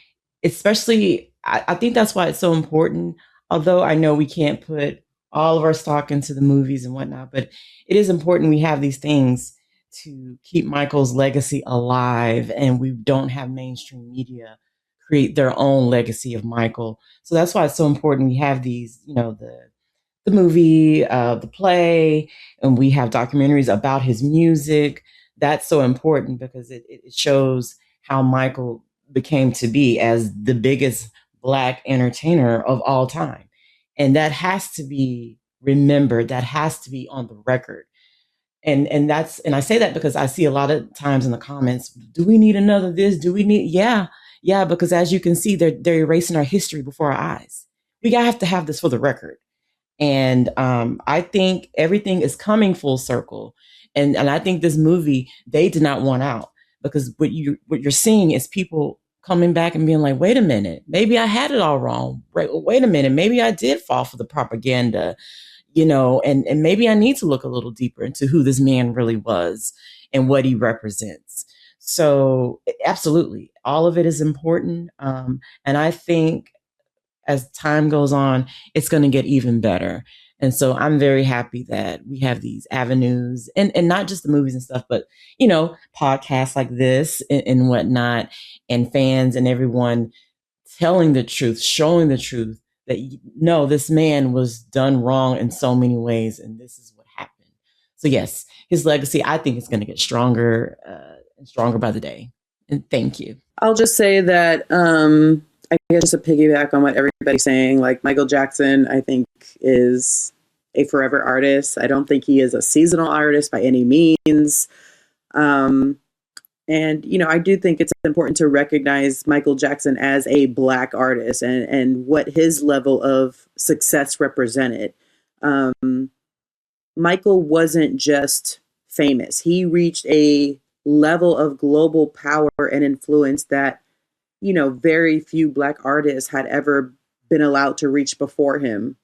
Especially, I think that's why it's so important. Although I know we can't put all of our stock into the movies and whatnot, but it is important we have these things to keep Michael's legacy alive, and we don't have mainstream media create their own legacy of Michael. So that's why it's so important we have these, the movie, the play, and we have documentaries about his music. That's so important because it shows how Michael became to be as the biggest Black entertainer of all time. And that has to be remembered. That has to be on the record. And I say that because I see a lot of times in the comments, do we need another this? Do we need? Yeah, because as you can see, they're erasing our history before our eyes. We have to have this for the record. And I think everything is coming full circle. And I think this movie, they did not want out, because what you're seeing is people coming back and being like, wait a minute, maybe I had it all wrong. Right? Wait a minute, maybe I did fall for the propaganda. And maybe I need to look a little deeper into who this man really was and what he represents. So absolutely, all of it is important. And I think as time goes on, it's going to get even better. And so I'm very happy that we have these avenues and not just the movies and stuff, but, podcasts like this and whatnot, and fans and everyone telling the truth, showing the truth that, no, this man was done wrong in so many ways. And this is what happened. So yes, his legacy, I think, is going to get stronger and stronger by the day. And thank you.
I'll just say that I guess just to piggyback on what everybody's saying, like Michael Jackson, I think is a forever artist. I don't think he is a seasonal artist by any means. And, I do think it's important to recognize Michael Jackson as a Black artist and what his level of success represented. Michael wasn't just famous. He reached a level of global power and influence that, very few Black artists had ever been allowed to reach before him.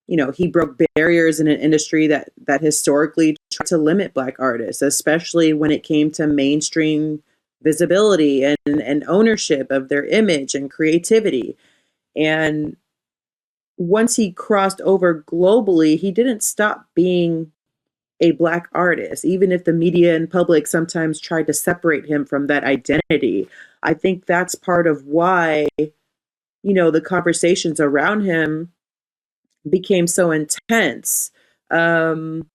He broke barriers in an industry that historically tried to limit Black artists, especially when it came to mainstream visibility and ownership of their image and creativity. And once he crossed over globally, he didn't stop being a Black artist, even if the media and public sometimes tried to separate him from that identity. I think that's part of why, the conversations around him became so intense. Michael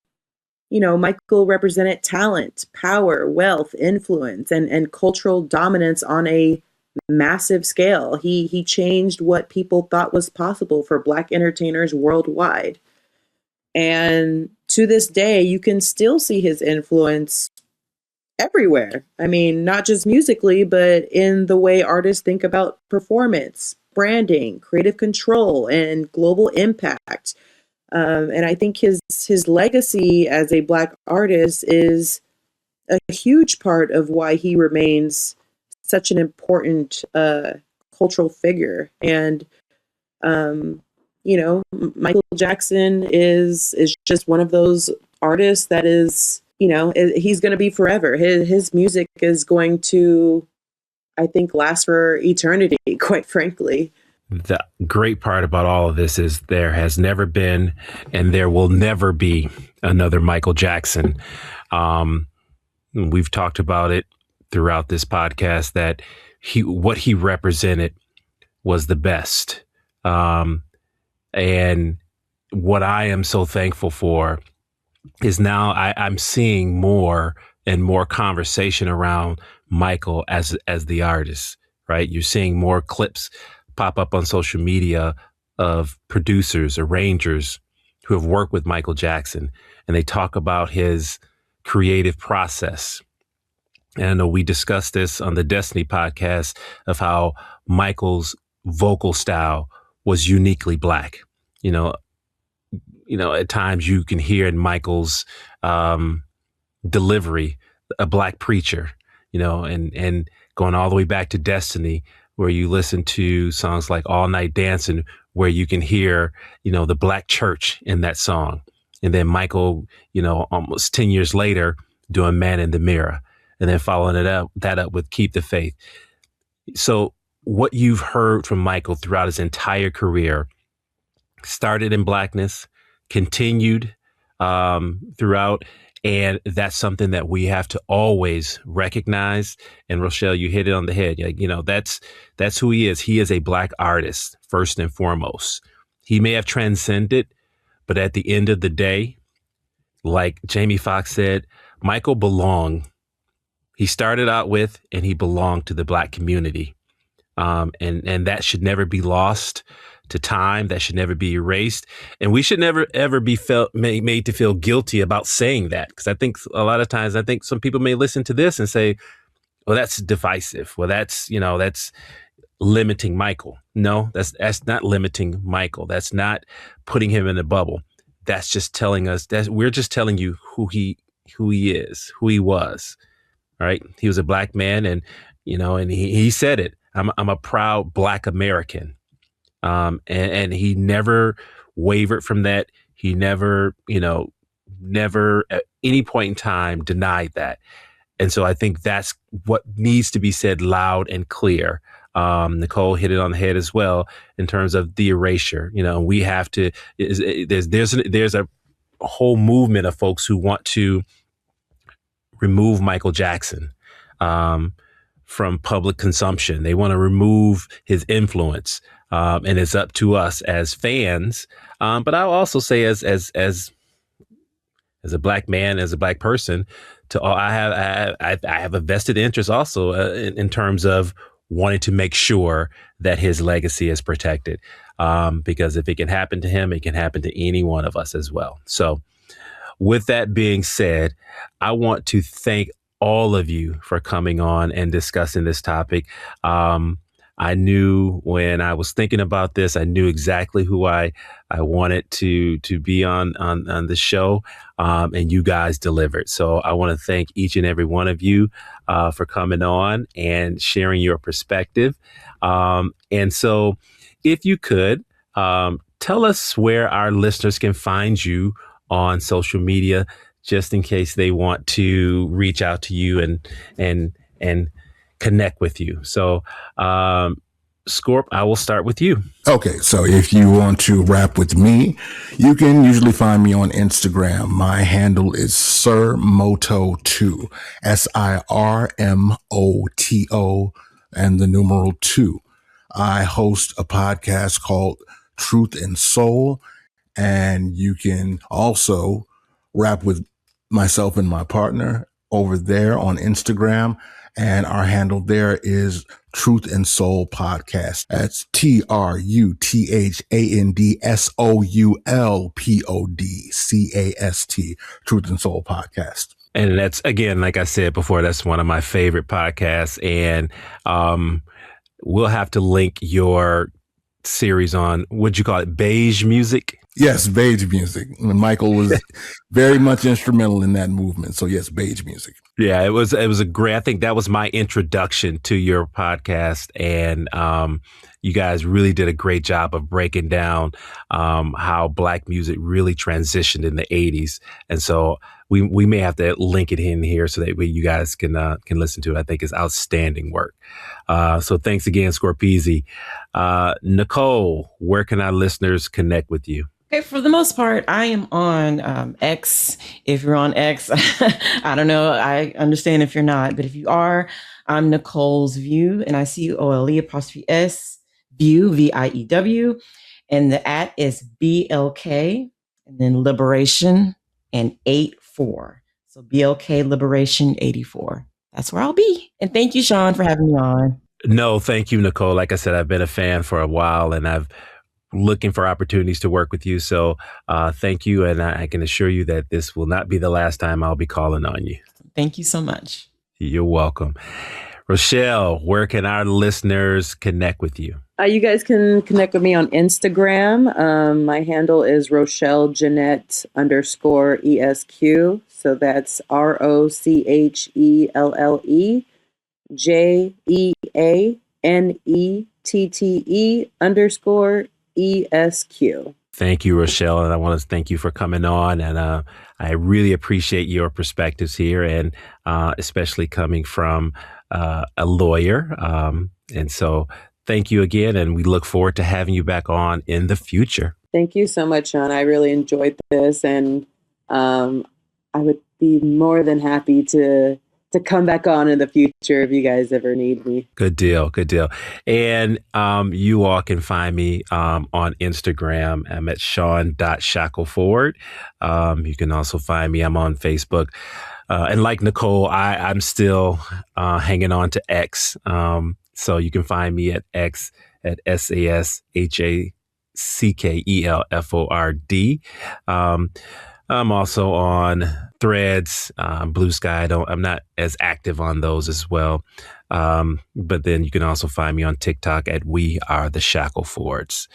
represented talent, power, wealth, influence, and cultural dominance on a massive scale. He changed what people thought was possible for Black entertainers worldwide. And to this day, you can still see his influence everywhere. I mean, not just musically, but in the way artists think about performance, branding, creative control, and global impact. And I think his legacy as a Black artist is a huge part of why he remains such an important cultural figure. And Michael Jackson is just one of those artists that is, he's going to be forever. His music is going to, I think, last for eternity, quite frankly.
The great part about all of this is there has never been and there will never be another Michael Jackson. We've talked about it throughout this podcast that what he represented was the best. And what I am so thankful for is now I'm seeing more and more conversation around Michael as the artist, right? You're seeing more clips pop up on social media of producers, arrangers who have worked with Michael Jackson, and they talk about his creative process. And I know we discussed this on the Destiny podcast of how Michael's vocal style was uniquely Black. At times you can hear in Michael's delivery a Black preacher, and going all the way back to Destiny, where you listen to songs like All Night Dancing, where you can hear, the Black church in that song. And then Michael, almost 10 years later, doing Man in the Mirror, and then following that up with Keep the Faith. So what you've heard from Michael throughout his entire career started in Blackness, continued throughout. And that's something that we have to always recognize. And Rochelle, you hit it on the head. That's who he is. He is a Black artist, first and foremost. He may have transcended, but at the end of the day, like Jamie Foxx said, Michael belonged. He started out with, and he belonged to the Black community. And that should never be lost to time. That should never be erased. And we should never, ever be made to feel guilty about saying that. Because I think a lot of times, some people may listen to this and say, well, that's divisive. Well, that's limiting Michael. No, that's not limiting Michael. That's not putting him in a bubble. That's just telling us that we're just telling you who he is, who he was. Right. He was a Black man. And, and he said it. I'm a proud Black American. And he never wavered from that. He never at any point in time denied that. And so I think that's what needs to be said loud and clear. Nicole hit it on the head as well in terms of the erasure. We have to. There's a whole movement of folks who want to remove Michael Jackson from public consumption. They want to remove his influence, and it's up to us as fans. But I'll also say, as a black man, as a black person, I have a vested interest also in terms of wanting to make sure that his legacy is protected, because if it can happen to him, it can happen to any one of us as well. So, with that being said, I want to thank all of you for coming on and discussing this topic. I knew when I was thinking about this, I knew exactly who I wanted to be on the show, and you guys delivered. So I want to thank each and every one of you for coming on and sharing your perspective. And so if you could tell us where our listeners can find you on social media, just in case they want to reach out to you and connect with you. So, Scorp, I will start with you.
Okay, so if you want to rap with me, you can usually find me on Instagram. My handle is SirMoto2, SIRMOTO, and the numeral 2. I host a podcast called Truth and Soul, and you can also rap with myself and my partner over there on Instagram. And our handle there is Truth and Soul Podcast. That's TRUTHANDSOULPODCAST, Truth and Soul Podcast.
And that's, again, like I said before, that's one of my favorite podcasts. And we'll have to link your series on, what'd you call it, beige music?
Yes, beige music. Michael was very much instrumental in that movement. So yes, beige music.
Yeah, it was a great, I think that was my introduction to your podcast. And you guys really did a great job of breaking down how Black music really transitioned in the 80s. And so we may have to link it in here so that way you guys can listen to it. I think it's outstanding work. So thanks again, Scorpeze. Nicole, where can our listeners connect with you?
Okay, for the most part, I am on X. If you're on X, I don't know. I understand if you're not, but if you are, I'm Nicole's View, and I COLE''S View, VIEW, and the @ is BLK, and then Liberation and 84. So BLK Liberation 84. That's where I'll be. And thank you, Shawn, for having me on.
No, thank you, Nicole. Like I said, I've been a fan for a while, and I've looking for opportunities to work with you. So thank you. And I can assure you that this will not be the last time I'll be calling on you.
Thank you so much.
You're welcome. Rochelle, where can our listeners connect with you?
You guys can connect with me on Instagram. My handle is Rochelle Jeanette _ESQ. So that's ROCHELLE JEANETTE _ESQ.
Thank you, Rochelle. And I want to thank you for coming on. And I really appreciate your perspectives here, and especially coming from a lawyer. And so thank you again. And we look forward to having you back on in the future.
Thank you so much, Shawn. I really enjoyed this. And I would be more than happy to come back on in the future if you guys ever need me.
Good deal. Good deal. And you all can find me on Instagram. I'm at Shawn.Shackelford. You can also find me. I'm on Facebook. And like Nicole, I'm still hanging on to X. So you can find me at X at SASHACKELFORD. I'm also on Threads, Blue Sky. I'm not as active on those as well. But then you can also find me on TikTok at We Are the Shacklefords.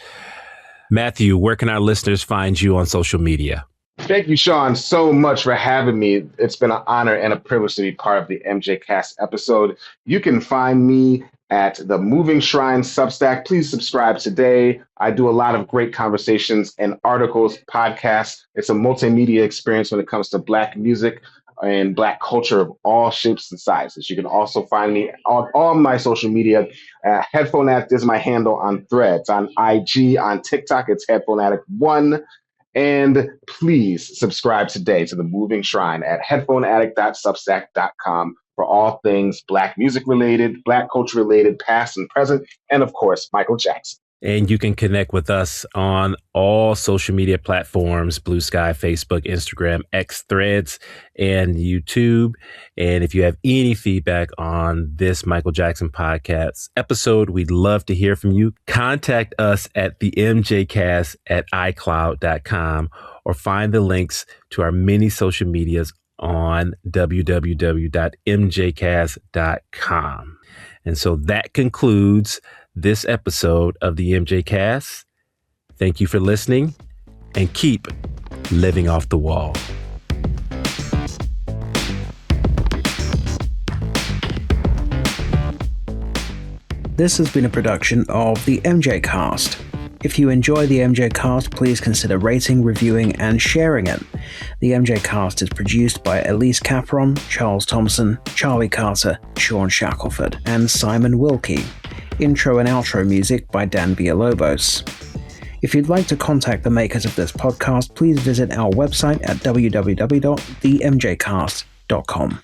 Matthew, where can our listeners find you on social media?
Thank you, Shawn, so much for having me. It's been an honor and a privilege to be part of the MJCast episode. You can find me at the Moving Shrine Substack. Please subscribe today. I do a lot of great conversations and articles, podcasts. It's a multimedia experience when it comes to Black music. and Black culture of all shapes and sizes. You can also find me on all my social media. Headphone Addict is my handle on Threads, on IG, on TikTok. It's Headphone Addict 1. And please subscribe today to The Moving Shrine at headphoneaddict.substack.com for all things Black music related, Black culture related, past and present, and of course, Michael Jackson.
And you can connect with us on all social media platforms, Blue Sky, Facebook, Instagram, X, Threads, and YouTube. And if you have any feedback on this Michael Jackson podcast episode, we'd love to hear from you. Contact us at the MJCast@icloud.com or find the links to our many social medias on www.mjcast.com. And so that concludes this episode of the MJCast. Thank you for listening and keep living off the wall.
This has been a production of the MJCast. If you enjoy the MJCast, please consider rating, reviewing, and sharing it. The MJCast is produced by Elise Capron, Charles Thompson, Charlie Carter, Shawn Shackelford, and Simon Wilkie. Intro and outro music by Dan Villalobos. If you'd like to contact the makers of this podcast, please visit our website at www.themjcast.com.